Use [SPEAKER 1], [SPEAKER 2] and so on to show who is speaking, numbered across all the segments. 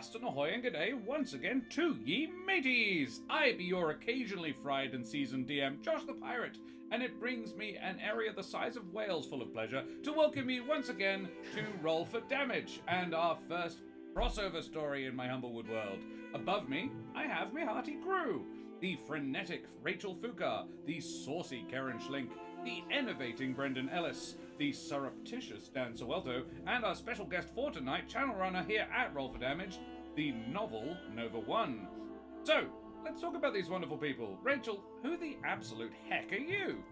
[SPEAKER 1] Avast and ahoy and g'day once again to ye mateys! I be your occasionally fried and seasoned DM, Josh the Pirate, and it brings me an area the size of Wales full of pleasure to welcome you once again to Roll for Damage and our first crossover story in my Humblewood world. Above me, I have my hearty crew, the frenetic Rachel Foucar, the saucy Karen Schlink, the enervating Brendan Ellis, the surreptitious Dan Suelto, and our special guest for tonight, channel runner here at Roll for Damage, the novel Nova 1. So, let's talk about these wonderful people. Rachel, who the absolute heck are you?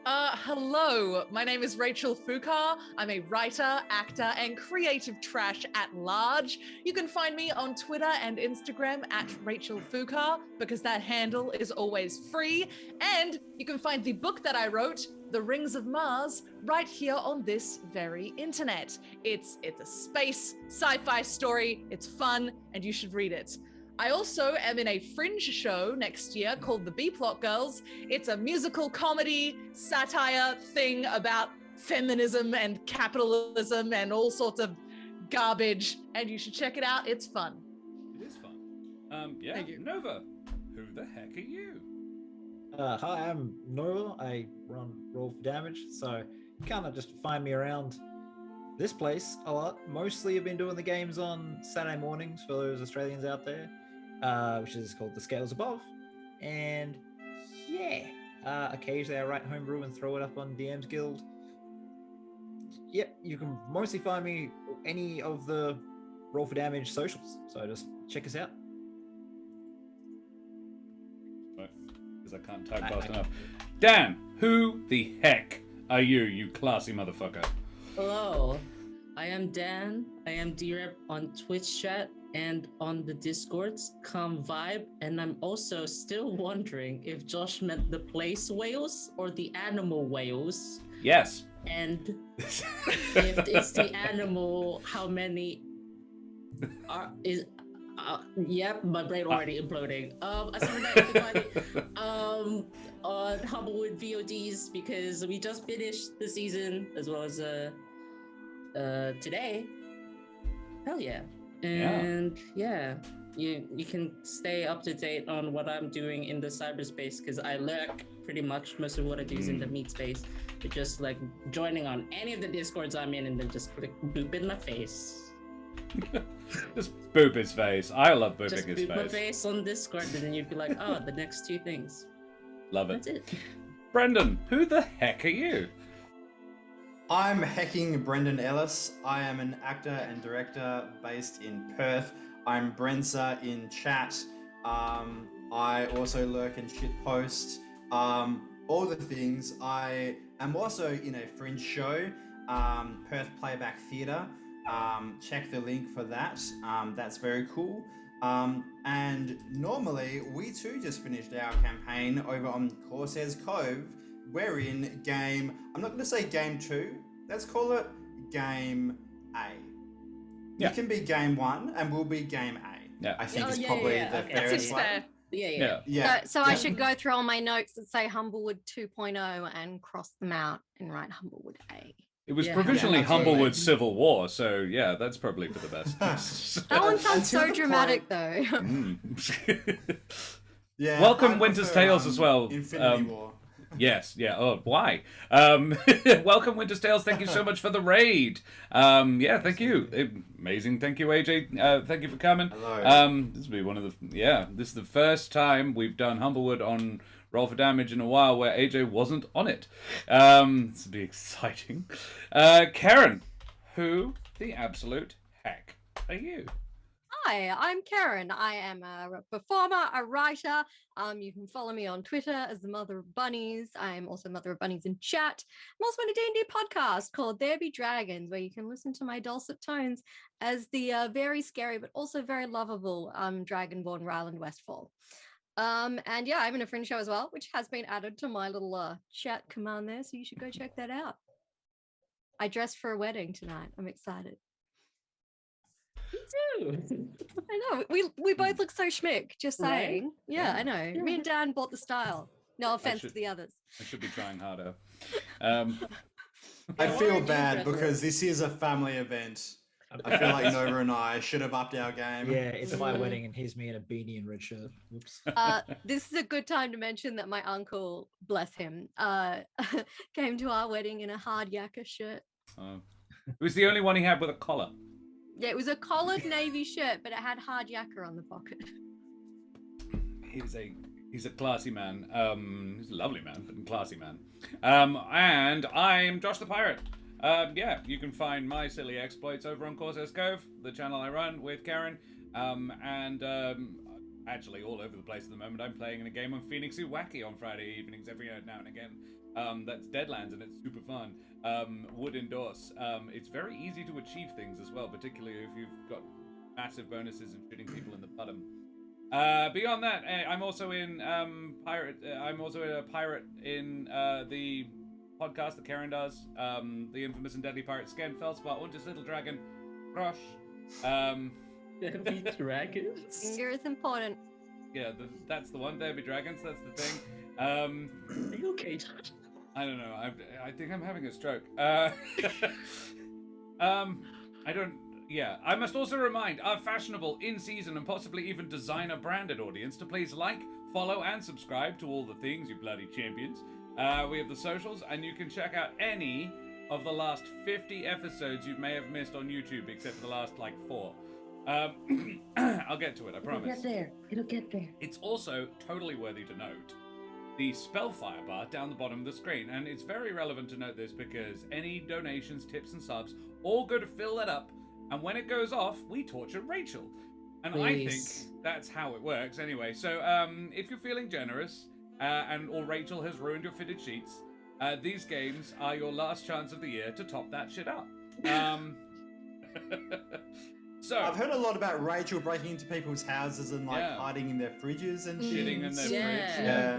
[SPEAKER 2] Hello, my name is Rachel Foucar. I'm a writer, actor, and creative trash at large. You can find me on Twitter and Instagram at Rachel Foucar, because that handle is always free. And you can find the book that I wrote, The Rings of Mars, right here on this very internet. It's a space sci-fi story, it's fun, and you should read it. I also am in a fringe show next year called The B-Plot Girls. It's a musical comedy satire thing about feminism and capitalism and all sorts of garbage, and you should check it out. It's fun.
[SPEAKER 1] It is fun. Yeah,
[SPEAKER 2] Thank you.
[SPEAKER 1] Nova, who the heck are you?
[SPEAKER 3] Hi, I'm Nova. I run Roll for Damage, so kind of just find me around this place a lot. Mostly I've been doing the games on Saturday mornings for those Australians out there, which is called The Scales Above. And yeah, occasionally I write homebrew and throw it up on DM's Guild. Yep, you can mostly find me any of the Roll for Damage socials, so just check us out.
[SPEAKER 1] Because I can't type fast enough. Dan, who the heck are you, you classy motherfucker?
[SPEAKER 4] Hello, I am Dan. I am D-Rep on Twitch chat and on the Discords. Come vibe. And I'm also still wondering if Josh meant the place whales or the animal whales.
[SPEAKER 1] Yes.
[SPEAKER 4] And if it's the animal, how many yep, my brain already imploding. Aside that, everybody, on Humblewood VODs, because we just finished the season as well as today. Hell yeah. And yeah, you can stay up to date on what I'm doing in the cyberspace, because I lurk pretty much. Most of what I do is in the meat space. But just like joining on any of the Discords I'm in and then just click boop in my face.
[SPEAKER 1] Just boop his face. I love booping
[SPEAKER 4] Just
[SPEAKER 1] his
[SPEAKER 4] boop
[SPEAKER 1] face.
[SPEAKER 4] my face on Discord, and then you'd be like, oh, the next two things.
[SPEAKER 1] Love it.
[SPEAKER 4] That's it.
[SPEAKER 1] Brendan, who the heck are you?
[SPEAKER 5] I'm hecking Brendan Ellis. I am an actor and director based in Perth. I'm Brenza in chat. I also lurk and shitpost. All the things. I am also in a fringe show, Perth Playback Theatre. Check the link for that. That's very cool. And normally, we too just finished our campaign over on Corsair's Cove. We're in game, I'm not going to say game 2, let's call it game A.
[SPEAKER 1] Yeah.
[SPEAKER 5] You can be game 1 and we'll be game A.
[SPEAKER 1] Yeah.
[SPEAKER 5] I think it's
[SPEAKER 4] yeah,
[SPEAKER 5] probably
[SPEAKER 4] yeah,
[SPEAKER 5] the
[SPEAKER 4] okay.
[SPEAKER 5] fairest
[SPEAKER 2] That's
[SPEAKER 5] way.
[SPEAKER 2] fair.
[SPEAKER 4] Yeah.
[SPEAKER 6] So I should go through all my notes that say Humblewood 2.0 and cross them out and write Humblewood A.
[SPEAKER 1] It was
[SPEAKER 4] Yeah,
[SPEAKER 1] provisionally
[SPEAKER 5] absolutely.
[SPEAKER 1] Humblewood Civil War, so yeah, that's probably for the best.
[SPEAKER 6] That one sounds
[SPEAKER 5] Until
[SPEAKER 6] so
[SPEAKER 5] the
[SPEAKER 6] dramatic, though.
[SPEAKER 5] Yeah,
[SPEAKER 1] Welcome,
[SPEAKER 5] I
[SPEAKER 1] Winter's
[SPEAKER 5] prefer,
[SPEAKER 1] Tales as well.
[SPEAKER 5] Infinity War.
[SPEAKER 1] Yes, yeah. Oh, why? Welcome, Winter's Tales. Thank you so much for the raid. Yeah, thank you. Amazing. Thank you, AJ. Thank you for coming.
[SPEAKER 5] Hello.
[SPEAKER 1] This will be one of the. Yeah, this is the first time we've done Humblewood on Roll for Damage in a while where AJ wasn't on it. This will be exciting. Karen, who the absolute heck are you?
[SPEAKER 6] Hi, I'm Karen. I am a performer, a writer. You can follow me on Twitter as the Mother of Bunnies. I'm also Mother of Bunnies in chat. I'm also in a D&D podcast called There Be Dragons, where you can listen to my dulcet tones as the very scary but also very lovable Dragonborn Ryland Westfall. And yeah, I'm in a fringe show as well, which has been added to my little chat command there, so you should go check that out. I dressed for a wedding tonight. I'm excited.
[SPEAKER 4] Me too.
[SPEAKER 6] I know. We both look so schmick, just
[SPEAKER 4] Right?
[SPEAKER 6] saying. Yeah, I know. Me and Dan bought the style. No offense to the others.
[SPEAKER 1] I should be trying harder.
[SPEAKER 5] I
[SPEAKER 4] Why
[SPEAKER 5] feel
[SPEAKER 4] are you
[SPEAKER 5] bad
[SPEAKER 4] dressed
[SPEAKER 5] because this is a family event. I feel like Nova and I should have upped our game.
[SPEAKER 3] Yeah, it's my wedding, and here's me in a beanie and red shirt. Whoops.
[SPEAKER 6] This is a good time to mention that my uncle, bless him, came to our wedding in a hard yakka shirt.
[SPEAKER 1] It was the only one he had with a collar.
[SPEAKER 6] Yeah, it was a collared navy shirt, but it had hard yakka on the pocket.
[SPEAKER 1] He's a classy man. He's a lovely man, but a classy man. And I'm Josh the Pirate. Yeah, you can find my silly exploits over on Corsair's Cove, the channel I run with Karen. Actually all over the place at the moment. I'm playing in a game on Phoenix Wacky on Friday evenings every now and again. That's Deadlands, and it's super fun. Would endorse. It's very easy to achieve things as well, particularly if you've got massive bonuses and shooting people in the bottom. Beyond that, I'm also in pirate. I'm also a pirate in the podcast that Karen does, the infamous and deadly pirate Sken Felspar, und his little dragon, Rosh.
[SPEAKER 4] Deadly dragons.
[SPEAKER 6] Finger is important.
[SPEAKER 1] Yeah, that's the one. There be dragons. That's the thing.
[SPEAKER 4] Are you okay, Josh?
[SPEAKER 1] I don't know. I think I'm having a stroke. I don't. Yeah, I must also remind our fashionable, in-season, and possibly even designer-branded audience to please like, follow, and subscribe to all the things, you bloody champions. We have the socials, and you can check out any of the last 50 episodes you may have missed on YouTube, except for the last, 4. I'll get to it, I promise.
[SPEAKER 4] It'll get there.
[SPEAKER 1] It's also totally worthy to note the Spellfire bar down the bottom of the screen, and it's very relevant to note this because any donations, tips, and subs all go to fill that up. And when it goes off, we torture Rachel. And I think that's how it works anyway. So if you're feeling generous or Rachel has ruined your fitted sheets, these games are your last chance of the year to top that shit up. So
[SPEAKER 5] I've heard a lot about Rachel breaking into people's houses and hiding in their fridges and
[SPEAKER 1] shitting in their fridge.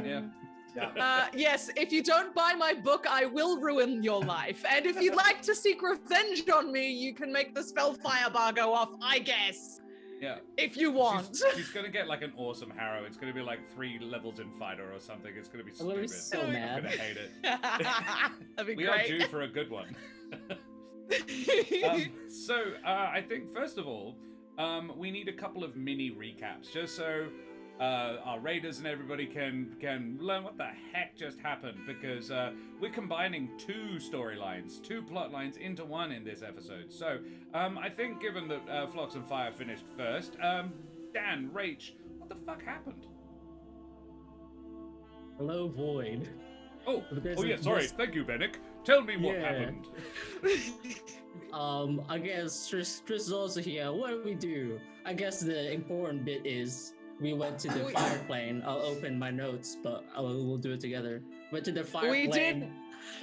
[SPEAKER 5] Yeah.
[SPEAKER 2] Yes, if you don't buy my book, I will ruin your life. And if you'd like to seek revenge on me, you can make the Spellfire bar go off, I guess.
[SPEAKER 1] Yeah.
[SPEAKER 2] If you want.
[SPEAKER 1] She's going to get an awesome harrow. It's going to be 3 levels in fighter or something. It's going to be
[SPEAKER 4] I'm gonna
[SPEAKER 1] stupid.
[SPEAKER 4] be so mad.
[SPEAKER 1] I'm going to hate it.
[SPEAKER 2] That'd be
[SPEAKER 1] We
[SPEAKER 2] great.
[SPEAKER 1] are due for a good one. I think first of all, we need a couple of mini recaps, just so our raiders and everybody can learn what the heck just happened, because we're combining 2 storylines, 2 plot lines into one in this episode. So I think, given that Flocks and Fire finished first, Dan, Rach, what the fuck happened?
[SPEAKER 4] Hello, Void.
[SPEAKER 1] Oh yeah, sorry. Thank you, Benneck. Tell me what happened.
[SPEAKER 4] I guess Trish is also here. What do we do? I guess the important bit is we went to the fire plane. I'll open my notes, but we'll do it together. Went to the fire plane. We did.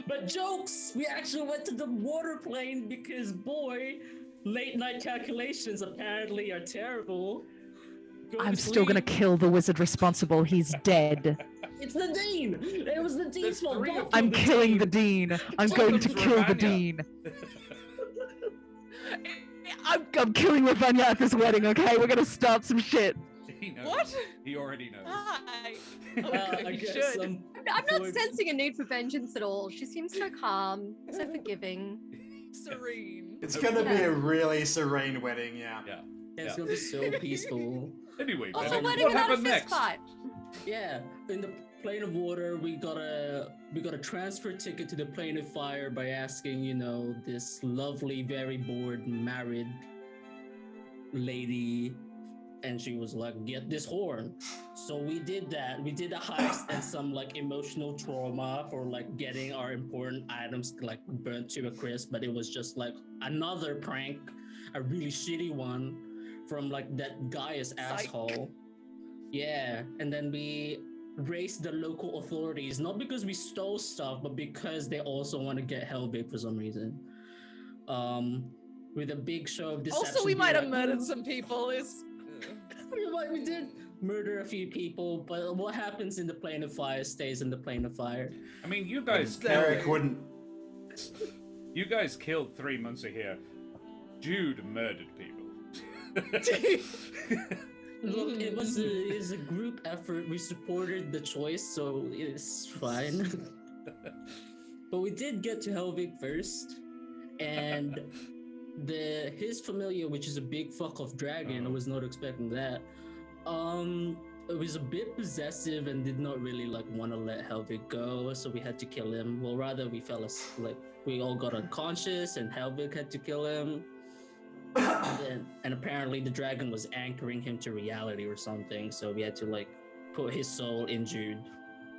[SPEAKER 4] But jokes! We actually went to the water plane because, boy, late night calculations apparently are terrible.
[SPEAKER 2] I'm still gonna kill the wizard responsible. He's dead.
[SPEAKER 4] It's the Dean! It was the Dean's fault.
[SPEAKER 2] I'm killing the Dean. I'm going to kill the Dean. I'm killing Ravanya at this wedding, okay? We're gonna start some shit.
[SPEAKER 1] He knows.
[SPEAKER 2] What?
[SPEAKER 1] He already knows.
[SPEAKER 2] Hi.
[SPEAKER 4] I guess
[SPEAKER 6] I'm not sensing a need for vengeance at all. She seems so calm, so forgiving.
[SPEAKER 2] Serene.
[SPEAKER 5] It's going to be a really serene wedding, yeah.
[SPEAKER 4] It's going to be so peaceful.
[SPEAKER 1] Anyway,
[SPEAKER 6] Also,
[SPEAKER 1] what happened next?
[SPEAKER 6] Fight.
[SPEAKER 4] Yeah, in the plane of water, we got a transfer ticket to the plane of fire by asking, this lovely, very bored, married lady, and she was like, get this horn. So we did that. We did a heist and some emotional trauma for getting our important items burnt to a crisp, but it was just another prank, a really shitty one from that Gaius asshole. Yeah, and then we raised the local authorities, not because we stole stuff, but because they also want to get Hellbait for some reason. With a big show of deception.
[SPEAKER 2] Also, we might have murdered some people.
[SPEAKER 4] We did murder a few people, but what happens in the plane of fire stays in the plane of fire.
[SPEAKER 1] I mean, you guys
[SPEAKER 5] Ereq wouldn't.
[SPEAKER 1] You guys killed 3 months here. Jude murdered people.
[SPEAKER 4] Look, it was a group effort. We supported the choice, so it's fine. But we did get to Helvig first, and his familiar, which is a big fuck off dragon, I was not expecting that. It was a bit possessive and did not really like want to let Helvig go, so we had to kill him. Well, rather we we all got unconscious and Helvig had to kill him. And apparently the dragon was anchoring him to reality or something, so we had to like put his soul in Jude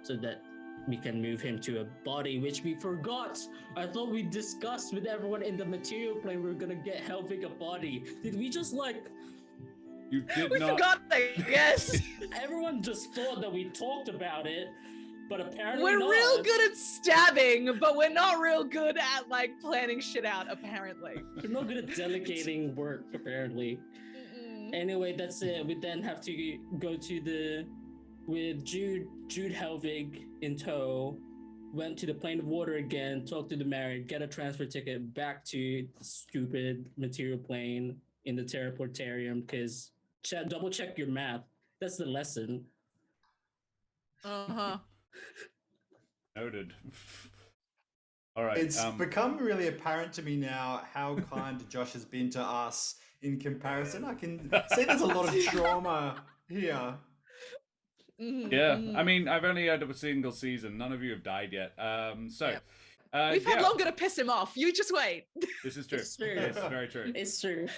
[SPEAKER 4] so that we can move him to a body, which we forgot. I thought we discussed with everyone in the material plane we were gonna get Helvig a body. Did we just like...
[SPEAKER 1] You did
[SPEAKER 2] We
[SPEAKER 1] not.
[SPEAKER 2] forgot that, yes.
[SPEAKER 4] Everyone just thought that we talked about it, but apparently
[SPEAKER 2] We're
[SPEAKER 4] not.
[SPEAKER 2] real good at stabbing, but we're not real good at like planning shit out, apparently.
[SPEAKER 4] We're not good at delegating work, apparently. Anyway, that's it. We then have to go to with Jude Helvig in tow, went to the plane of water again, talked to the married, get a transfer ticket back to the stupid material plane in the teleportarium, because double check your math. That's the lesson.
[SPEAKER 2] Uh-huh.
[SPEAKER 1] Noted. All right.
[SPEAKER 5] It's become really apparent to me now how kind Josh has been to us in comparison. I can see there's a lot of trauma here.
[SPEAKER 1] Yeah, I mean, I've only had a single season. None of you have died yet.
[SPEAKER 2] We've had longer to piss him off. You just wait.
[SPEAKER 1] This is true.
[SPEAKER 4] It's true.
[SPEAKER 1] It's very true.
[SPEAKER 4] It's true.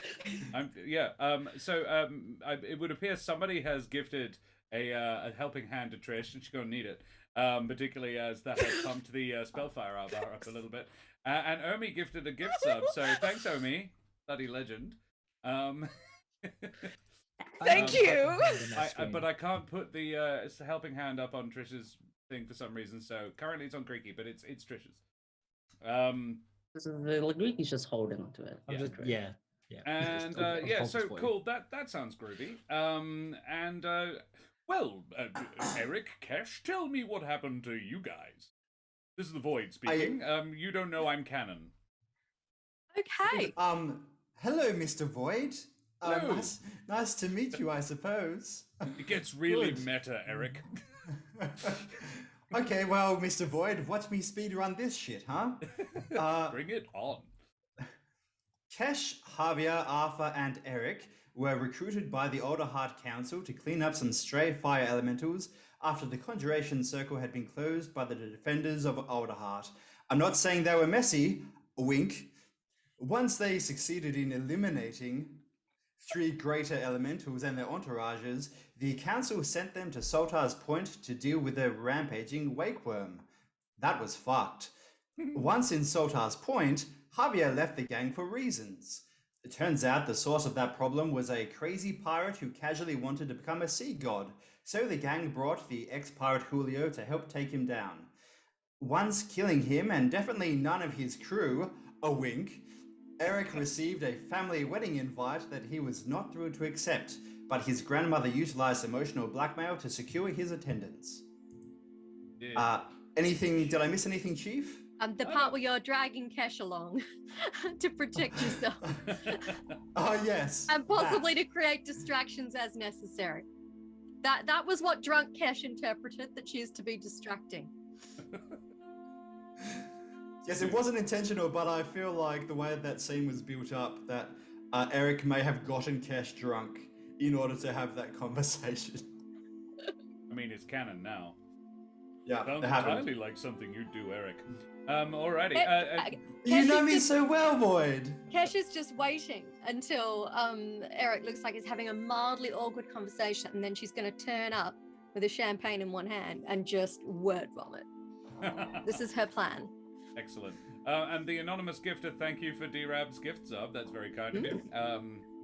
[SPEAKER 1] It would appear somebody has gifted a helping hand to Trish, and she's going to need it. Particularly as that has pumped the Spellfire bar up a little bit. And Omi gifted a gift sub, so thanks, Omi. Bloody legend.
[SPEAKER 2] Thank you.
[SPEAKER 1] But I can't put the helping hand up on Trish's thing for some reason. So currently it's on Greikie, but it's Trish's.
[SPEAKER 4] The Greekie's just holding onto it.
[SPEAKER 3] Yeah.
[SPEAKER 1] And so cool. That sounds groovy. Ereq, Kesh, tell me what happened to you guys. This is the Void speaking. You don't know I'm canon.
[SPEAKER 6] Okay.
[SPEAKER 5] Hello, Mr. Void.
[SPEAKER 1] Hello.
[SPEAKER 5] Nice to meet you, I suppose.
[SPEAKER 1] It gets really
[SPEAKER 5] Good.
[SPEAKER 1] meta, Ereq.
[SPEAKER 5] Okay, well, Mr. Void, watch me speedrun this shit, huh?
[SPEAKER 1] Bring it on.
[SPEAKER 5] Kesh, Javier, Arthur, and Ereq were recruited by the Alderheart Council to clean up some stray fire elementals after the Conjuration Circle had been closed by the defenders of Alderheart. I'm not saying they were messy, wink. Once they succeeded in eliminating 3 greater elementals and their entourages, the council sent them to Saltar's Point to deal with a rampaging wakeworm. That was fucked. Once in Saltar's Point, Javier left the gang for reasons. It turns out the source of that problem was a crazy pirate who casually wanted to become a sea god, so the gang brought the ex-pirate Julio to help take him down. Once killing him, and definitely none of his crew, a wink, Ereq received a family wedding invite that he was not thrilled to accept, but his grandmother utilized emotional blackmail to secure his attendance.
[SPEAKER 1] Yeah.
[SPEAKER 5] Did I miss anything, Chief?
[SPEAKER 6] The part where you're dragging Kesh along to protect yourself.
[SPEAKER 5] Oh, yes.
[SPEAKER 6] And possibly to create distractions as necessary. That was what drunk Kesh interpreted, that she's to be distracting.
[SPEAKER 5] Yes, it wasn't intentional, but I feel like the way that scene was built up, that Ereq may have gotten Kesh drunk in order to have that conversation.
[SPEAKER 1] I mean, it's canon now.
[SPEAKER 5] Yeah,
[SPEAKER 1] Sounds
[SPEAKER 5] it happened.
[SPEAKER 1] entirely like something you'd do, Ereq. Alrighty.
[SPEAKER 5] You know me so well, Void.
[SPEAKER 6] Kesh is just waiting until Ereq looks like he's having a mildly awkward conversation, and then she's going to turn up with a champagne in one hand and just word vomit. This is her plan.
[SPEAKER 1] Excellent. And the anonymous gifter, thank you for D-Rab's gift sub. That's very kind of you.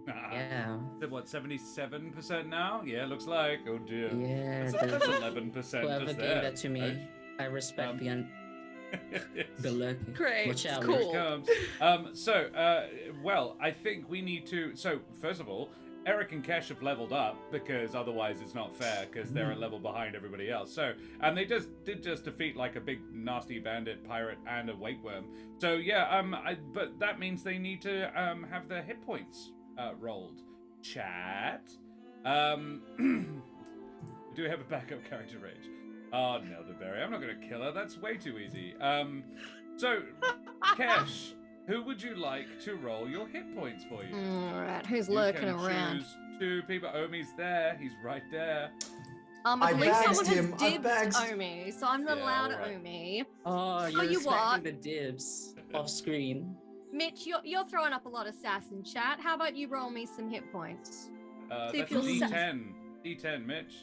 [SPEAKER 4] Yeah.
[SPEAKER 1] What, 77% now? Yeah, looks like. Oh dear.
[SPEAKER 4] Yeah.
[SPEAKER 1] That's 11%.
[SPEAKER 4] Whoever
[SPEAKER 1] just
[SPEAKER 4] gave
[SPEAKER 1] there,
[SPEAKER 4] that to me,
[SPEAKER 1] right?
[SPEAKER 4] I respect
[SPEAKER 1] Yes.
[SPEAKER 4] the lurking.
[SPEAKER 2] Great.
[SPEAKER 4] Watch out.
[SPEAKER 2] Cool.
[SPEAKER 1] Comes. I think we need to. So, first of all, Ereq and Kesh have leveled up because otherwise it's not fair because they're a level behind everybody else. So, and they did defeat like a big nasty bandit pirate and a wakeworm. So yeah, but that means they need to have their hit points rolled. Chat. Do we have a backup character rage? Oh, Nelderberry. I'm not going to kill her. That's way too easy. So, Kesh, who would you like to roll your hit points for you?
[SPEAKER 6] All right, who's
[SPEAKER 1] You
[SPEAKER 6] lurking
[SPEAKER 1] can
[SPEAKER 6] around?
[SPEAKER 1] choose 2 people. Omi's there. He's right there.
[SPEAKER 6] I
[SPEAKER 5] I
[SPEAKER 6] believe
[SPEAKER 5] bagsed
[SPEAKER 6] someone has
[SPEAKER 5] him, I
[SPEAKER 6] dibs
[SPEAKER 5] bagsed-
[SPEAKER 6] Omi, so I'm not
[SPEAKER 1] Yeah,
[SPEAKER 6] allowed
[SPEAKER 1] all right.
[SPEAKER 6] Omi.
[SPEAKER 4] Oh, you're
[SPEAKER 6] you
[SPEAKER 4] respecting
[SPEAKER 6] what?
[SPEAKER 4] the dibs off screen.
[SPEAKER 6] Mitch, you're throwing up a lot of sass in chat. How about you roll me some hit points? See if
[SPEAKER 1] That's a
[SPEAKER 6] you'll sa-
[SPEAKER 1] D10. D10, Mitch.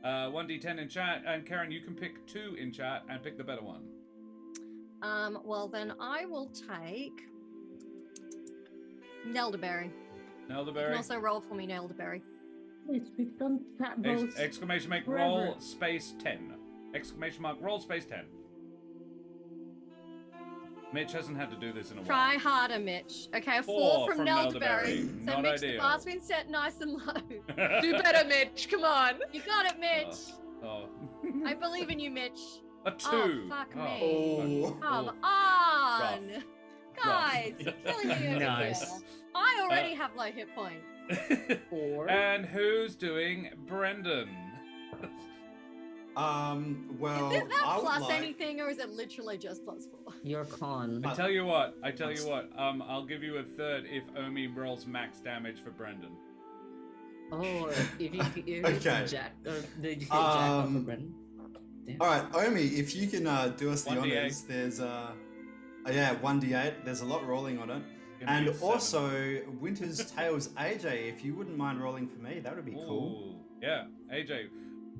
[SPEAKER 1] 1 D10 in chat, and Karen, you can pick 2 in chat and pick the better one.
[SPEAKER 6] Well then I will take Nelderberry. You can
[SPEAKER 1] Nelderberry.
[SPEAKER 6] also roll for me, Nelderberry.
[SPEAKER 4] Yes, we've done cat rolls.
[SPEAKER 1] Exclamation mark
[SPEAKER 4] forever.
[SPEAKER 1] roll space 10. Exclamation mark roll space 10. Mitch hasn't had to do this in a while.
[SPEAKER 6] Try harder, Mitch. Okay, a
[SPEAKER 1] 4
[SPEAKER 6] 4 from
[SPEAKER 1] from
[SPEAKER 6] Nelderberry.
[SPEAKER 1] Nelderberry.
[SPEAKER 6] So
[SPEAKER 1] Not
[SPEAKER 6] Mitch, the
[SPEAKER 1] ideal.
[SPEAKER 6] bar's been set nice and low.
[SPEAKER 2] Do better, Mitch. Come on.
[SPEAKER 6] You got it, Mitch.
[SPEAKER 1] Oh.
[SPEAKER 6] I believe in you, Mitch.
[SPEAKER 1] A 2.
[SPEAKER 6] Oh, fuck me.
[SPEAKER 5] Oh.
[SPEAKER 6] Come
[SPEAKER 1] Rough.
[SPEAKER 6] on. Guys,
[SPEAKER 1] Rough.
[SPEAKER 6] you're killing me over
[SPEAKER 4] Nice.
[SPEAKER 6] here. I already have low hit points.
[SPEAKER 4] 4.
[SPEAKER 1] And who's doing Brendan?
[SPEAKER 5] Well,
[SPEAKER 6] Is that
[SPEAKER 5] I would
[SPEAKER 6] plus
[SPEAKER 5] like...
[SPEAKER 6] anything, or is it literally just plus 4?
[SPEAKER 4] Your con.
[SPEAKER 1] I tell you what. I'll give you a third if Omi rolls max damage for Brendan.
[SPEAKER 4] Oh, if you
[SPEAKER 5] Okay.
[SPEAKER 4] jack, did you jack off
[SPEAKER 5] Um,
[SPEAKER 4] of Brendan? Damn.
[SPEAKER 5] All right, Omi, if you can do us the
[SPEAKER 1] 1d8.
[SPEAKER 5] honors, there's 1d8. There's a lot rolling on it,
[SPEAKER 1] Gonna
[SPEAKER 5] and
[SPEAKER 1] be a 7.
[SPEAKER 5] also Winter's Tales AJ. If you wouldn't mind rolling for me, that would be cool.
[SPEAKER 1] Ooh, yeah, AJ,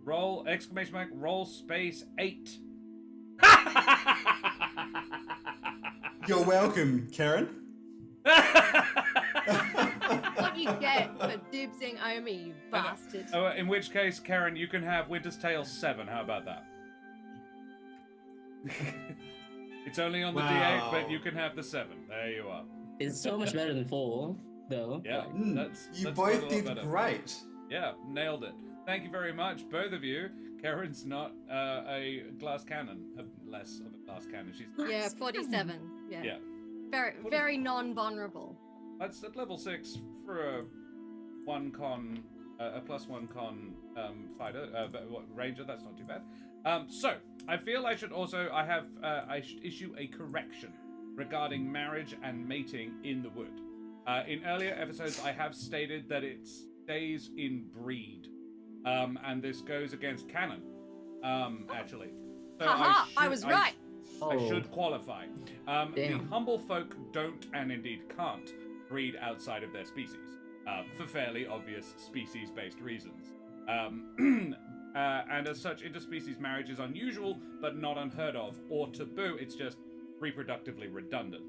[SPEAKER 1] roll exclamation mark roll space 8.
[SPEAKER 5] You're welcome, Karen.
[SPEAKER 6] What you get for dibsing Omi, you bastard.
[SPEAKER 1] Oh, in which case, Karen, you can have Winter's Tale 7. How about that? It's only on the D8, but
[SPEAKER 5] Wow.
[SPEAKER 1] you can have the 7. There you are.
[SPEAKER 4] It's so much better than 4, though.
[SPEAKER 1] Yeah,
[SPEAKER 4] Like,
[SPEAKER 5] You
[SPEAKER 1] that's
[SPEAKER 5] both
[SPEAKER 1] a lot
[SPEAKER 5] did
[SPEAKER 1] better.
[SPEAKER 5] great.
[SPEAKER 1] Yeah, nailed it. Thank you very much, both of you. Karen's not a glass cannon, less of a glass cannon. She's
[SPEAKER 6] Yeah, 47. Yeah.
[SPEAKER 1] yeah.
[SPEAKER 6] Very,
[SPEAKER 1] What
[SPEAKER 6] very non-vulnerable.
[SPEAKER 1] That's at level 6 for a a +1 con fighter, ranger. That's not too bad. So I feel I should also I should issue a correction regarding marriage and mating in the wood. In earlier episodes, I have stated that it stays in breed, and this goes against canon. Actually, so
[SPEAKER 6] Haha, I was right.
[SPEAKER 1] I should qualify. The
[SPEAKER 4] Damn.
[SPEAKER 1] humble folk don't, and indeed can't, breed outside of their species, for fairly obvious species-based reasons. And as such, interspecies marriage is unusual, but not unheard of, or taboo. It's just reproductively redundant.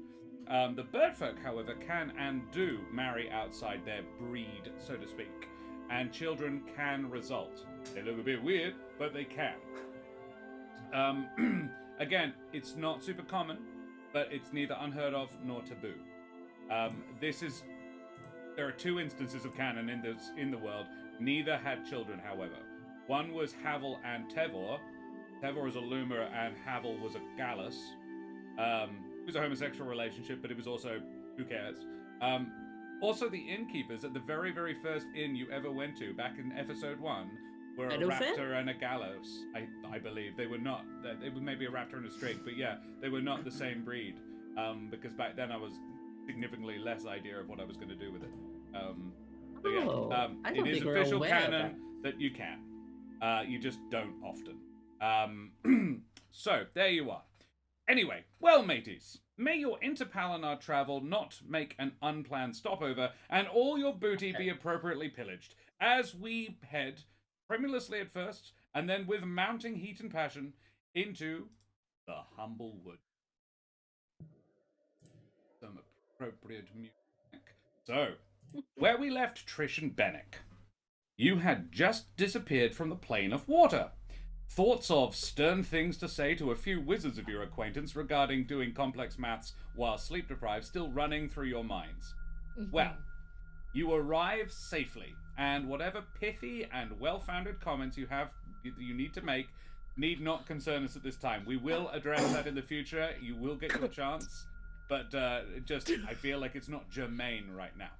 [SPEAKER 1] The bird folk, however, can and do marry outside their breed, so to speak, and children can result. They look a bit weird, but they can. Again, it's not super common, but it's neither unheard of nor taboo. There are 2 instances of canon in the world. Neither had children, however. One was Havel and Tevor. Tevor was a Loomer and Havel was a Gallus. It was a homosexual relationship, but it was also, who cares? Also, the innkeepers at the very, very first inn you ever went to, back in episode 1, were a
[SPEAKER 4] Littlefoot?
[SPEAKER 1] raptor and a gallows, I believe. They were not. It was maybe a raptor and a strig, but yeah, they were not the same breed. Because back then I was significantly less idea of what I was going to do with it. So yeah,
[SPEAKER 4] Oh, I don't
[SPEAKER 1] it is
[SPEAKER 4] think we're
[SPEAKER 1] official
[SPEAKER 4] aware of
[SPEAKER 1] canon that you can. You just don't often. So there you are. Anyway, well, mateys, may your interpalanar travel not make an unplanned stopover, and all your booty be appropriately pillaged, as we head, tremulously at first, and then with mounting heat and passion, into the Humblewood. Some appropriate music. So, where we left Trish and Benneck, you had just disappeared from the plane of water. Thoughts of stern things to say to a few wizards of your acquaintance regarding doing complex maths while sleep deprived still running through your minds. Well, you arrive safely, and whatever pithy and well-founded comments you need to make need not concern us at this time. We will address that in the future. You will get your chance, but I feel like it's not germane right now.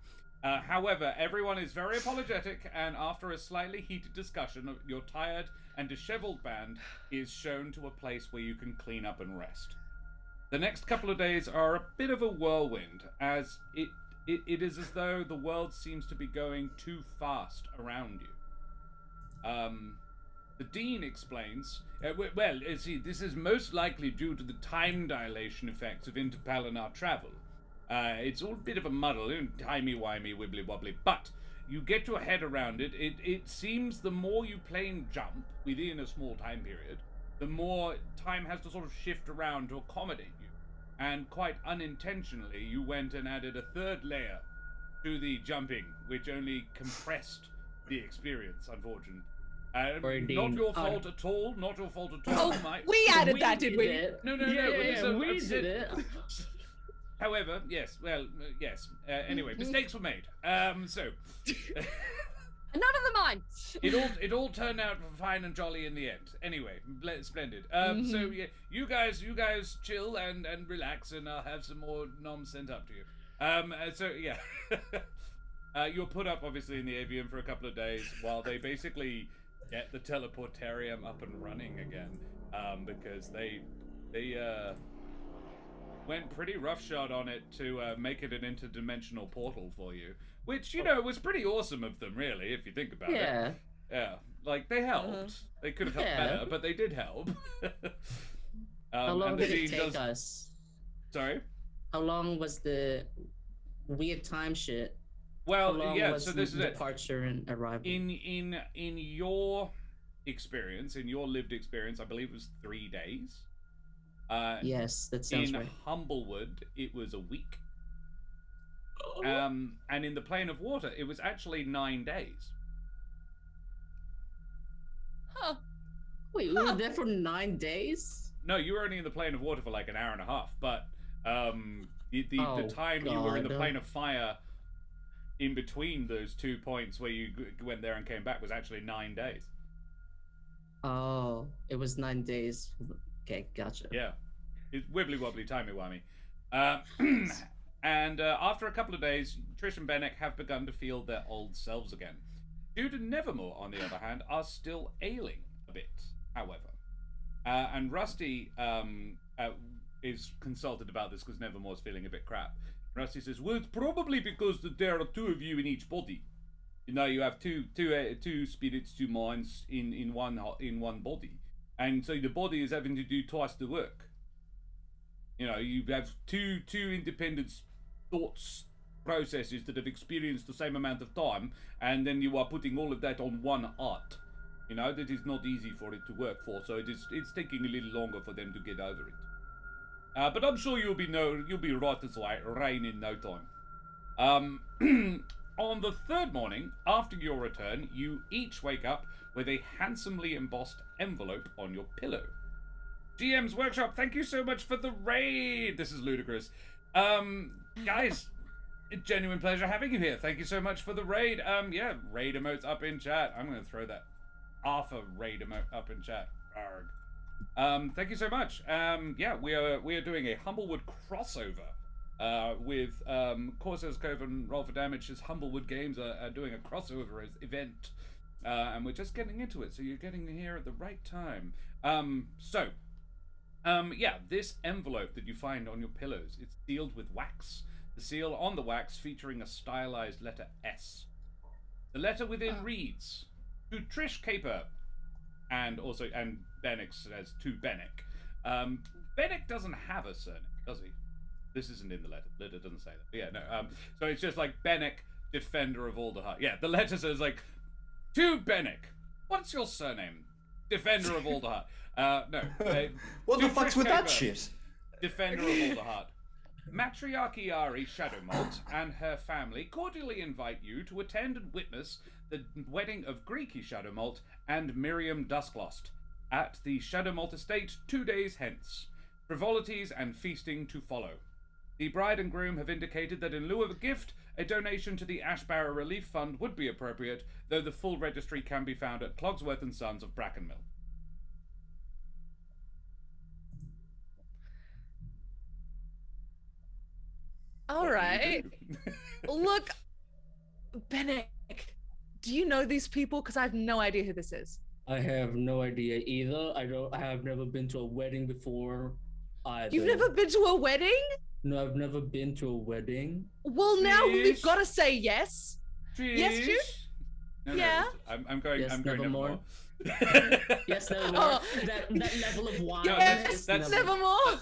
[SPEAKER 1] However, everyone is very apologetic, and after a slightly heated discussion, your tired and disheveled band is shown to a place where you can clean up and rest. The next couple of days are a bit of a whirlwind, as it is as though the world seems to be going too fast around you. The Dean explains, see, this is most likely due to the time dilation effects of interplanar travel. It's all a bit of a muddle, timey-wimey, wibbly-wobbly, but you get your head around it. It seems the more you plane jump within a small time period, the more time has to sort of shift around to accommodate you. And quite unintentionally, you went and added a third layer to the jumping, which only compressed the experience, unfortunately. Not your fault at all. Not your fault at all.
[SPEAKER 2] We added that, did we?
[SPEAKER 1] No.
[SPEAKER 4] Yeah, we did it.
[SPEAKER 1] However, yes. Well, yes. Anyway, mistakes were made. So.
[SPEAKER 6] None of them mine.
[SPEAKER 1] It all turned out fine and jolly in the end. Anyway, splendid. So yeah, you guys chill and relax, and I'll have some more noms sent up to you. So yeah, you're put up obviously in the avium for a couple of days while they basically get the teleportarium up and running again, because they went pretty roughshod on it to make it an interdimensional portal for you. Which, was pretty awesome of them, really, if you think about it. Yeah. Like, they helped. They could have helped better, but they did help.
[SPEAKER 4] How long did it take us?
[SPEAKER 1] Sorry?
[SPEAKER 4] How long was the weird time shit?
[SPEAKER 1] Well, yeah, so this is
[SPEAKER 4] departure and arrival.
[SPEAKER 1] In your experience, in your lived experience, I believe it was 3 days.
[SPEAKER 4] Yes, that sounds right.
[SPEAKER 1] In Humblewood, it was a week. And in the plane of water, it was actually 9 days.
[SPEAKER 2] Huh.
[SPEAKER 4] Wait, we were there for 9 days?
[SPEAKER 1] No, you were only in the plane of water for like an hour and a half. But the time you were in the plane of fire in between those 2 points where you went there and came back was actually 9 days.
[SPEAKER 4] Oh, it was 9 days. Okay, gotcha.
[SPEAKER 1] Yeah. It's wibbly-wobbly, timey-wimey. And after a couple of days, Trish and Benneck have begun to feel their old selves again. Jude and Nevermore, on the other hand, are still ailing a bit, however. And Rusty is consulted about this because Nevermore's feeling a bit crap. Rusty says, well, it's probably because there are 2 of you in each body. You have two spirits, 2 minds in one body. And so the body is having to do twice the work. You have two independent thoughts processes that have experienced the same amount of time, and then you are putting all of that on one art. That is not easy for it to work for, so it's taking a little longer for them to get over it. But I'm sure you'll be right as rain in no time. On the 3rd morning after your return, you each wake up with a handsomely embossed envelope on your pillow. GM's Workshop, thank you so much for the raid. This is ludicrous. Guys, a genuine pleasure having you here. Thank you so much for the raid. Yeah, raid emotes up in chat. I'm going to throw that alpha raid emote up in chat. Arg. Thank you so much. Yeah, we are doing a Humblewood crossover with Corsair's Cove and Roll for Damage's Humblewood Games are doing a crossover event. And we're just getting into it, so you're getting here at the right time. Yeah, this envelope that you find on your pillows, it's sealed with wax. The seal on the wax featuring a stylized letter S. The letter within reads, to Trish Caper, and Benneck says to Benneck. Benneck doesn't have a surname, does he? This isn't in the letter. The letter doesn't say that. But yeah, no. So it's just like Benneck, Defender of Alderheart. Yeah, the letter says like, to Benneck, what's your surname? Defender of Alderheart. No.
[SPEAKER 5] What the fuck's with that shit?
[SPEAKER 1] Defender of Alderheart. Matriarchs Shadowmalt and her family cordially invite you to attend and witness the wedding of Greikie Shadowmalt and Miriam Dusklost at the Shadowmalt estate 2 days hence. Frivolities and feasting to follow. The bride and groom have indicated that in lieu of a gift, a donation to the Ashbarrow Relief Fund would be appropriate, though the full registry can be found at Clogsworth & Sons of Brackenmill.
[SPEAKER 2] All right. Look, Benneck, do you know these people? Because I have no idea who this is.
[SPEAKER 4] I have no idea either. I have never been to a wedding before. either.
[SPEAKER 2] You've never been to a wedding?
[SPEAKER 4] No, I've never been to a wedding.
[SPEAKER 2] Well, now we've
[SPEAKER 1] Trish?
[SPEAKER 2] got to say yes. Yes, Jude?
[SPEAKER 1] No,
[SPEAKER 2] Yeah?
[SPEAKER 1] I'm going.
[SPEAKER 4] Yes,
[SPEAKER 1] I'm going
[SPEAKER 4] Nevermore.
[SPEAKER 1] Nevermore.
[SPEAKER 4] Yes, Nevermore.
[SPEAKER 2] Oh.
[SPEAKER 4] That level of wine.
[SPEAKER 2] Yes,
[SPEAKER 1] that's-
[SPEAKER 2] Nevermore.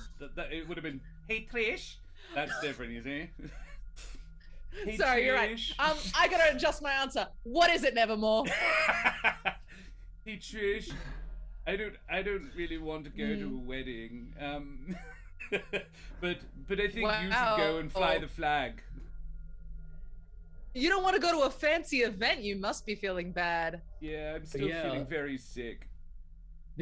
[SPEAKER 1] It would have been, hey Trish. That's different, you see. Hey,
[SPEAKER 2] Sorry, you're right.
[SPEAKER 1] Trish.
[SPEAKER 2] I gotta adjust my answer. What is it, Nevermore?
[SPEAKER 1] Hey Trish, I don't really want to go to a wedding. But I think you should go and fly the flag.
[SPEAKER 2] You don't want to go to a fancy event. You must be feeling bad.
[SPEAKER 1] Yeah, I'm still feeling very sick.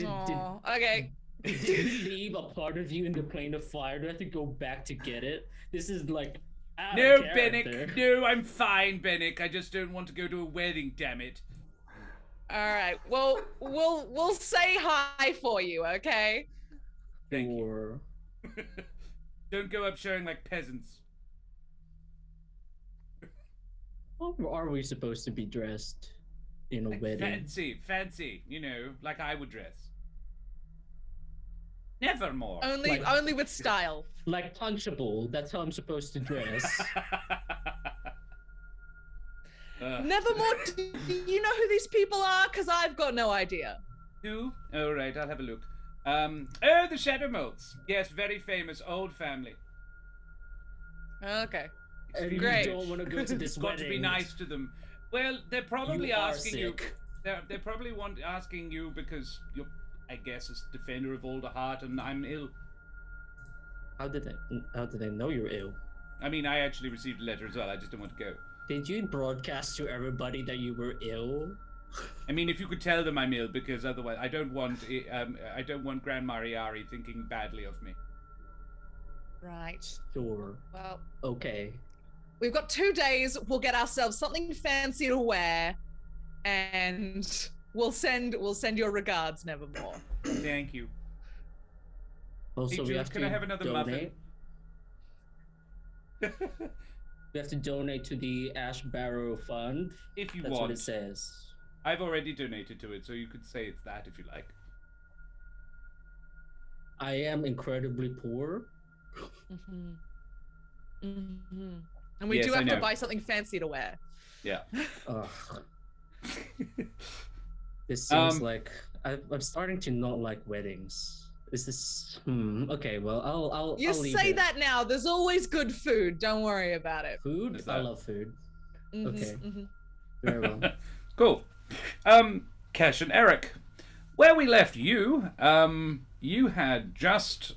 [SPEAKER 2] Aw, okay.
[SPEAKER 4] Did you leave a part of you in the plane of fire? Do I have to go back to get it? This is like out
[SPEAKER 1] No,
[SPEAKER 4] of character.
[SPEAKER 1] Benneck. No, I'm fine, Benneck. I just don't want to go to a wedding. Damn it.
[SPEAKER 2] All right. Well, we'll say hi for you, okay?
[SPEAKER 1] Thank you.
[SPEAKER 4] Or
[SPEAKER 1] Don't go up showing like peasants.
[SPEAKER 4] how are we supposed to be dressed in a
[SPEAKER 1] Like
[SPEAKER 4] wedding?
[SPEAKER 1] fancy. You know, like I would dress. Nevermore.
[SPEAKER 2] Only with style.
[SPEAKER 4] Like punchable. That's how I'm supposed to dress.
[SPEAKER 2] Nevermore. Do you know who these people are? Because I've got no idea.
[SPEAKER 1] Who? All right, I'll have a look. The Shadow Motes. Yes, very famous old family.
[SPEAKER 2] Okay.
[SPEAKER 4] And
[SPEAKER 2] Great.
[SPEAKER 4] you don't want to go to this
[SPEAKER 1] Got
[SPEAKER 4] wedding.
[SPEAKER 1] to be nice to them. Well, they're probably
[SPEAKER 4] You are
[SPEAKER 1] asking you.
[SPEAKER 4] sick.
[SPEAKER 1] They're probably asking you because you're, I guess, a defender of Alderheart, and I'm ill.
[SPEAKER 4] How did they know you're ill?
[SPEAKER 1] I mean, I actually received a letter as well. I just didn't want to go.
[SPEAKER 4] Did you broadcast to everybody that you were ill?
[SPEAKER 1] I mean, if you could tell them I'm ill, because otherwise, I don't want Grand Mariari thinking badly of me.
[SPEAKER 2] Right.
[SPEAKER 4] Sure.
[SPEAKER 2] Well,
[SPEAKER 4] Okay.
[SPEAKER 2] we've got 2 days. We'll get ourselves something fancy to wear, and we'll send your regards, Nevermore.
[SPEAKER 1] Thank you.
[SPEAKER 4] Also,
[SPEAKER 1] Hey,
[SPEAKER 4] we
[SPEAKER 1] Jude,
[SPEAKER 4] have
[SPEAKER 1] can
[SPEAKER 4] to
[SPEAKER 1] I have another
[SPEAKER 4] donate. We have to donate to the Ash Barrow Fund.
[SPEAKER 1] If you
[SPEAKER 4] That's
[SPEAKER 1] want.
[SPEAKER 4] what it says.
[SPEAKER 1] I've already donated to it, so you could say it's that if you like.
[SPEAKER 4] I am incredibly poor.
[SPEAKER 2] And we
[SPEAKER 1] Yes,
[SPEAKER 2] do
[SPEAKER 1] I
[SPEAKER 2] have to
[SPEAKER 1] know.
[SPEAKER 2] buy something fancy to wear.
[SPEAKER 1] Yeah.
[SPEAKER 4] Ugh. This seems like I'm starting to not like weddings. Is this? Okay, well, I'll
[SPEAKER 2] You
[SPEAKER 4] I'll leave
[SPEAKER 2] say
[SPEAKER 4] it.
[SPEAKER 2] that now. There's always good food. Don't worry about it.
[SPEAKER 4] Food.
[SPEAKER 1] Is
[SPEAKER 4] I
[SPEAKER 1] that-
[SPEAKER 4] love food.
[SPEAKER 2] Mhm,
[SPEAKER 4] Okay.
[SPEAKER 2] mhm.
[SPEAKER 4] Very well.
[SPEAKER 1] Cool. Kesh and Ereq, where we left you, you had just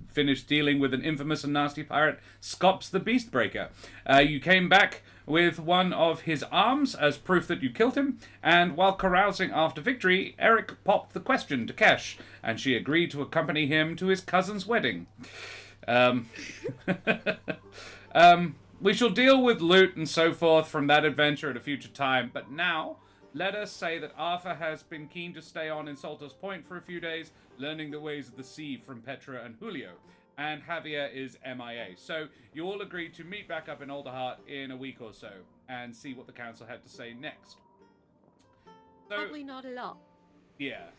[SPEAKER 1] finished dealing with an infamous and nasty pirate, Scops the Beastbreaker. You came back with one of his arms as proof that you killed him, and while carousing after victory, Ereq popped the question to Kesh, and she agreed to accompany him to his cousin's wedding. We shall deal with loot and so forth from that adventure at a future time, but now, let us say that Arthur has been keen to stay on in Salter's Point for a few days, learning the ways of the sea from Petra and Julio, and Javier is MIA. So, you all agreed to meet back up in Alderheart in a week or so, and see what the council had to say next. So,
[SPEAKER 6] Probably not a lot.
[SPEAKER 1] yeah.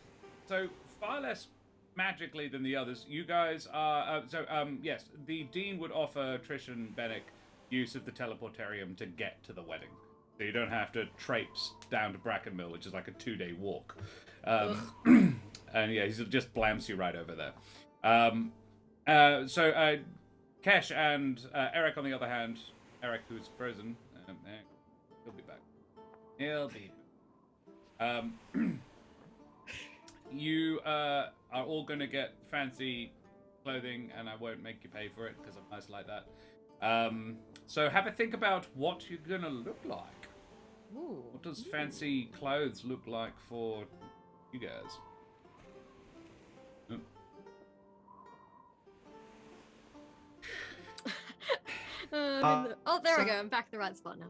[SPEAKER 1] So, far less magically than the others, you guys are... yes, the Dean would offer Trish and Benneck use of the teleportarium to get to the wedding. So you don't have to traipse down to Brackenmill, which is like a 2-day walk. And yeah, he just blams you right over there. Kesh and Ereq, on the other hand, Ereq, who's frozen, he'll be back. He'll be back. You are all going to get fancy clothing, and I won't make you pay for it because I'm nice like that. So have a think about what you're going to look like.
[SPEAKER 2] Ooh.
[SPEAKER 1] What does fancy clothes look like for you guys?
[SPEAKER 6] Oh, there we go. I'm back at the right spot now.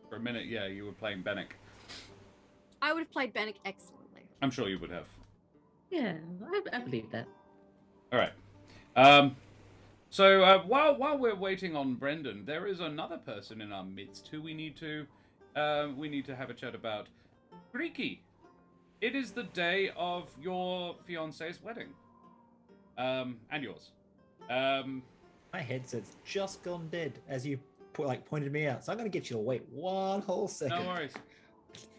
[SPEAKER 1] For a minute, yeah, you were playing Benneck.
[SPEAKER 6] I would have played Benneck excellently.
[SPEAKER 1] I'm sure you would have.
[SPEAKER 4] Yeah, I believe that.
[SPEAKER 1] All right. So while we're waiting on Brendan, there is another person in our midst who we need to have a chat about. Greikie. it is the day of your fiance's wedding. And yours.
[SPEAKER 3] My headset's just gone dead as you pointed me out. So I'm going to get you to wait one whole second.
[SPEAKER 1] No worries.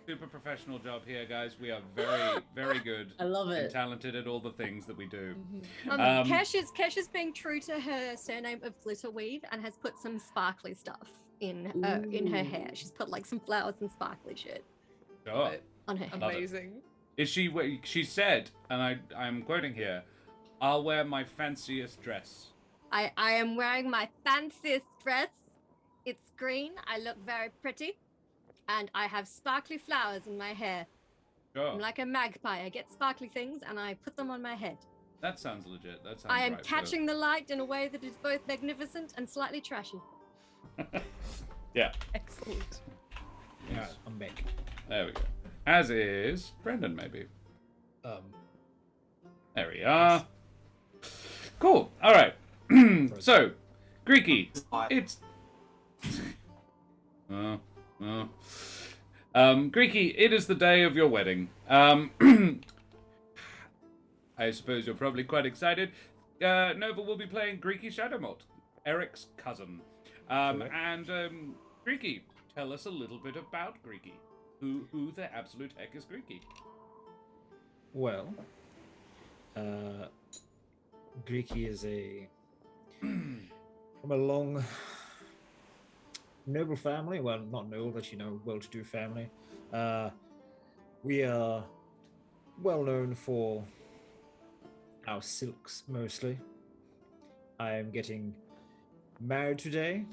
[SPEAKER 1] Super professional job here, guys. We are very, very good.
[SPEAKER 4] I love
[SPEAKER 1] and
[SPEAKER 4] it.
[SPEAKER 1] talented at all the things that we do.
[SPEAKER 6] Kesh is being true to her surname of Glitterweave and has put some sparkly stuff in her hair. She's put like some flowers and sparkly shit
[SPEAKER 1] Sure.
[SPEAKER 6] on her hair.
[SPEAKER 2] Amazing.
[SPEAKER 1] Is she said, and I'm quoting here, I'll wear my fanciest dress.
[SPEAKER 6] I am wearing my fanciest dress. It's green. I look very pretty. And I have sparkly flowers in my hair.
[SPEAKER 1] Sure.
[SPEAKER 6] I'm like a magpie. I get sparkly things and I put them on my head.
[SPEAKER 1] That sounds legit. That sounds
[SPEAKER 6] I am
[SPEAKER 1] right,
[SPEAKER 6] catching the light in a way that is both magnificent and slightly trashy.
[SPEAKER 1] Yeah.
[SPEAKER 2] Excellent.
[SPEAKER 3] Yeah, I'm back.
[SPEAKER 1] There we go. As is Brendan, maybe.
[SPEAKER 3] Um,
[SPEAKER 1] There we are. Cool. All right. So, Greikie, it's. Greikie, it is the day of your wedding. I suppose you're probably quite excited. Nova will be playing Greikie Shadowmolt, Ereq's cousin. And Greikie, tell us a little bit about Greikie. Who the absolute heck is Greikie?
[SPEAKER 3] Well, Greikie is from a long, noble family. Well, not noble, but well-to-do family. We are well known for our silks, mostly. I am getting married today.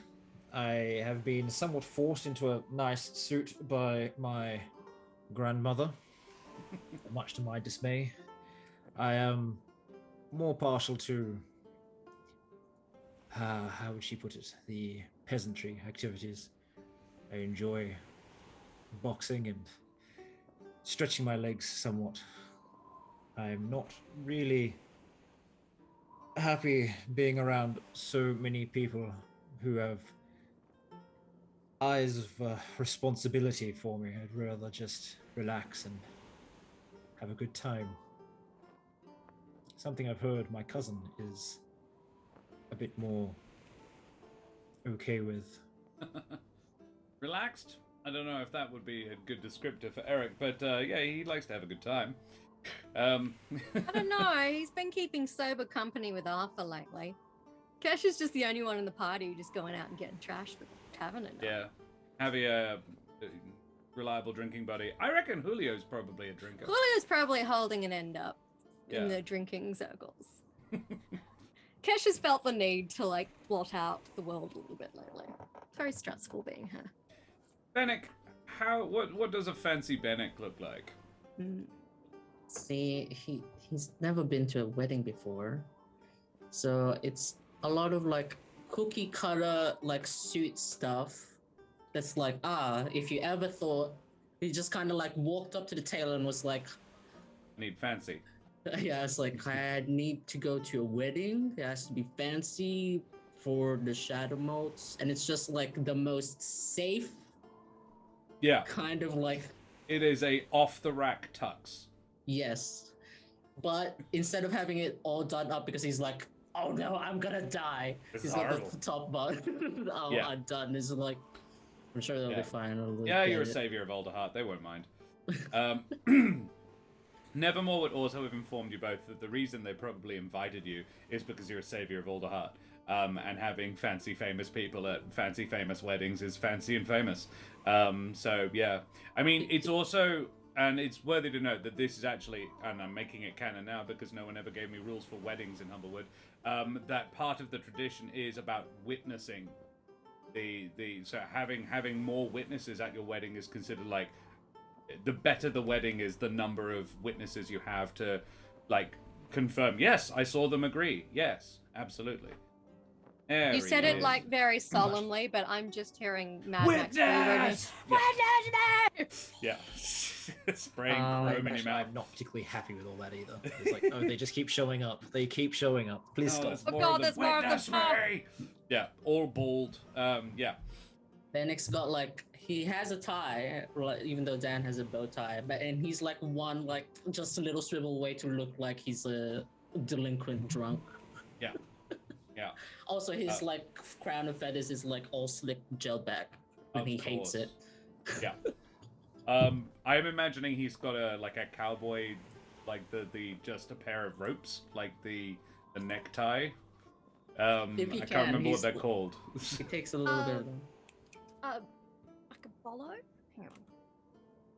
[SPEAKER 3] I have been somewhat forced into a nice suit by my grandmother, much to my dismay. I am more partial to, how would she put it, the peasantry activities. I enjoy boxing and stretching my legs somewhat. I'm not really happy being around so many people who have eyes of responsibility for me. I'd rather just relax and have a good time. Something I've heard my cousin is a bit more okay with.
[SPEAKER 1] Relaxed? I don't know if that would be a good descriptor for Ereq, but yeah, he likes to have a good time.
[SPEAKER 6] I don't know. He's been keeping sober company with Arthur lately. Kesh is just the only one in the party who's just going out and getting trashed with tavern and
[SPEAKER 1] Yeah, having a reliable drinking buddy. I reckon Julio's probably a drinker.
[SPEAKER 6] Julio's probably holding an end up in
[SPEAKER 1] Yeah.
[SPEAKER 6] the drinking circles. Kesh has felt the need to like blot out the world a little bit lately. It's very stressful being her.
[SPEAKER 1] Benneck, what does a fancy Benneck look like?
[SPEAKER 4] See, he's never been to a wedding before, so it's a lot of like cookie cutter like suit stuff. That's like if you ever thought he just kind of like walked up to the tailor and was like,
[SPEAKER 1] I need fancy.
[SPEAKER 4] yeah, it's like I need to go to a wedding. It has to be fancy for the shadow modes, and it's just like the most safe
[SPEAKER 1] Yeah,
[SPEAKER 4] kind of like
[SPEAKER 1] it is a off-the-rack tux.
[SPEAKER 4] yes, but instead of having it all done up because he's like, oh no, I'm gonna die.
[SPEAKER 1] This
[SPEAKER 4] He's
[SPEAKER 1] is
[SPEAKER 4] got
[SPEAKER 1] horrible.
[SPEAKER 4] the top button.
[SPEAKER 1] Yeah.
[SPEAKER 4] I'm done. It's like, I'm sure they'll
[SPEAKER 1] Yeah.
[SPEAKER 4] be fine. I'll
[SPEAKER 1] Yeah,
[SPEAKER 4] get
[SPEAKER 1] you're a
[SPEAKER 4] it.
[SPEAKER 1] savior of Alderheart. They won't mind. Nevermore would also have informed you both that the reason they probably invited you is because you're a savior of Alderheart. And having fancy famous people at fancy famous weddings is fancy and famous. So yeah, I mean, it's also, and it's worthy to note that this is actually, and I'm making it canon now because no one ever gave me rules for weddings in Humblewood, that part of the tradition is about witnessing so having more witnesses at your wedding is considered like, the better the wedding is, the number of witnesses you have to like confirm, yes, I saw them agree, yes, absolutely. There
[SPEAKER 6] You
[SPEAKER 1] he
[SPEAKER 6] said it
[SPEAKER 1] is.
[SPEAKER 6] like very solemnly, but I'm just hearing Mad Max
[SPEAKER 1] Witness!
[SPEAKER 6] Witness!
[SPEAKER 1] Yeah. Spraying chrome in your
[SPEAKER 3] Actually,
[SPEAKER 1] mouth.
[SPEAKER 3] I'm not particularly happy with all that either. It's like, oh, they just keep showing up. They keep showing up. Please stop.
[SPEAKER 1] there's
[SPEAKER 6] Oh
[SPEAKER 1] more
[SPEAKER 6] God,
[SPEAKER 1] of them.
[SPEAKER 6] there's more of them.
[SPEAKER 1] Witness me! Yeah, all bald. Yeah.
[SPEAKER 4] Benneck's got like he has a tie, like, even though Dan has a bow tie, and he's like one like just a little swivel away to look like he's a delinquent drunk.
[SPEAKER 1] Yeah. Yeah.
[SPEAKER 4] Also, his like crown of feathers is like all slick gel back, and he hates it.
[SPEAKER 1] Yeah. I'm imagining he's got a cowboy, like the just a pair of ropes, like the necktie. I can't remember what they're called.
[SPEAKER 4] It takes a little bit of them.
[SPEAKER 6] Like a bolo? Hang on.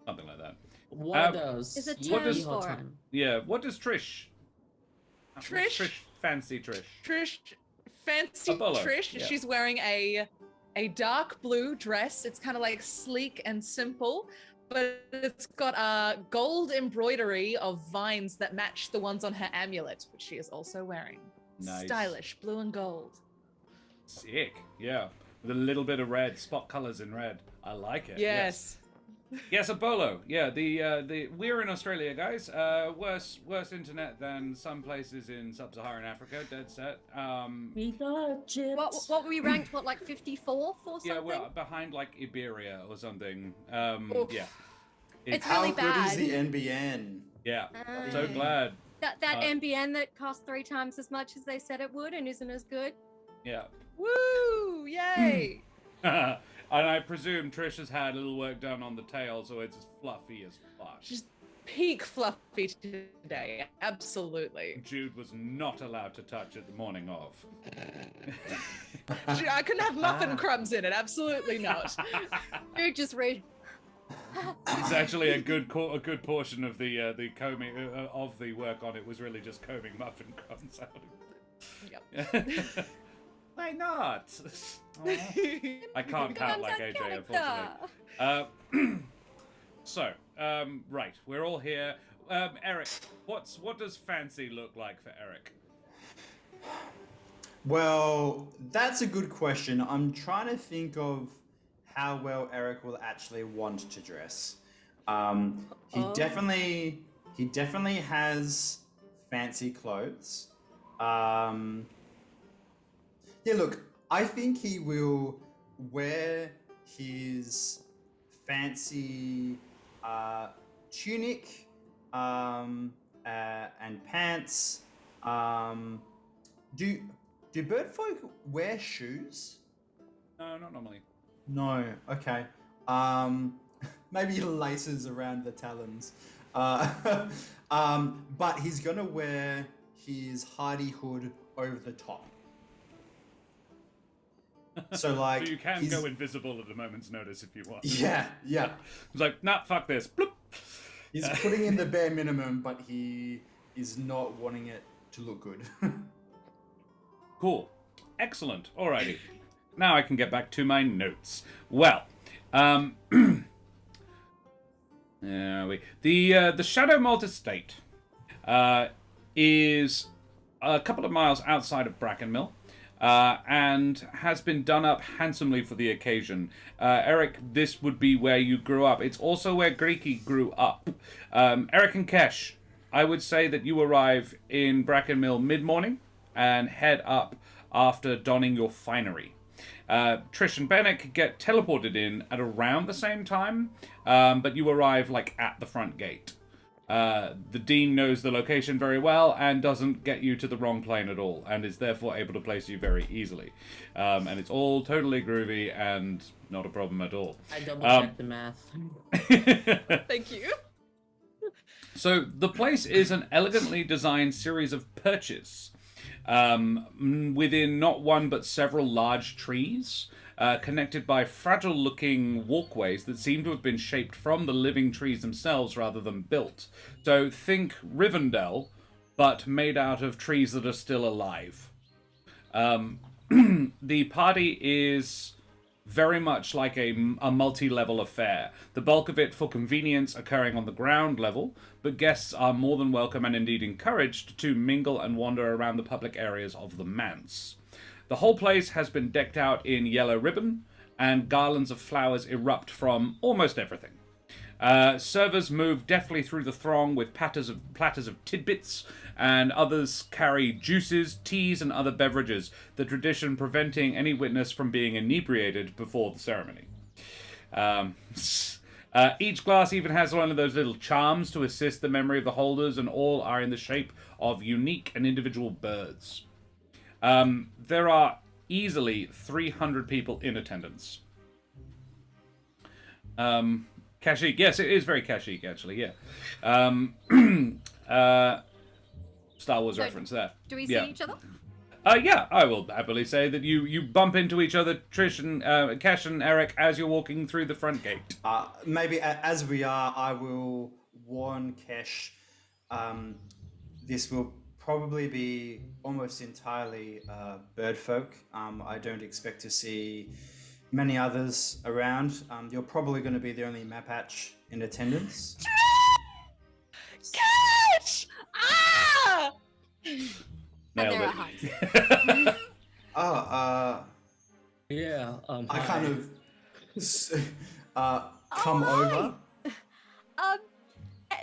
[SPEAKER 1] Something like that.
[SPEAKER 4] What does?
[SPEAKER 6] Is it
[SPEAKER 1] what does
[SPEAKER 6] term for it?
[SPEAKER 1] Yeah. What does Trish?
[SPEAKER 2] Trish?
[SPEAKER 1] Fancy Trish.
[SPEAKER 2] Trish, fancy
[SPEAKER 1] A bolo,
[SPEAKER 2] Trish.
[SPEAKER 1] yeah.
[SPEAKER 2] She's wearing a dark blue dress. It's kind of like sleek and simple, but it's got gold embroidery of vines that match the ones on her amulet, which she is also wearing.
[SPEAKER 1] Nice.
[SPEAKER 2] Stylish, blue and gold.
[SPEAKER 1] Sick. Yeah. With a little bit of red, spot colors in red. I like it.
[SPEAKER 2] Yes.
[SPEAKER 1] Yes, a bolo. Yeah, the we're in Australia, guys. Worse internet than some places in sub-Saharan Africa. Dead set.
[SPEAKER 4] We got chips.
[SPEAKER 6] What were we ranked? What, like 54th or something?
[SPEAKER 1] Yeah, we're behind like Iberia or something.
[SPEAKER 2] Oof.
[SPEAKER 1] Yeah.
[SPEAKER 6] It's
[SPEAKER 5] How
[SPEAKER 6] really
[SPEAKER 5] good
[SPEAKER 6] bad.
[SPEAKER 5] is the NBN?
[SPEAKER 1] Yeah. So glad.
[SPEAKER 6] That NBN that cost 3 times as much as they said it would and isn't as good.
[SPEAKER 1] Yeah.
[SPEAKER 2] Woo! Yay!
[SPEAKER 1] And I presume Trish has had a little work done on the tail, so it's as fluffy as fuck.
[SPEAKER 2] She's peak fluffy today. Absolutely.
[SPEAKER 1] Jude was not allowed to touch it the morning of.
[SPEAKER 2] I couldn't have muffin crumbs in it. Absolutely not.
[SPEAKER 6] Dude, just read.
[SPEAKER 1] It's actually a good portion of the combing of the work on it was really just combing muffin crumbs out of it.
[SPEAKER 2] Yep.
[SPEAKER 1] Why not? I can't count like AJ, unfortunately. Right, we're all here. Ereq, what does fancy look like for Ereq?
[SPEAKER 5] Well, that's a good question. I'm trying to think of how well Ereq will actually want to dress. He definitely has fancy clothes. Yeah, look, I think he will wear his fancy tunic and pants. Do birdfolk wear shoes?
[SPEAKER 1] No, not normally.
[SPEAKER 5] No. Okay. Maybe laces around the talons. But he's gonna wear his hardihood over the top. So like,
[SPEAKER 1] so you can go invisible at a moment's notice if you want.
[SPEAKER 5] Yeah.
[SPEAKER 1] It's like, nah, fuck this. Bloop.
[SPEAKER 5] He's putting in the bare minimum, but he is not wanting it to look good.
[SPEAKER 1] Cool. Excellent. Alrighty. Now I can get back to my notes. Well, the Shadow Malt Estate is a couple of miles outside of Brackenmill. And has been done up handsomely for the occasion. Ereq, this would be where you grew up. It's also where Greikie grew up. Ereq and Kesh, I would say that you arrive in Brackenmill mid-morning and head up after donning your finery. Trish and Benneck get teleported in at around the same time, but you arrive like at the front gate. The Dean knows the location very well and doesn't get you to the wrong plane at all, and is therefore able to place you very easily. And it's all totally groovy and not a problem at all.
[SPEAKER 4] I double-checked the math.
[SPEAKER 2] Thank you.
[SPEAKER 1] So the place is an elegantly designed series of perches within not one but several large trees. Connected by fragile-looking walkways that seem to have been shaped from the living trees themselves rather than built. So think Rivendell, but made out of trees that are still alive. The party is very much like a multi-level affair. The bulk of it, for convenience, occurring on the ground level, but guests are more than welcome and indeed encouraged to mingle and wander around the public areas of the manse. The whole place has been decked out in yellow ribbon, and garlands of flowers erupt from almost everything. Servers move deftly through the throng with platters of tidbits, and others carry juices, teas, and other beverages, the tradition preventing any witness from being inebriated before the ceremony. Each glass even has one of those little charms to assist the memory of the holders, and all are in the shape of unique and individual birds. There are easily 300 people in attendance. Kashyyyk, yes, it is very Kashyyyk, actually, yeah. Star Wars reference there.
[SPEAKER 6] Do we see each other?
[SPEAKER 1] Yeah, I will happily say that you bump into each other, Trish and Kesh and Ereq, as you're walking through the front gate.
[SPEAKER 5] Maybe as we are, I will warn Kesh. This will probably be almost entirely bird folk. I don't expect to see many others around. You're probably going to be the only Mapatch in attendance.
[SPEAKER 2] Catch! Ah!
[SPEAKER 6] And there are
[SPEAKER 1] Nailed
[SPEAKER 6] heights.
[SPEAKER 4] Yeah.
[SPEAKER 5] I kind of come
[SPEAKER 6] hi.
[SPEAKER 5] over.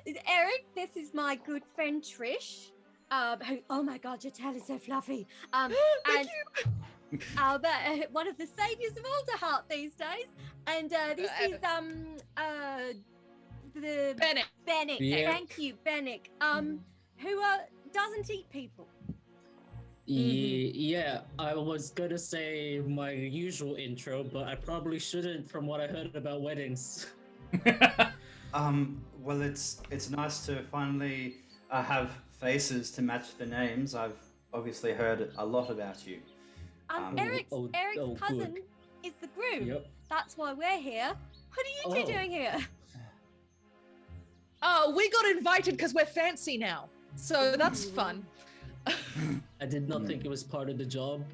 [SPEAKER 6] Ereq, this is my good friend Trish. Who, oh my God, your tail is so fluffy. And one of the saviors of Alderheart these days. And this is the
[SPEAKER 2] Benneck.
[SPEAKER 6] Benneck.
[SPEAKER 4] Yeah.
[SPEAKER 6] Thank you, Benneck. Who doesn't eat people.
[SPEAKER 4] Yeah, I was gonna say my usual intro, but I probably shouldn't from what I heard about weddings.
[SPEAKER 5] Well, it's nice to finally have faces to match the names. I've obviously heard a lot about you.
[SPEAKER 6] Ereq's cousin
[SPEAKER 4] good.
[SPEAKER 6] is the groom.
[SPEAKER 4] Yep.
[SPEAKER 6] That's why we're here. What are you two doing here?
[SPEAKER 2] Oh, we got invited because we're fancy now. So that's fun.
[SPEAKER 4] I did not think it was part of the job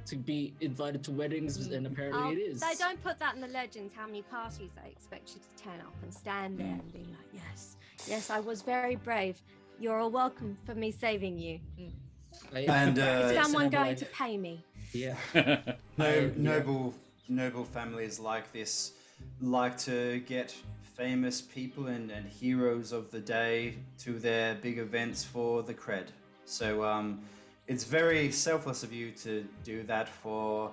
[SPEAKER 4] to be invited to weddings, and apparently it is.
[SPEAKER 6] They don't put that in the legends, how many parties they expect you to turn up and stand there and be like, yes, I was very brave. You're all welcome for me saving you.
[SPEAKER 5] And
[SPEAKER 6] Is someone
[SPEAKER 4] sound
[SPEAKER 6] going
[SPEAKER 4] like-
[SPEAKER 6] to pay me?
[SPEAKER 4] Yeah.
[SPEAKER 5] Noble families like this like to get famous people and heroes of the day to their big events for the cred. So it's very selfless of you to do that for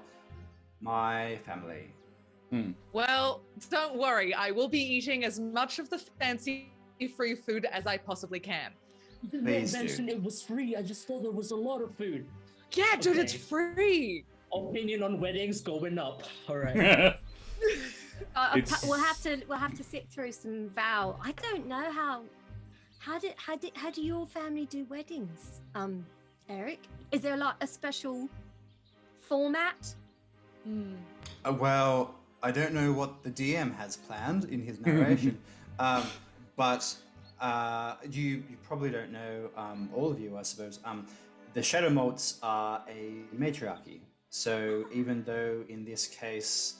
[SPEAKER 5] my family.
[SPEAKER 2] Well, don't worry. I will be eating as much of the fancy free food as I possibly can.
[SPEAKER 5] Please do.
[SPEAKER 4] mentioned it was free. I just thought there was a lot of food.
[SPEAKER 2] Yeah, dude, it's
[SPEAKER 4] Okay.
[SPEAKER 2] free.
[SPEAKER 4] Opinion on weddings going up. All right.
[SPEAKER 6] We'll have to sit through some vow. I don't know how do your family do weddings? Ereq, is there like a special format?
[SPEAKER 5] Well, I don't know what the DM has planned in his narration, but you probably don't know, all of you, I suppose. The Shadow Malts are a matriarchy. So even though in this case,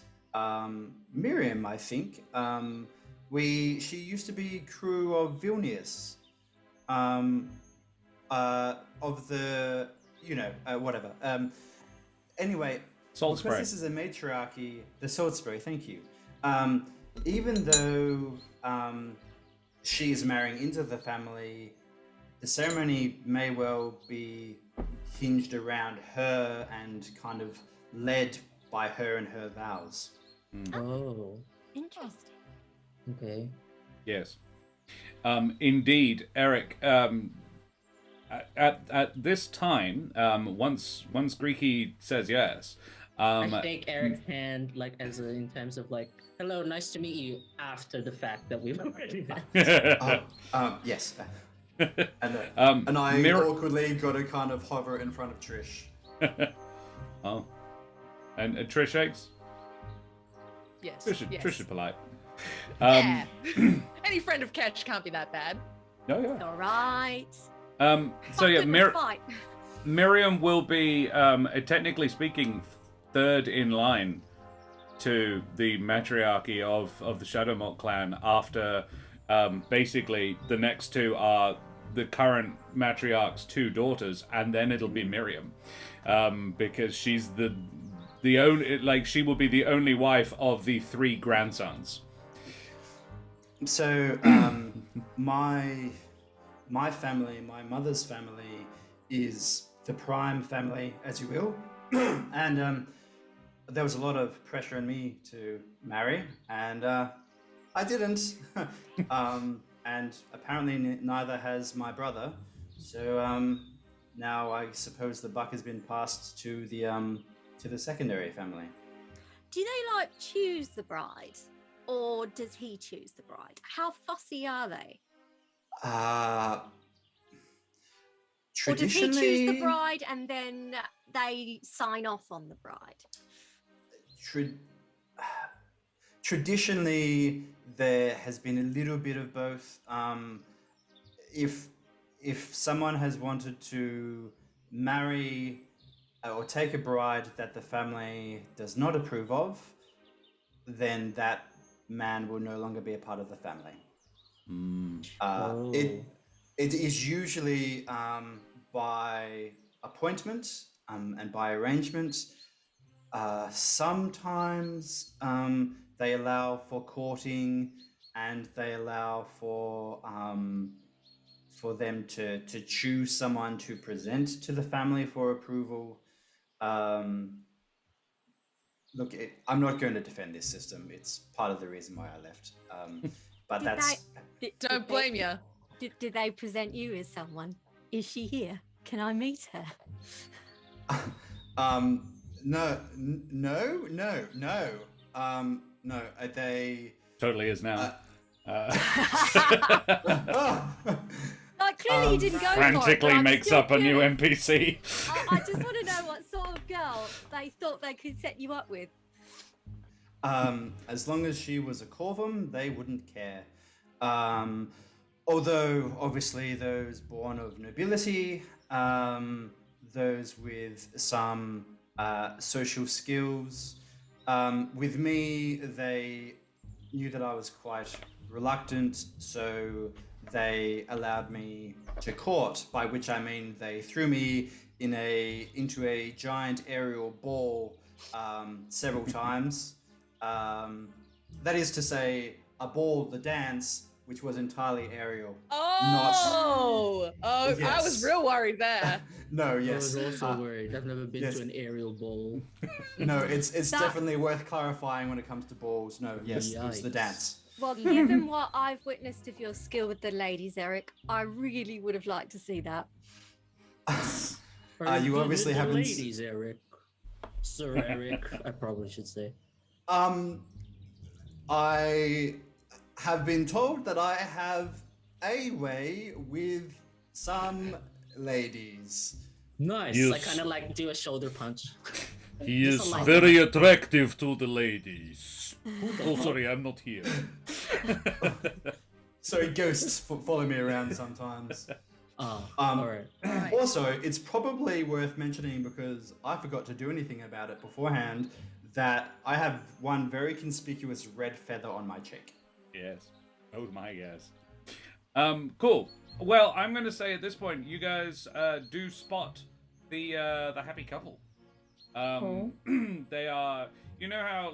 [SPEAKER 5] Miriam, I think, she used to be crew of Vilnius, of the, whatever. Anyway,
[SPEAKER 1] Salt
[SPEAKER 5] because
[SPEAKER 1] spray.
[SPEAKER 5] this is a matriarchy, the Salt Spray, thank you. Even though she is marrying into the family, the ceremony may well be hinged around her and kind of led by her and her vows.
[SPEAKER 4] Oh.
[SPEAKER 6] Interesting.
[SPEAKER 4] Okay.
[SPEAKER 1] Yes. Indeed, Ereq. At this time, once Greikie says yes,
[SPEAKER 4] I shake Eric's hand, like in terms of like, hello, nice to meet you. After the fact that we've already met.
[SPEAKER 5] Yes. And I
[SPEAKER 1] Mir-
[SPEAKER 5] awkwardly got to kind of hover in front of Trish.
[SPEAKER 1] Oh, and Trish eggs.
[SPEAKER 2] Yes.
[SPEAKER 1] Trish is polite.
[SPEAKER 2] Yeah. Any friend of Kesh can't be that bad.
[SPEAKER 1] Oh yeah.
[SPEAKER 6] All right.
[SPEAKER 1] So yeah,
[SPEAKER 6] Fight.
[SPEAKER 1] Miriam will be, technically speaking, third in line to the matriarchy of the Shadowmock clan. After basically the next two are the current matriarch's two daughters, and then it'll be Miriam, because she's the only, like, she will be the only wife of the three grandsons.
[SPEAKER 5] So my family, my mother's family, is the prime family, as you will, and there was a lot of pressure on me to marry, and I didn't. And apparently neither has my brother. So now I suppose the buck has been passed to the secondary family.
[SPEAKER 6] Do they like choose the bride, or does he choose the bride? How fussy are they? Or does he choose the bride and then they sign off on the bride?
[SPEAKER 5] Traditionally, there has been a little bit of both. If someone has wanted to marry or take a bride that the family does not approve of, then that man will no longer be a part of the family. It is usually by appointment and by arrangement. Sometimes they allow for courting, and they allow for them to choose someone to present to the family for approval. Look, I'm not going to defend this system. It's part of the reason why I left. But
[SPEAKER 2] Don't blame you.
[SPEAKER 6] Did they present you as someone? Is she here? Can I meet her?
[SPEAKER 5] No. They
[SPEAKER 1] Totally is now.
[SPEAKER 6] Like, clearly you didn't go for it.
[SPEAKER 1] Frantically
[SPEAKER 6] but I'm
[SPEAKER 1] makes
[SPEAKER 6] still
[SPEAKER 1] up a new
[SPEAKER 6] curious.
[SPEAKER 1] NPC.
[SPEAKER 6] I just want to know what sort of girl they thought they could set you up with.
[SPEAKER 5] As long as she was a Corvum, they wouldn't care. Although, obviously, those born of nobility, those with some social skills. With me, they knew that I was quite reluctant, so they allowed me to court, by which I mean they threw me into a giant aerial ball several times. That is to say, a ball, the dance, which was entirely aerial.
[SPEAKER 2] Oh, I
[SPEAKER 5] Yes.
[SPEAKER 2] was real worried there.
[SPEAKER 5] No,
[SPEAKER 4] I
[SPEAKER 5] yes.
[SPEAKER 4] was also worried. I've never been
[SPEAKER 5] yes.
[SPEAKER 4] to an aerial bowl.
[SPEAKER 5] No, it's
[SPEAKER 6] That-
[SPEAKER 5] definitely worth clarifying when it comes to balls. No, yes, it was the
[SPEAKER 4] Yikes.
[SPEAKER 5] dance.
[SPEAKER 6] Well, given what I've witnessed of your skill with the ladies, Ereq, I really would have liked to see that.
[SPEAKER 4] Are
[SPEAKER 5] You
[SPEAKER 4] good
[SPEAKER 5] obviously
[SPEAKER 4] with the
[SPEAKER 5] haven't
[SPEAKER 4] ladies, Ereq. Sir Ereq, I probably should say.
[SPEAKER 5] I have been told that I have a way with some ladies.
[SPEAKER 4] Nice.
[SPEAKER 1] Yes.
[SPEAKER 4] I kind of like do a shoulder punch.
[SPEAKER 1] He
[SPEAKER 4] Just
[SPEAKER 1] is
[SPEAKER 4] a light
[SPEAKER 1] very attractive to the ladies. Oh, sorry, I'm not here.
[SPEAKER 5] So ghosts follow me around sometimes.
[SPEAKER 4] Alright.
[SPEAKER 5] Also, it's probably worth mentioning, because I forgot to do anything about it beforehand, that I have one very conspicuous red feather on my cheek.
[SPEAKER 1] Yes. Oh my yes. Cool. Well, I'm going to say at this point, you guys do spot the happy couple. They are, you know how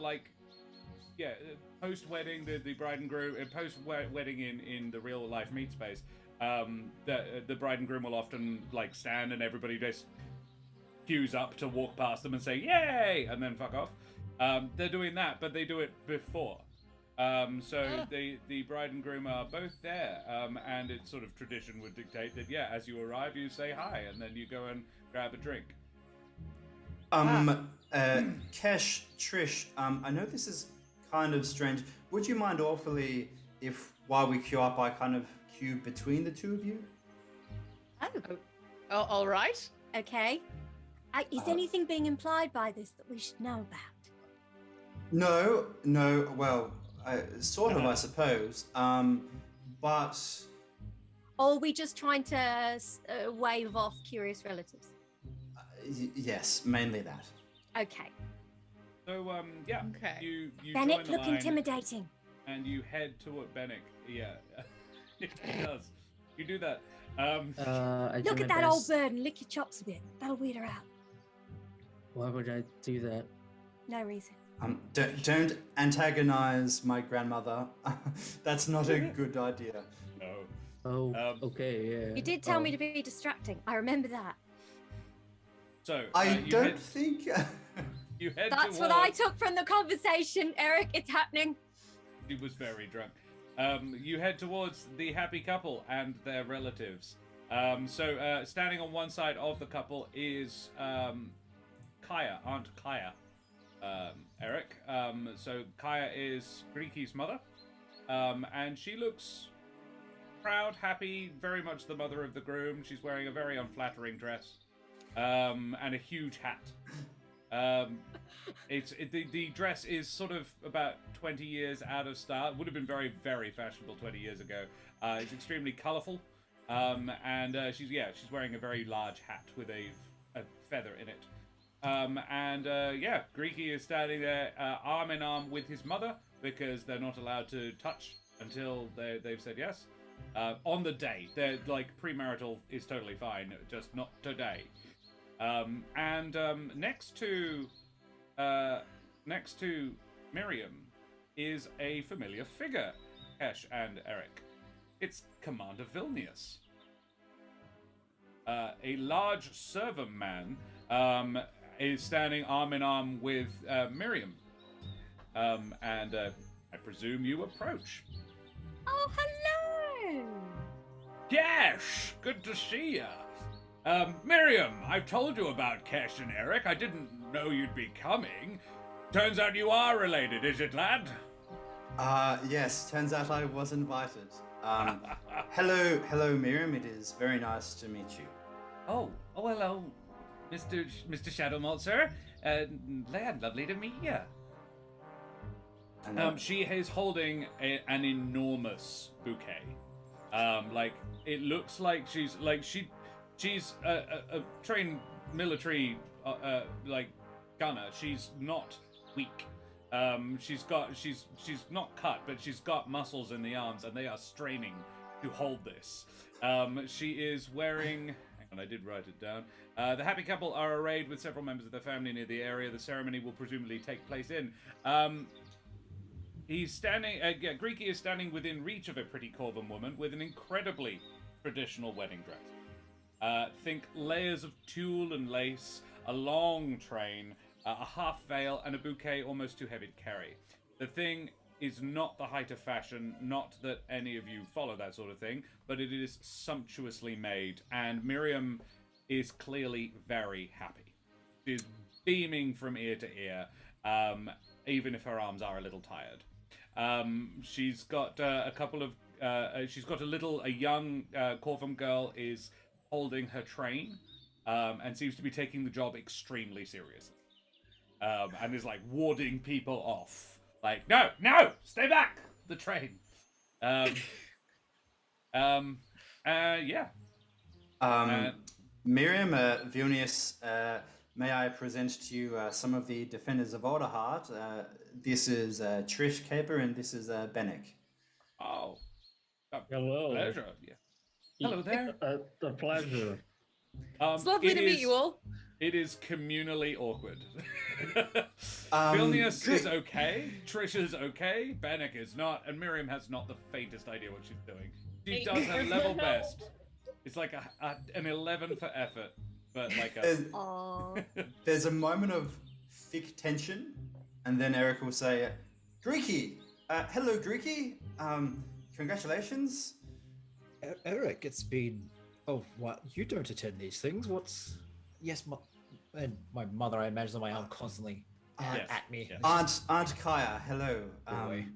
[SPEAKER 1] post wedding the bride and groom, post wedding in the real life meet space, the bride and groom will often stand and everybody just queues up to walk past them and say yay and then fuck off. They're doing that, but they do it before. The bride and groom are both there, and it's sort of tradition would dictate that as you arrive you say hi and then you go and grab a drink.
[SPEAKER 5] Kesh, Trish, I know this is kind of strange. Would you mind awfully if while we queue up I kind of queue between the two of you?
[SPEAKER 2] Oh, all right.
[SPEAKER 6] Okay. Is anything being implied by this that we should know about?
[SPEAKER 5] No, well, sort of, I suppose. But...
[SPEAKER 6] Or are we just trying to wave off curious relatives?
[SPEAKER 5] Yes, mainly that.
[SPEAKER 6] Okay.
[SPEAKER 1] So,
[SPEAKER 2] Okay.
[SPEAKER 1] you
[SPEAKER 6] Benneck,
[SPEAKER 1] join the
[SPEAKER 6] look
[SPEAKER 1] line
[SPEAKER 6] intimidating.
[SPEAKER 1] and you head toward Benneck. Yeah, it does. You do that.
[SPEAKER 4] I do
[SPEAKER 6] Look
[SPEAKER 4] my
[SPEAKER 6] at that old
[SPEAKER 4] best.
[SPEAKER 6] bird and lick your chops a bit. That'll weed her out.
[SPEAKER 4] Why would I do that?
[SPEAKER 6] No reason.
[SPEAKER 5] Don't antagonize my grandmother. That's not a good idea.
[SPEAKER 1] No.
[SPEAKER 4] Oh, okay, yeah.
[SPEAKER 6] You did tell me to be distracting. I remember that.
[SPEAKER 1] So
[SPEAKER 5] I
[SPEAKER 1] you
[SPEAKER 5] don't
[SPEAKER 1] head,
[SPEAKER 5] think.
[SPEAKER 1] you head
[SPEAKER 6] That's
[SPEAKER 1] towards,
[SPEAKER 6] what I took from the conversation, Ereq. It's happening.
[SPEAKER 1] He was very drunk. You head towards the happy couple and their relatives. So standing on one side of the couple is Kaya, Aunt Kaya, Ereq. So Kaya is Greikie's mother, and she looks proud, happy, very much the mother of the groom. She's wearing a very unflattering dress and a huge hat. The dress is sort of about 20 years out of style. Would have been very, very fashionable 20 years ago. It's extremely colourful, and she's wearing a very large hat with a feather in it. Greikie is standing there arm in arm with his mother because they're not allowed to touch until they've said yes. On the day, they're like premarital is totally fine, just not today. Next to Miriam is a familiar figure, Kesh and Ereq. It's Commander Vilnius. A large servant man is standing arm in arm with Miriam. I presume you approach.
[SPEAKER 6] Oh, hello.
[SPEAKER 1] Kesh, good to see ya. Miriam, I've told you about Kesh and Ereq. I didn't know you'd be coming. Turns out you are related, is it, lad?
[SPEAKER 5] Yes, turns out I was invited. Hello, Miriam. It is very nice to meet you.
[SPEAKER 1] Oh, hello, Mr. Shadowmalt, sir. Lad, lovely to meet you.
[SPEAKER 5] And,
[SPEAKER 1] She is holding an enormous bouquet. It looks like she's a trained military gunner. She's not weak. She's not cut, but she's got muscles in the arms, and they are straining to hold this. She is wearing. Hang on, I did write it down. The happy couple are arrayed with several members of their family near the area the ceremony will presumably take place in. He's standing. Greikie is standing within reach of a pretty Corvan woman with an incredibly traditional wedding dress. Think layers of tulle and lace, a long train, a half veil, and a bouquet almost too heavy to carry. The thing is not the height of fashion, not that any of you follow that sort of thing, but it is sumptuously made, and Miriam is clearly very happy. She's beaming from ear to ear, even if her arms are a little tired. She's got a young Corvan girl is holding her train, and seems to be taking the job extremely seriously. And is like warding people off. Like, no, stay back, the train.
[SPEAKER 5] Miriam, Vilnius, may I present to you some of the defenders of Alderheart? This is Trish Caper, and this is Benneck.
[SPEAKER 1] Oh,
[SPEAKER 7] Hello.
[SPEAKER 1] pleasure. Yeah. Hello there.
[SPEAKER 7] The pleasure.
[SPEAKER 2] It's lovely to meet you all.
[SPEAKER 1] It is communally awkward. Vilnius is okay, Trish is okay, Benneck is not, and Miriam has not the faintest idea what she's doing. She does her level best. It's like an 11 for effort, but like a...
[SPEAKER 5] There's a moment of thick tension, and then Ereq will say, Greikie! Hello, Greikie! Congratulations!
[SPEAKER 3] Ereq, it's been... Oh, what? You don't attend these things. What's... Yes, and my mother, I imagine, my aunt constantly at me.
[SPEAKER 1] Yes.
[SPEAKER 5] Aunt Kaya, hello.
[SPEAKER 3] Boy.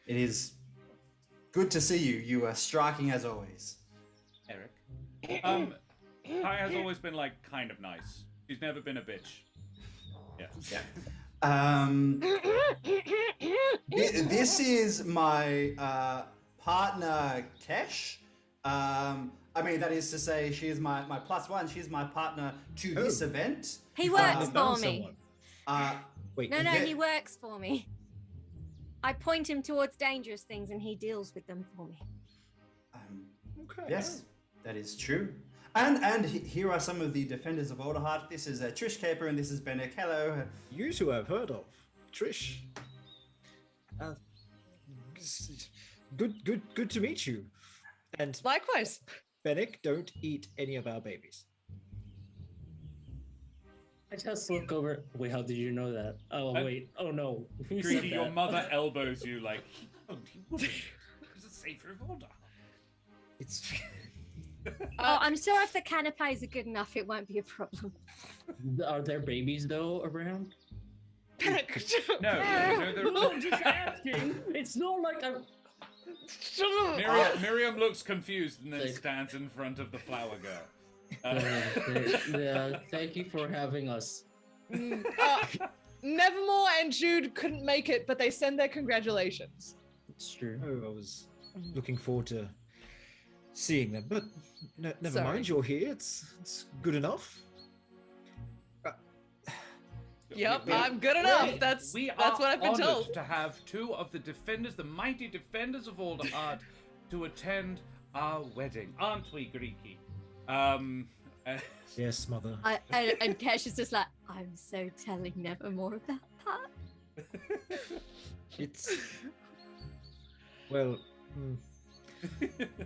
[SPEAKER 5] It is good to see you. You are striking as always.
[SPEAKER 1] Ereq. Kaya has always been like kind of nice. She's never been a bitch. Yeah.
[SPEAKER 5] This is my partner Kesh. That is to say, she is my +1. She's my partner to this event.
[SPEAKER 6] He works for me.
[SPEAKER 3] Wait.
[SPEAKER 6] No, he works for me. I point him towards dangerous things, and he deals with them for me.
[SPEAKER 3] Okay.
[SPEAKER 5] Yes, that is true. And here are some of the defenders of Alderheart. This is Trish Caper, and this is Benneck. Hello.
[SPEAKER 3] You two I've heard of. Trish. Good to meet you. And
[SPEAKER 2] Likewise.
[SPEAKER 3] Benneck, don't eat any of our babies.
[SPEAKER 4] I just look over. Wait, how did you know that? Oh, wait. Oh, no. Who said
[SPEAKER 1] Greikie, your
[SPEAKER 4] that?
[SPEAKER 1] mother elbows you like, oh, he wouldn't. He's a savior of order.
[SPEAKER 3] It's
[SPEAKER 6] Oh, I'm sure if the canapes are good enough, it won't be a problem.
[SPEAKER 4] Are there babies, though, around?
[SPEAKER 1] No, they're...
[SPEAKER 4] No, I'm just asking. It's not like I'm...
[SPEAKER 1] Miriam looks confused and then stands in front of the flower girl.
[SPEAKER 4] Thank you for having us.
[SPEAKER 2] Nevermore and Jude couldn't make it, but they send their congratulations.
[SPEAKER 4] It's true.
[SPEAKER 3] I was looking forward to seeing them, but never
[SPEAKER 2] Sorry.
[SPEAKER 3] mind. You're here. It's good enough.
[SPEAKER 2] Yep, I'm good enough. That's
[SPEAKER 1] we
[SPEAKER 2] what I've been
[SPEAKER 1] honored
[SPEAKER 2] told.
[SPEAKER 1] to have two of the defenders, the mighty defenders of Alderheart, to attend our wedding, aren't we, Greikie?
[SPEAKER 3] Yes, mother.
[SPEAKER 6] And Kesh is just like, I'm so telling Nevermore about that.
[SPEAKER 3] It's well.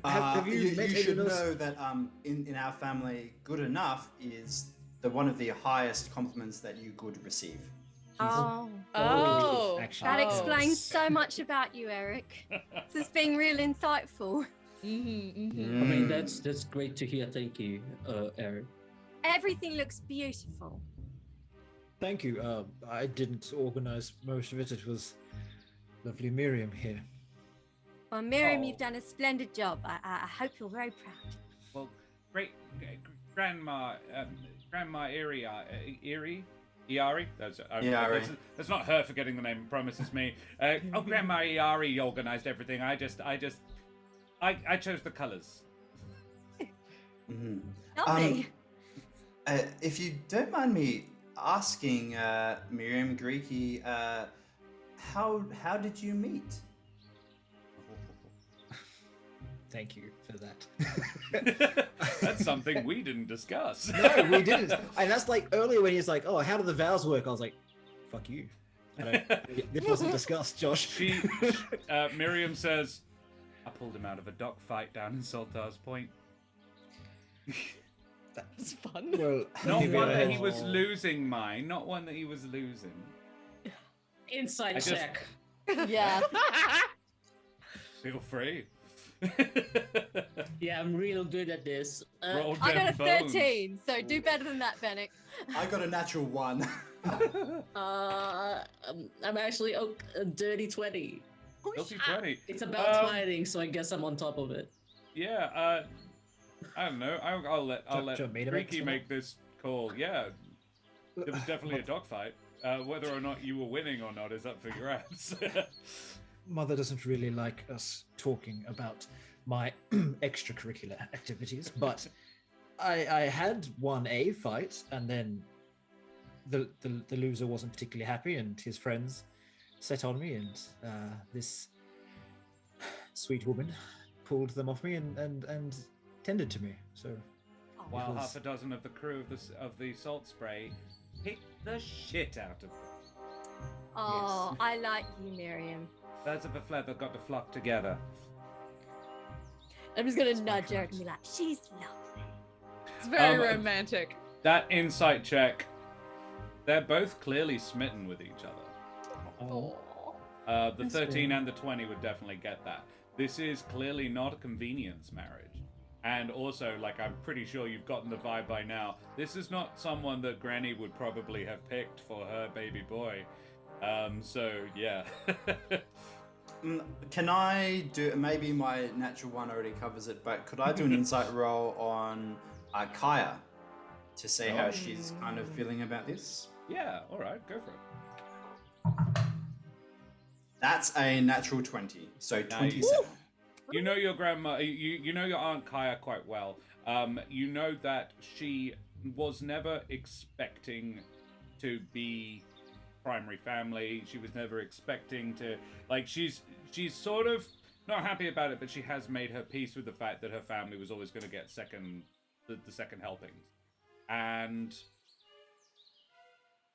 [SPEAKER 3] Have you met
[SPEAKER 5] you should
[SPEAKER 3] anyone else?
[SPEAKER 5] know that in our family, good enough is one of the highest compliments that you could receive.
[SPEAKER 6] Oh,
[SPEAKER 2] Oh,
[SPEAKER 3] Actually,
[SPEAKER 6] that
[SPEAKER 2] Oh.
[SPEAKER 6] explains so much about you, Ereq. This has been real insightful.
[SPEAKER 4] I mean, that's great to hear. Thank you, Eric.
[SPEAKER 6] Everything looks beautiful.
[SPEAKER 3] Thank you. I didn't organize most of it. It was lovely Miriam here.
[SPEAKER 6] Well, Miriam,
[SPEAKER 1] Oh.
[SPEAKER 6] you've done a splendid job. I hope you're very proud.
[SPEAKER 1] Well, great, Grandma Erie. That's not her forgetting the name. Promises me. Grandma Iari organized everything. I chose the colors.
[SPEAKER 6] Lovely.
[SPEAKER 5] If you don't mind me asking, Miriam, Greikie, how did you meet?
[SPEAKER 3] Thank you for that.
[SPEAKER 1] That's something we didn't discuss.
[SPEAKER 3] No, we didn't. And that's like earlier when he's like, "Oh, how do the vows work?" I was like, "Fuck you." This wasn't discussed, Josh.
[SPEAKER 1] Miriam says, "I pulled him out of a dock fight down in Sultar's Point.
[SPEAKER 2] That's fun.
[SPEAKER 3] Well,
[SPEAKER 1] Not
[SPEAKER 3] maybe
[SPEAKER 1] one
[SPEAKER 3] I-
[SPEAKER 1] that he was losing, mine. Not one that he was losing."
[SPEAKER 4] Inside
[SPEAKER 1] I just-
[SPEAKER 4] check.
[SPEAKER 6] Yeah.
[SPEAKER 1] Feel free.
[SPEAKER 4] Yeah, I'm real good at this.
[SPEAKER 1] Roll
[SPEAKER 6] I got
[SPEAKER 1] them
[SPEAKER 6] a
[SPEAKER 1] bones.
[SPEAKER 6] 13, so do better than that, Benneck.
[SPEAKER 5] I got a natural 1.
[SPEAKER 4] I'm actually a dirty 20.
[SPEAKER 1] Guilty 20.
[SPEAKER 4] It's about fighting, so I guess I'm on top of it.
[SPEAKER 1] Yeah, I don't know. I'll let
[SPEAKER 3] Do you want me to make
[SPEAKER 1] Greikie
[SPEAKER 3] some?
[SPEAKER 1] make this call. Yeah, it was definitely a dogfight. Whether or not you were winning or not is up for grabs.
[SPEAKER 3] Mother doesn't really like us talking about my extracurricular activities, but I had won a fight, and then the loser wasn't particularly happy, and his friends set on me, and this sweet woman pulled them off me and tended to me. So
[SPEAKER 1] While
[SPEAKER 3] was-
[SPEAKER 1] half a dozen of the crew of the salt spray kicked the shit out of them.
[SPEAKER 6] Oh,
[SPEAKER 3] Yes.
[SPEAKER 6] I like you, Miriam.
[SPEAKER 1] Birds of a feather got to flock together.
[SPEAKER 6] I'm just gonna nudge Ereq and be like, she's lovely.
[SPEAKER 2] It's very
[SPEAKER 1] Um,
[SPEAKER 2] romantic.
[SPEAKER 1] That insight check, they're both clearly smitten with each other.
[SPEAKER 2] Oh.
[SPEAKER 1] The
[SPEAKER 4] That's
[SPEAKER 1] 13
[SPEAKER 4] fair.
[SPEAKER 1] and the 20 would definitely get that. This is clearly not a convenience marriage. And also, like, I'm pretty sure you've gotten the vibe by now, this is not someone that Granny would probably have picked for her baby boy. So, yeah.
[SPEAKER 5] Can I do, maybe my natural 1 already covers it, but could I do an insight roll on Kaya to see how she's kind of feeling about this?
[SPEAKER 1] Yeah, alright, go for it.
[SPEAKER 5] That's a natural 20, so 27.
[SPEAKER 1] You know your grandma, you know your Aunt Kaya quite well. You know that she was never expecting to be primary family. She was never expecting to, like, she's sort of not happy about it, but she has made her peace with the fact that her family was always going to get the second helpings. And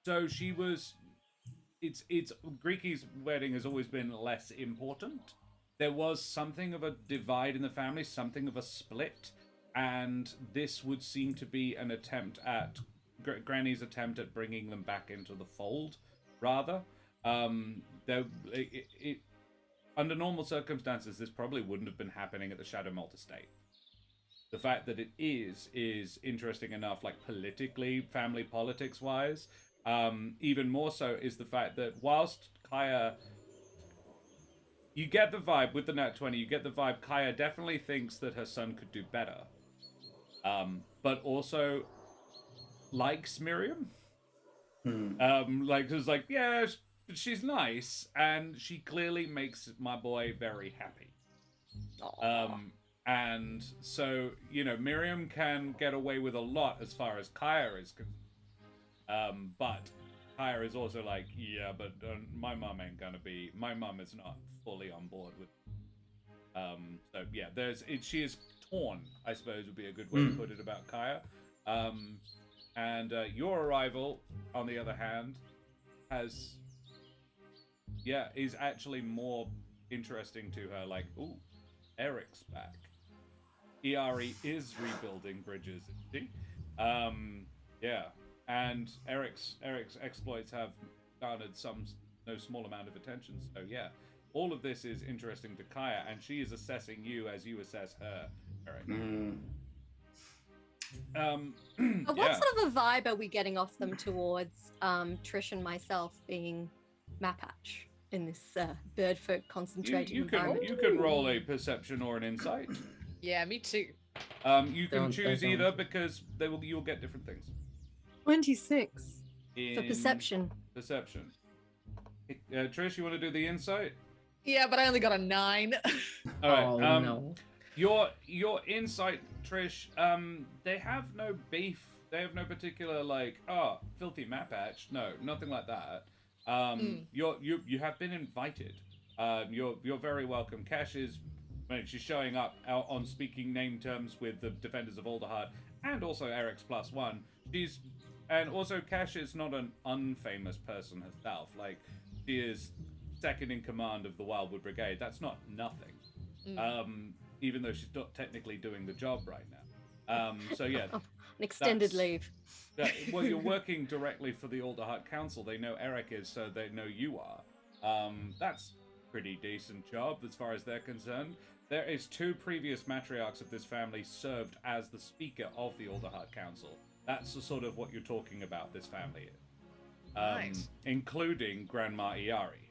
[SPEAKER 1] so she was it's Greikie's wedding has always been less important. There was something of a divide in the family, something of a split, and this would seem to be an attempt at Granny's attempt at bringing them back into the fold, rather. Under normal circumstances, this probably wouldn't have been happening at the Shadow Malt estate. The fact that it is interesting enough, like politically, family politics wise. Even more so is the fact that whilst Kaya, you get the vibe with the Nat 20, you get the vibe Kaya definitely thinks that her son could do better, but also likes Miriam. Yeah, she's nice, and she clearly makes my boy very happy. And so, Miriam can get away with a lot as far as Kaya is concerned. But Kaya is also like, yeah, but my mum is not fully on board with. So yeah, she is torn, I suppose would be a good way to put it about Kaya. And your arrival, on the other hand, is actually more interesting to her. Like, ooh, Ereq's back. Ereq is rebuilding bridges, isn't she? Yeah. And Ereq's exploits have garnered no small amount of attention. So yeah, all of this is interesting to Kaya, and she is assessing you as you assess her, Ereq.
[SPEAKER 6] What sort of a vibe are we getting off them towards Trish and myself being Mapatch in this birdfolk concentrated environment?
[SPEAKER 1] You can roll a perception or an insight.
[SPEAKER 2] Yeah, me too.
[SPEAKER 1] You can choose either because you'll get different things.
[SPEAKER 6] 26 for perception.
[SPEAKER 1] Perception. Trish, you want to do the insight?
[SPEAKER 2] Yeah, but I only got a 9.
[SPEAKER 1] All right.
[SPEAKER 4] Oh, no.
[SPEAKER 1] Your insight, Trish. They have no beef. They have no particular filthy Mapatch. No, nothing like that. You have been invited. You're very welcome. Kesh she's showing up out on speaking name terms with the Defenders of Alderheart and also Ereq's +1. And also Kesh is not an unfamous person herself. Like, she is second in command of the Wildwood Brigade. That's not nothing. Even though she's not technically doing the job right now. So yeah.
[SPEAKER 6] An extended leave.
[SPEAKER 1] Well, you're working directly for the Alderheart Council. They know Ereq is, so they know you are. That's pretty decent job as far as they're concerned. There is 2 previous matriarchs of this family served as the speaker of the Alderheart Council. That's the sort of what you're talking about this family is.
[SPEAKER 2] Nice.
[SPEAKER 1] Including Grandma Iari,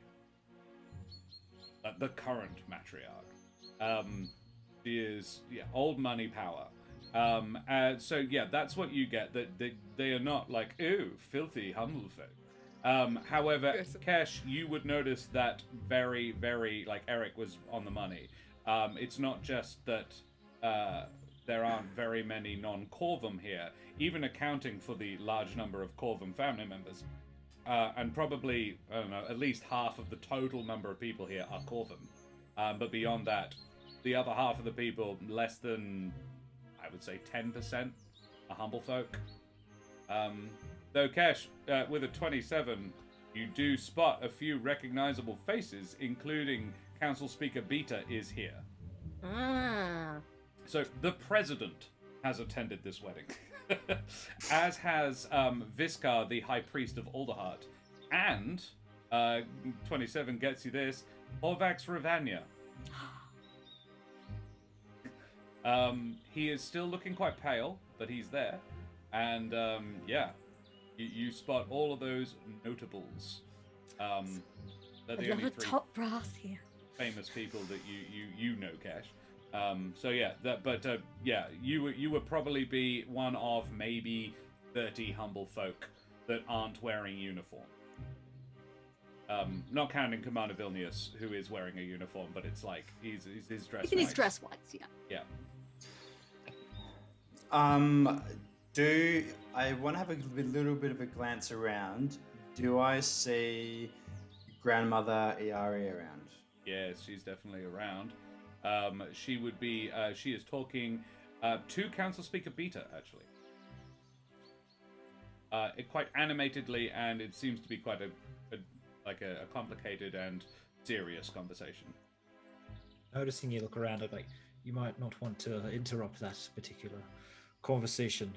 [SPEAKER 1] the current matriarch. She is old money power. So yeah, that's what you get. That they are not like, ooh, filthy humble folk. However, Kesh, you would notice that very, very Ereq was on the money. It's not just that there aren't very many non-Corvum here, even accounting for the large number of Corvum family members. And probably, I don't know, at least half of the total number of people here are Corvum. But beyond that, the other half of the people, less than, I would say, 10% are humble folk. Though Kesh, with a 27, you do spot a few recognizable faces, including Council Speaker Beta is here. So the President has attended this wedding. As has Viskar, the High Priest of Alderheart. And 27 gets you this, Orvax Ravania. He is still looking quite pale, but he's there. And you spot all of those notables. They're the only 3
[SPEAKER 6] top brass here.
[SPEAKER 1] famous people that you know, Kesh. So yeah, you would probably be one of maybe 30 humble folk that aren't wearing uniform. Not counting Commander Vilnius, who is wearing a uniform, but it's like he's dressed.
[SPEAKER 6] He's in his dress whites, yeah.
[SPEAKER 1] Yeah.
[SPEAKER 5] I want to have a little bit of a glance around. Do I see Grandmother Iari around?
[SPEAKER 1] Yes, she's definitely around. She would be. She is talking to Council Speaker Beta, actually. Quite animatedly, and it seems to be quite a like a complicated and serious conversation.
[SPEAKER 3] Noticing you look around, I'm like, you might not want to interrupt that particular conversation.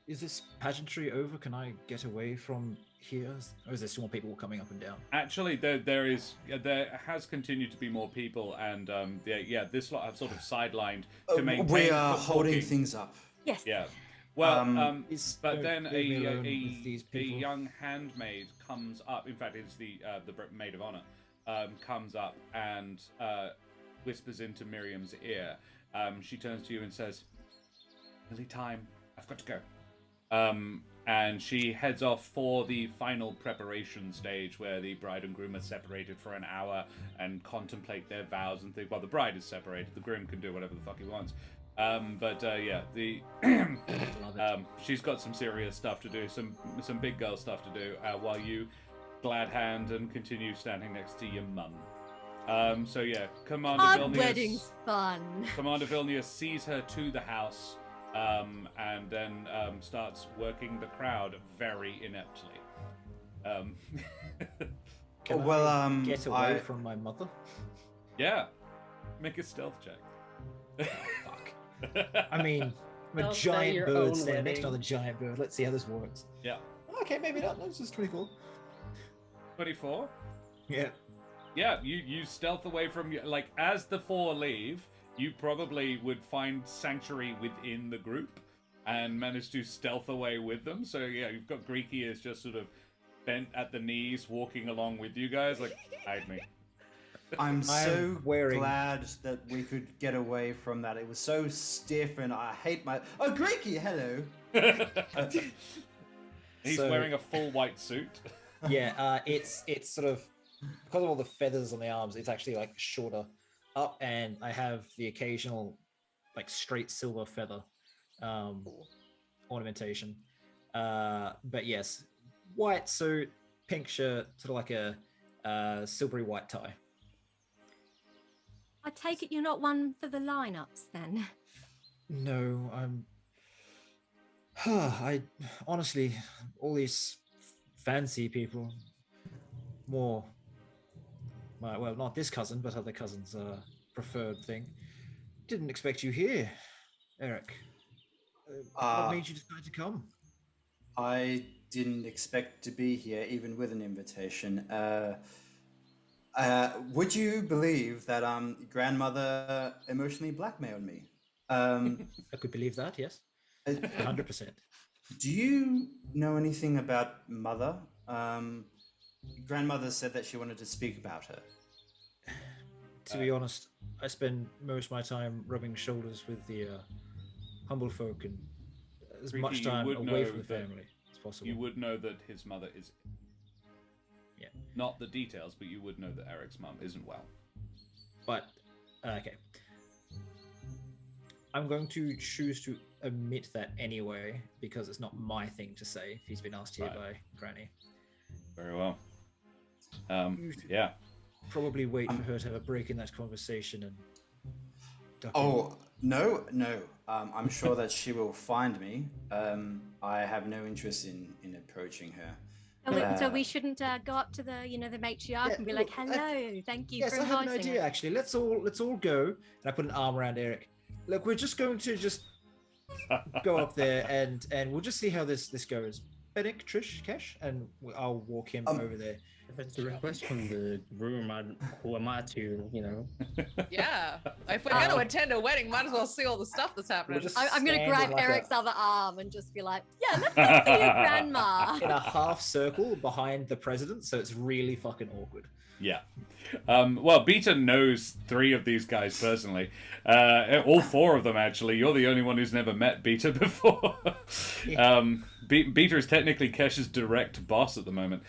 [SPEAKER 3] Is this pageantry over? Can I get away from here? Or is there still more people coming up and down?
[SPEAKER 1] Actually, there has continued to be more people, and this lot have sort of sidelined to maintain.
[SPEAKER 5] We are
[SPEAKER 1] talking.
[SPEAKER 5] holding things up.
[SPEAKER 6] Yes.
[SPEAKER 1] Yeah. Well, but
[SPEAKER 3] don't
[SPEAKER 1] then
[SPEAKER 3] leave me alone with these
[SPEAKER 1] a
[SPEAKER 3] people.
[SPEAKER 1] young handmaid comes up. In fact, it's the maid of honor. Comes up and whispers into Miriam's ear. She turns to you and says, "Nearly time. I've got to go." And she heads off for the final preparation stage where the bride and groom are separated for an hour and contemplate their vows and think, well, the bride is separated, the groom can do whatever the fuck he wants. She's got some serious stuff to do, some big girl stuff to do, while you glad hand and continue standing next to your mum. Commander
[SPEAKER 6] Our
[SPEAKER 1] Vilnius...
[SPEAKER 6] wedding's fun.
[SPEAKER 1] Commander Vilnius sees her to the house, and then starts working the crowd very ineptly.
[SPEAKER 3] Can I get away from my mother?
[SPEAKER 1] Yeah. Make a stealth check.
[SPEAKER 3] Fuck. I mean, I'm a
[SPEAKER 4] Don't say
[SPEAKER 3] giant
[SPEAKER 4] your
[SPEAKER 3] bird
[SPEAKER 4] own
[SPEAKER 3] standing next to
[SPEAKER 4] wedding.
[SPEAKER 3] another giant bird. Let's see how this works.
[SPEAKER 1] Yeah.
[SPEAKER 3] Okay, maybe not. This is 24.
[SPEAKER 1] 24?
[SPEAKER 3] Yeah.
[SPEAKER 1] Yeah, you stealth away from... Like, as the four leave, you probably would find sanctuary within the group and manage to stealth away with them. So, yeah, you've got Greikie is just sort of bent at the knees, walking along with you guys, like, hide me.
[SPEAKER 5] I'm so
[SPEAKER 3] wearing-
[SPEAKER 5] glad that we could get away from that. It was so stiff, and I hate my... Oh, Greikie, hello!
[SPEAKER 1] He's
[SPEAKER 3] So-
[SPEAKER 1] wearing a full white suit.
[SPEAKER 3] Yeah, it's sort of, because of all the feathers on the arms, it's actually like shorter up, and I have the occasional like straight silver feather ornamentation. But yes, white suit, pink shirt, sort of like a silvery white tie.
[SPEAKER 6] I take it you're not one for the lineups then.
[SPEAKER 3] No, I honestly, all these fancy people, more, well, not this cousin, but other cousins' preferred thing. Didn't expect you here, Ereq. What made you decide to come?
[SPEAKER 5] I didn't expect to be here, even with an invitation. Would you believe that grandmother emotionally blackmailed me?
[SPEAKER 3] I could believe that, yes. 100%.
[SPEAKER 5] Do you know anything about Mother? Grandmother said that she wanted to speak about her.
[SPEAKER 3] To be honest, I spend most of my time rubbing shoulders with the humble folk and as
[SPEAKER 1] Greikie,
[SPEAKER 3] much
[SPEAKER 1] you
[SPEAKER 3] time
[SPEAKER 1] would
[SPEAKER 3] away
[SPEAKER 1] know
[SPEAKER 3] from the
[SPEAKER 1] that-
[SPEAKER 3] family as possible.
[SPEAKER 1] You would know that his mother is...
[SPEAKER 3] Yeah.
[SPEAKER 1] Not the details, but you would know that Eric's mum isn't well.
[SPEAKER 3] But, okay. I'm going to choose to omit that anyway, because it's not my thing to say if he's been asked here
[SPEAKER 1] Right.
[SPEAKER 3] by Granny.
[SPEAKER 1] Very well. Yeah.
[SPEAKER 3] Probably wait for her to have a break in that conversation and duck
[SPEAKER 5] Oh, no. I'm sure that she will find me. I have no interest in approaching her.
[SPEAKER 6] So we shouldn't go up to the matriarch
[SPEAKER 3] Yeah,
[SPEAKER 6] and be like,
[SPEAKER 3] look,
[SPEAKER 6] hello, thank you
[SPEAKER 3] Yes,
[SPEAKER 6] for
[SPEAKER 3] I have an
[SPEAKER 6] inviting
[SPEAKER 3] idea
[SPEAKER 6] us.
[SPEAKER 3] actually. Let's all go. And I put an arm around Ereq. Look, we're just going to go up there and we'll just see how this goes. Benneck, Trish, Kesh, and I'll walk him over there.
[SPEAKER 4] If it's a request from the room, who am I to,
[SPEAKER 2] Yeah. If we're going to attend a wedding, might as well see all the stuff that's happening.
[SPEAKER 3] just
[SPEAKER 6] I'm going to
[SPEAKER 3] stand
[SPEAKER 6] grab
[SPEAKER 3] in like
[SPEAKER 6] Eric's other arm and just be like, yeah, let's go see your grandma.
[SPEAKER 3] in a half circle behind the president, so it's really fucking awkward.
[SPEAKER 1] Yeah. Well, Beta knows 3 of these guys personally. All 4 of them, actually. You're the only one who's never met Beta before. Beta is technically Kesh's direct boss at the moment.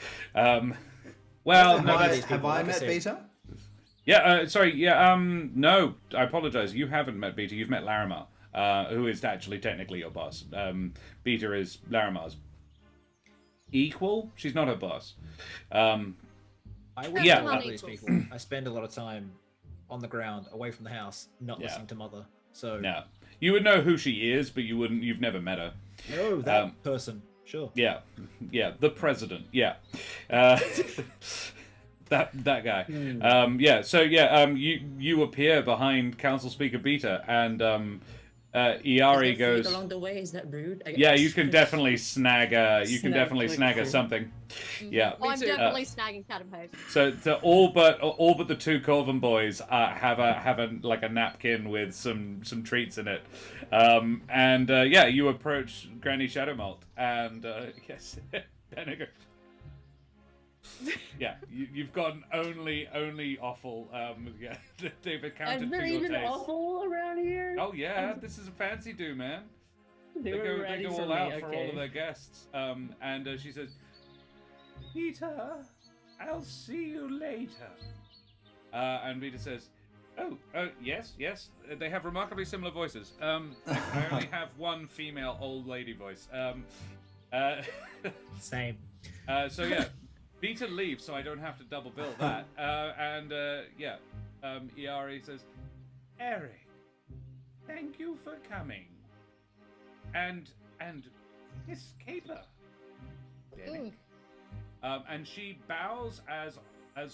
[SPEAKER 1] Well, no, that's...
[SPEAKER 5] Have I met Beta?
[SPEAKER 1] Yeah, sorry, yeah, no, I apologize. You haven't met Beta, you've met Larimar, who is actually technically your boss. Beta is Larimar's equal? She's not her boss.
[SPEAKER 3] I would
[SPEAKER 1] Yeah.
[SPEAKER 3] know these people. I spend a lot of time on the ground, away from the house, not
[SPEAKER 1] Yeah.
[SPEAKER 3] listening to Mother. So
[SPEAKER 1] No. You would know who she is, but you've never met her.
[SPEAKER 3] no, that person. Sure.
[SPEAKER 1] Yeah, the president. Yeah, that guy. You appear behind Council Speaker Beta, and Iari goes.
[SPEAKER 4] Along the way, is that rude?
[SPEAKER 1] Yeah, you can definitely snag a something. Yeah.
[SPEAKER 6] Oh, I'm
[SPEAKER 2] too.
[SPEAKER 6] definitely snagging catapult.
[SPEAKER 1] So all but the two Corvin boys have a napkin with some treats in it, you approach Granny Shadowmalt and yes, Benneck. Yeah, you've gotten only awful. They've accounted for your taste.
[SPEAKER 4] awful around here.
[SPEAKER 1] Oh yeah, this is a fancy do, man. They go all
[SPEAKER 4] for
[SPEAKER 1] out
[SPEAKER 4] me,
[SPEAKER 1] for
[SPEAKER 4] okay.
[SPEAKER 1] all of their guests. She says, Peter, I'll see you later. And Peter says, yes. They have remarkably similar voices. I only have one female old lady voice.
[SPEAKER 3] Same.
[SPEAKER 1] So yeah, Peter leaves, so I don't have to double bill that. Iari says, Ereq, thank you for coming. And Miss Caper. Benneck. And she bows as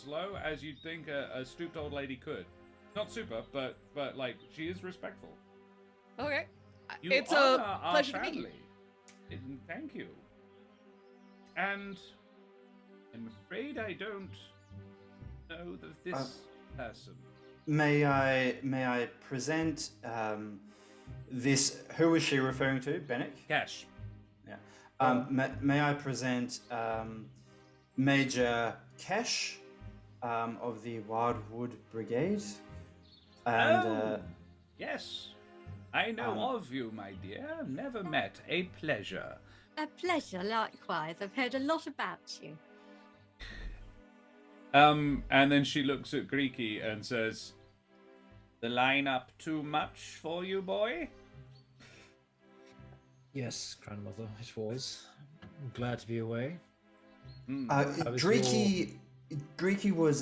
[SPEAKER 1] low as you'd think a stooped old lady could. Not super, but like she is respectful.
[SPEAKER 2] Okay.
[SPEAKER 1] You
[SPEAKER 2] It's
[SPEAKER 1] honor
[SPEAKER 2] a
[SPEAKER 1] our
[SPEAKER 2] pleasure to meet you.
[SPEAKER 1] family. Thank you. And I'm afraid I don't know this person.
[SPEAKER 5] May I present this? Who is she referring to? Benneck?
[SPEAKER 1] Kesh.
[SPEAKER 5] Yeah. May I present Major Kesh of the Wildwood Brigade? And
[SPEAKER 1] Yes. I know of you, my dear. Never met. A pleasure.
[SPEAKER 6] A pleasure, likewise. I've heard a lot about you.
[SPEAKER 1] And then she looks at Greikie and says, "The line up too much for you, boy?"
[SPEAKER 3] Yes, grandmother, it was. I'm glad to be away.
[SPEAKER 5] Greikie was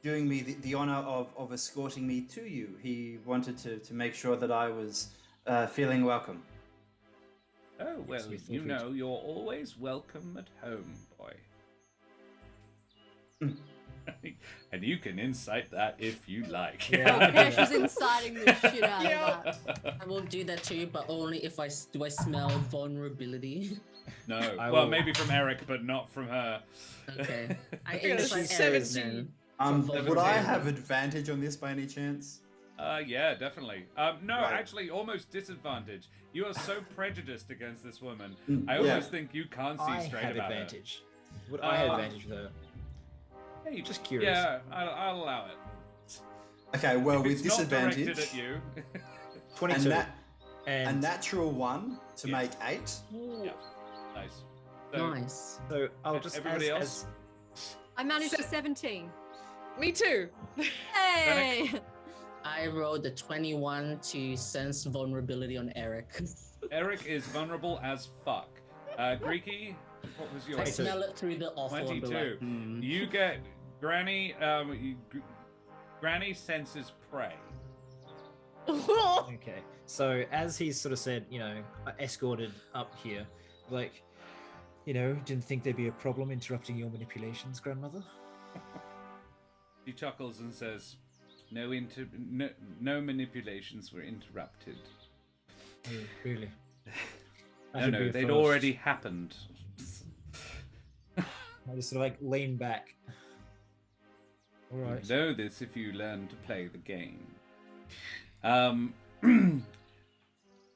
[SPEAKER 5] doing me the honor of escorting me to you. He wanted to make sure that I was feeling welcome.
[SPEAKER 1] Oh, well,
[SPEAKER 3] we thought
[SPEAKER 1] you
[SPEAKER 3] we'd-
[SPEAKER 1] know you're always welcome at home, boy. And you can incite that if you like.
[SPEAKER 3] Yeah.
[SPEAKER 6] Kesh is inciting the shit out of that.
[SPEAKER 4] I will do that too, but only if I smell vulnerability.
[SPEAKER 1] No,
[SPEAKER 3] I
[SPEAKER 1] well,
[SPEAKER 3] will-
[SPEAKER 1] maybe from Ereq, but not from her.
[SPEAKER 4] Okay. I
[SPEAKER 2] Yeah,
[SPEAKER 4] incite
[SPEAKER 2] she's
[SPEAKER 4] Ereq
[SPEAKER 2] 17.
[SPEAKER 4] then.
[SPEAKER 5] Would I have advantage on this by any chance?
[SPEAKER 1] Yeah, definitely. No,
[SPEAKER 5] Right.
[SPEAKER 1] actually, almost disadvantage. You are so prejudiced against this woman.
[SPEAKER 5] Mm,
[SPEAKER 1] I
[SPEAKER 5] yeah.
[SPEAKER 1] almost think you can't see
[SPEAKER 3] I
[SPEAKER 1] straight
[SPEAKER 3] had
[SPEAKER 1] about
[SPEAKER 3] advantage. Would I have
[SPEAKER 1] Uh,
[SPEAKER 3] advantage with her?
[SPEAKER 1] her. Hey,
[SPEAKER 3] Just curious.
[SPEAKER 1] Yeah, I'll allow it.
[SPEAKER 5] Okay, well,
[SPEAKER 1] If
[SPEAKER 5] with
[SPEAKER 1] it's not directed
[SPEAKER 5] disadvantage,
[SPEAKER 1] at you.
[SPEAKER 3] 22.
[SPEAKER 5] a natural 1 to
[SPEAKER 1] Yeah.
[SPEAKER 5] make 8.
[SPEAKER 1] Yeah, nice. So,
[SPEAKER 4] Nice.
[SPEAKER 3] So I'll just
[SPEAKER 1] everybody
[SPEAKER 3] as,
[SPEAKER 1] else?
[SPEAKER 6] I managed a 17.
[SPEAKER 2] Me too.
[SPEAKER 6] Hey!
[SPEAKER 4] I rolled a 21 to sense vulnerability on Ereq.
[SPEAKER 1] Ereq is vulnerable as fuck. Greikie, what was
[SPEAKER 4] I
[SPEAKER 1] yours?
[SPEAKER 4] smell it through the awful and be
[SPEAKER 1] 22.
[SPEAKER 4] like, hmm.
[SPEAKER 1] You get Granny. Granny senses prey.
[SPEAKER 3] Okay. So as he sort of said, escorted up here, like, didn't think there'd be a problem interrupting your manipulations, grandmother.
[SPEAKER 1] He chuckles and says, "No manipulations were interrupted.
[SPEAKER 3] Oh, really?
[SPEAKER 1] No, they'd already happened."
[SPEAKER 3] I just sort of like lean back. All right.
[SPEAKER 1] You know this if you learn to play the game.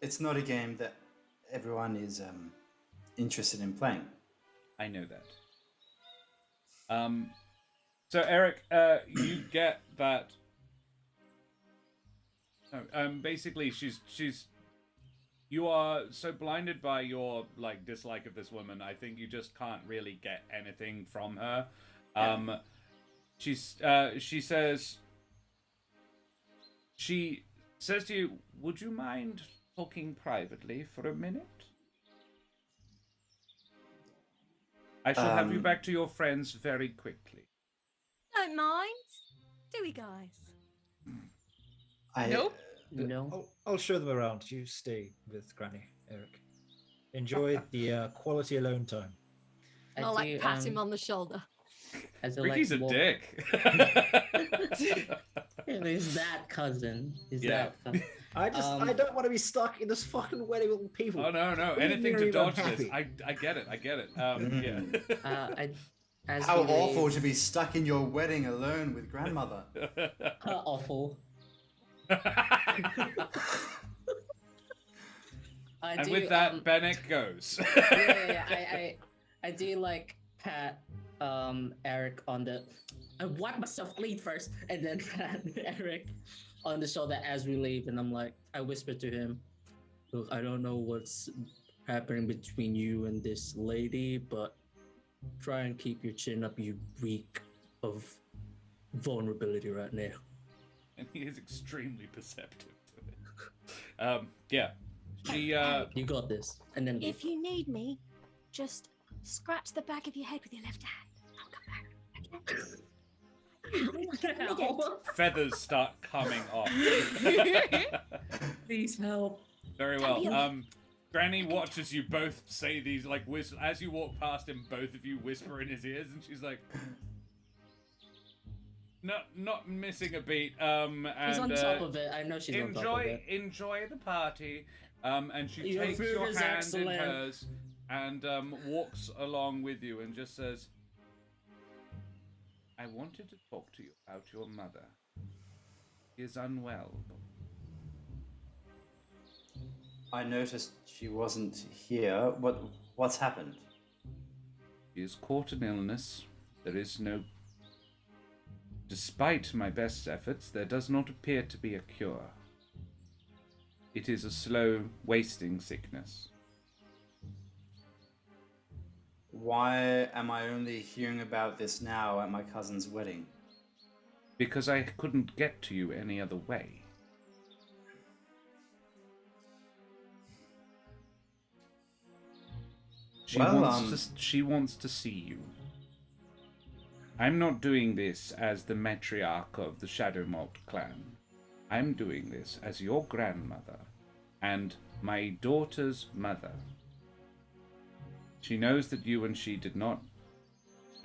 [SPEAKER 5] It's not a game that everyone is interested in playing.
[SPEAKER 1] I know that. So Ereq, you get that. Basically, you are so blinded by your dislike of this woman. I think you just can't really get anything from her. She says to you, "Would you mind talking privately for a minute? I shall have you back to your friends very quickly."
[SPEAKER 6] Don't mind. Do we, guys?
[SPEAKER 2] Nope.
[SPEAKER 4] No.
[SPEAKER 3] I'll show them around. You stay with Granny, Ereq. Enjoy the quality alone time.
[SPEAKER 6] I'll like pat him on the shoulder.
[SPEAKER 1] Ricky's a dick.
[SPEAKER 4] He's that cousin. He's that cousin.
[SPEAKER 3] I don't want to be stuck in this fucking wedding with people.
[SPEAKER 1] Oh no, anything to dodge this. I get it. Yeah.
[SPEAKER 5] How awful to be stuck in your wedding alone with grandmother.
[SPEAKER 4] Awful.
[SPEAKER 1] And with that, Benneck goes.
[SPEAKER 4] I do like pat Ereq on the. I wipe myself clean first, and then pat Ereq on the shoulder as we leave, and I'm like, I whisper to him, "Look, I don't know what's happening between you and this lady, but try and keep your chin up, you weak of vulnerability right now."
[SPEAKER 1] And he is extremely perceptive to it. Yeah. She
[SPEAKER 4] You got this. And then
[SPEAKER 6] if you need me, just scratch the back of your head with your left hand. I'll come back.
[SPEAKER 1] feathers start coming off.
[SPEAKER 4] Please help.
[SPEAKER 1] Very well. Granny watches you both say these, like, as you walk past him, both of you whisper in his ears, and she's like, not missing a beat. And,
[SPEAKER 4] she's on top of it. I know she's on top of it.
[SPEAKER 1] Enjoy the party. And she takes your hand in hers and walks along with you and just says, I wanted to talk to you about your mother. She is unwell.
[SPEAKER 5] I noticed she wasn't here. What's happened?
[SPEAKER 1] She is caught in illness. There is no... Despite my best efforts, there does not appear to be a cure. It is a slow, wasting sickness.
[SPEAKER 5] Why am I only hearing about this now at my cousin's wedding?
[SPEAKER 1] Because I couldn't get to you any other way. She wants to see you. I'm not doing this as the matriarch of the Shadowmalt clan. I'm doing this as your grandmother and my daughter's mother. She knows that you and she did not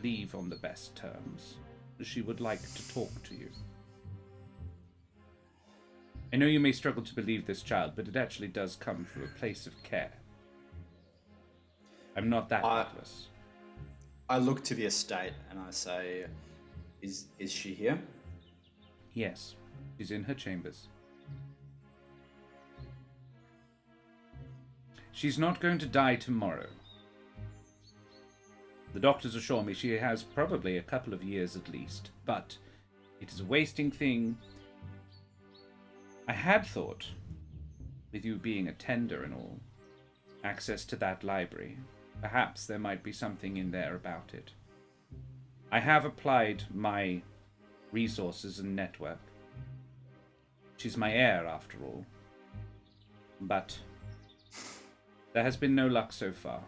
[SPEAKER 1] leave on the best terms. She would like to talk to you. I know you may struggle to believe this, child, but it actually does come from a place of care. I'm not that reckless.
[SPEAKER 5] I look to the estate and I say, is she here?
[SPEAKER 1] Yes, she's in her chambers. She's not going to die tomorrow. The doctors assure me she has probably a couple of years at least, but it is a wasting thing. I had thought, with you being a tender and all, access to that library, perhaps there might be something in there about it. I have applied my resources and network. She's my heir, after all. But there has been no luck so far.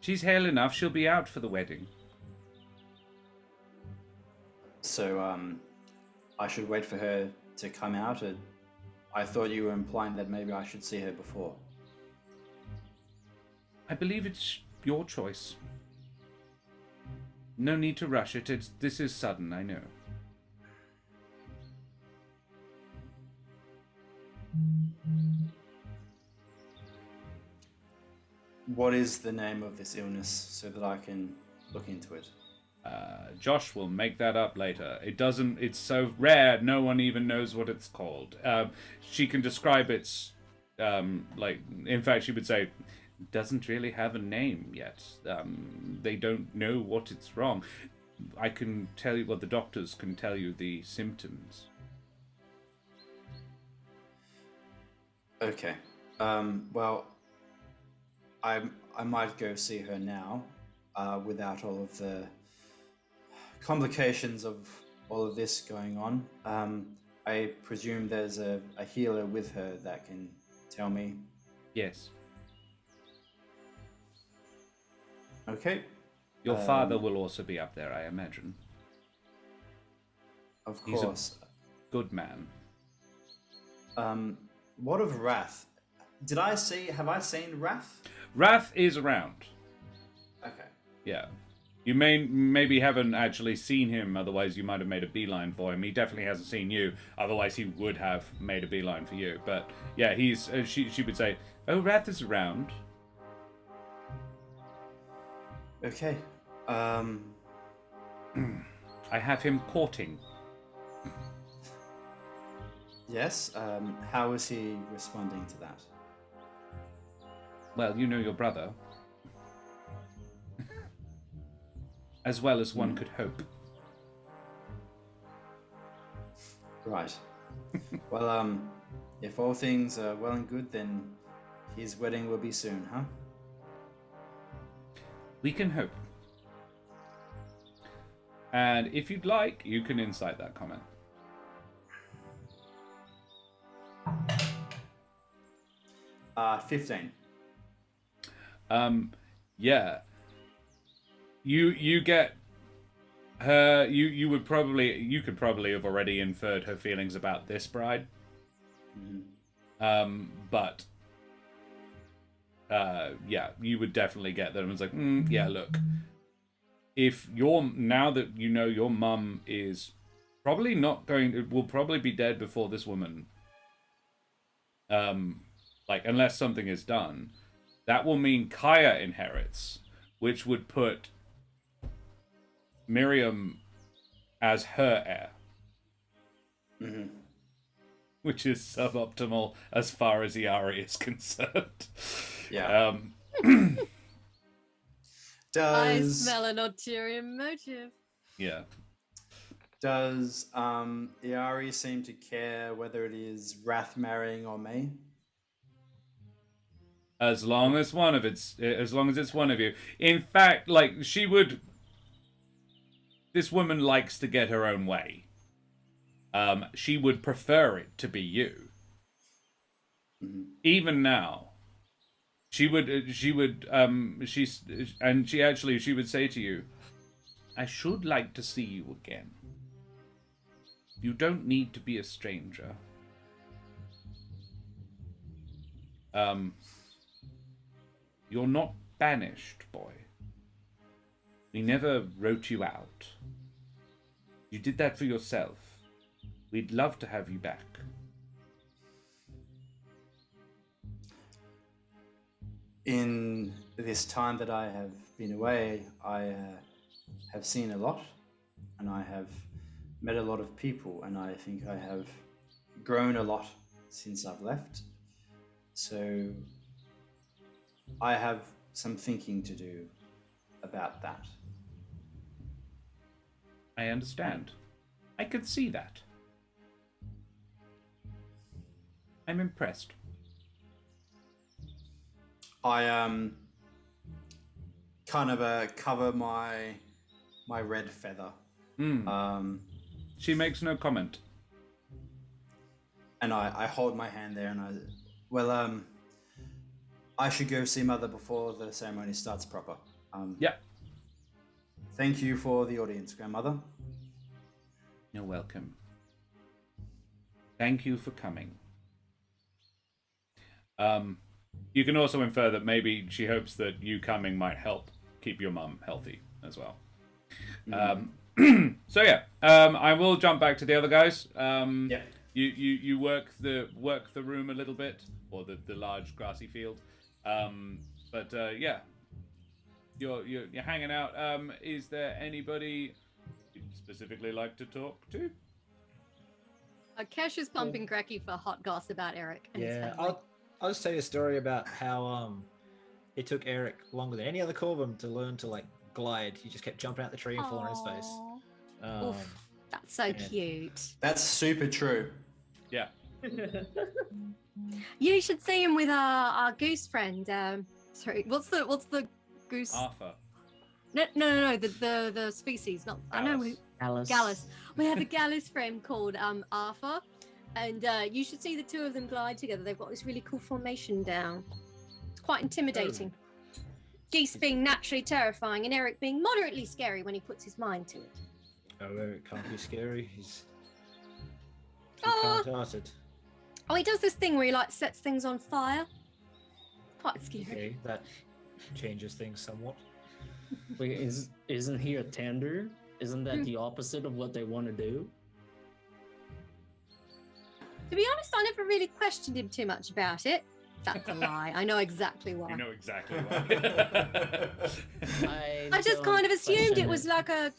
[SPEAKER 1] She's hale enough, she'll be out for the wedding.
[SPEAKER 5] So, I should wait for her to come out? I thought you were implying that maybe I should see her before.
[SPEAKER 1] I believe it's your choice. No need to rush it. This is sudden, I know.
[SPEAKER 5] What is the name of this illness so that I can look into it?
[SPEAKER 1] Josh will make that up later. It's so rare, no one even knows what it's called. She can describe its, in fact, she would say, doesn't really have a name yet. They don't know what it's wrong. I can tell you, the doctors can tell you the symptoms.
[SPEAKER 5] Okay. Well, I might go see her now, without all of the complications of all of this going on. I presume there's a healer with her that can tell me.
[SPEAKER 1] Yes.
[SPEAKER 5] Okay.
[SPEAKER 1] Your father will also be up there, I imagine.
[SPEAKER 5] Of course.
[SPEAKER 1] He's a good man.
[SPEAKER 5] what of Wrath? Have I seen Wrath?
[SPEAKER 1] Wrath is around.
[SPEAKER 5] Okay.
[SPEAKER 1] Yeah. You maybe haven't actually seen him, otherwise you might have made a beeline for him. He definitely hasn't seen you, otherwise he would have made a beeline for you. But yeah, he's she would say, "Oh, Wrath is around."
[SPEAKER 5] Okay.
[SPEAKER 1] I have him courting.
[SPEAKER 5] Yes. How is he responding to that?
[SPEAKER 1] Well, you know your brother. As well as one could hope.
[SPEAKER 5] Right. Well, if all things are well and good, then his wedding will be soon, huh?
[SPEAKER 1] We can hope. And if you'd like, you can insight that comment.
[SPEAKER 5] 15.
[SPEAKER 1] Yeah. You get her. You could probably have already inferred her feelings about this bride. But yeah, you would definitely get that. It was like, yeah, look, now that you know your mum is probably will probably be dead before this woman. Unless something is done, that will mean Kaya inherits, which would put Miriam as her heir. Which is suboptimal as far as Iari is concerned.
[SPEAKER 5] Yeah.
[SPEAKER 6] I smell an ulterior motive.
[SPEAKER 1] Yeah.
[SPEAKER 5] Does Iari seem to care whether it is Wrath marrying or me?
[SPEAKER 1] As long as it's one of you. In fact, she would. This woman likes to get her own way. She would prefer it to be you. Even now, she would say to you, "I should like to see you again. You don't need to be a stranger. You're not banished, boy. We never wrote you out. You did that for yourself. We'd love to have you back."
[SPEAKER 5] In this time that I have been away, I have seen a lot, and I have met a lot of people, and I think I have grown a lot since I've left. So I have some thinking to do about that.
[SPEAKER 1] I understand. I could see that. I'm impressed.
[SPEAKER 5] I kind of cover my red feather.
[SPEAKER 1] She makes no comment.
[SPEAKER 5] And I hold my hand there, and I should go see Mother before the ceremony starts proper.
[SPEAKER 1] Yeah.
[SPEAKER 5] Thank you for the audience, Grandmother.
[SPEAKER 1] You're welcome. Thank you for coming. You can also infer that maybe she hopes that you coming might help keep your mum healthy as well. So yeah, I will jump back to the other guys.
[SPEAKER 5] Yeah.
[SPEAKER 1] You work the room a little bit, or the large grassy field. But yeah, you're hanging out. Is there anybody you'd specifically like to talk to?
[SPEAKER 6] Kesh is pumping Greikie for hot goss about Ereq and his
[SPEAKER 3] Yeah,
[SPEAKER 6] family.
[SPEAKER 3] I'll just tell you a story about how it took Ereq longer than any other Corvum to learn to glide. He just kept jumping out the tree and falling on his face.
[SPEAKER 6] Oof, that's so cute.
[SPEAKER 5] That's super true.
[SPEAKER 1] Yeah.
[SPEAKER 6] You should see him with our goose friend. Sorry, what's the goose?
[SPEAKER 1] Arthur.
[SPEAKER 6] No. The species. Not. I know. Gallus. We have a Gallus friend called Arthur, and you should see the two of them glide together. They've got this really cool formation down. It's quite intimidating. Geese being naturally terrifying, and Ereq being moderately scary when he puts his mind to it.
[SPEAKER 3] Oh, Ereq can't be scary. He's too kind-hearted.
[SPEAKER 6] Oh, he does this thing where he like sets things on fire. Quite scary.
[SPEAKER 3] Okay, that changes things somewhat.
[SPEAKER 4] Wait, isn't he a tender? Isn't that the opposite of what they want to do?
[SPEAKER 6] To be honest, I never really questioned him too much about it. That's a lie. I know exactly why.
[SPEAKER 1] You know exactly why.
[SPEAKER 6] I just kind of assumed
[SPEAKER 4] question
[SPEAKER 6] it was like a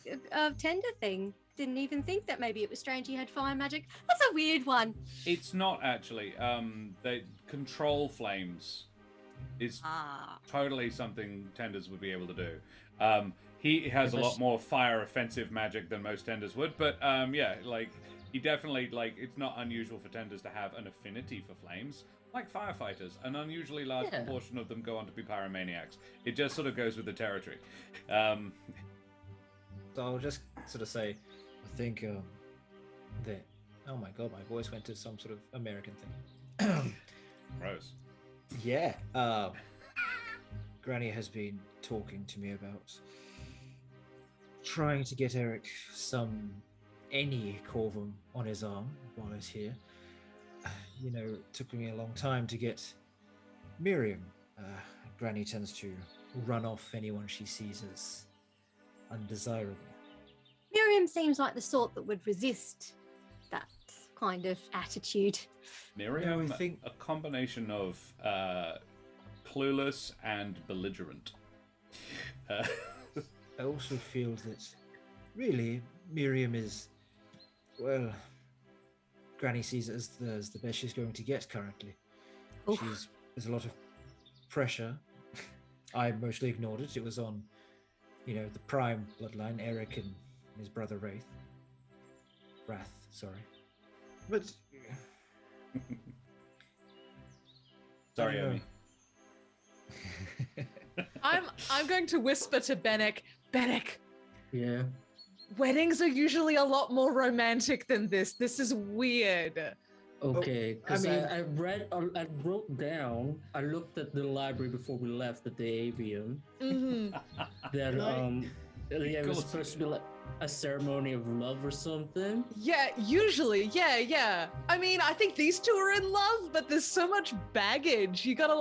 [SPEAKER 6] tender thing. Didn't even think that maybe it was strange he had fire magic. That's a weird one.
[SPEAKER 1] It's not actually. They control flames is totally something tenders would be able to do. He has a lot more fire offensive magic than most tenders would, but yeah, like he definitely it's not unusual for tenders to have an affinity for flames. Like firefighters, an unusually large proportion of them go on to be pyromaniacs. It just sort of goes with the territory.
[SPEAKER 3] So I'll just sort of say, I think that. Oh my god, my voice went to some sort of American thing.
[SPEAKER 1] Rose.
[SPEAKER 3] Yeah. Granny has been talking to me about trying to get Ereq any corvum on his arm while he's here. You know, it took me a long time to get Miriam. Granny tends to run off anyone she sees as undesirable.
[SPEAKER 6] Miriam seems like the sort that would resist that kind of attitude.
[SPEAKER 1] Miriam,
[SPEAKER 3] Yeah, I think-
[SPEAKER 1] a combination of clueless and belligerent.
[SPEAKER 3] I also feel that really Miriam is, well, Granny sees it as the best she's going to get currently.
[SPEAKER 6] Oof.
[SPEAKER 3] There's a lot of pressure. I mostly ignored it. It was on, the prime bloodline, Ereq and his brother Wrath, sorry. But
[SPEAKER 1] Sorry,
[SPEAKER 3] I don't
[SPEAKER 1] Amy.
[SPEAKER 2] I'm going to whisper to Benneck. Benneck,
[SPEAKER 4] Yeah.
[SPEAKER 2] weddings are usually a lot more romantic than this. This is weird.
[SPEAKER 4] Okay, because
[SPEAKER 3] I
[SPEAKER 4] I wrote down, I looked at the library before we left at the avium,
[SPEAKER 2] Hmm.
[SPEAKER 4] that
[SPEAKER 3] Right.
[SPEAKER 4] it was supposed to be like a ceremony of love or something.
[SPEAKER 2] Yeah, usually. Yeah. I mean, I think these two are in love, but there's so much baggage. You gotta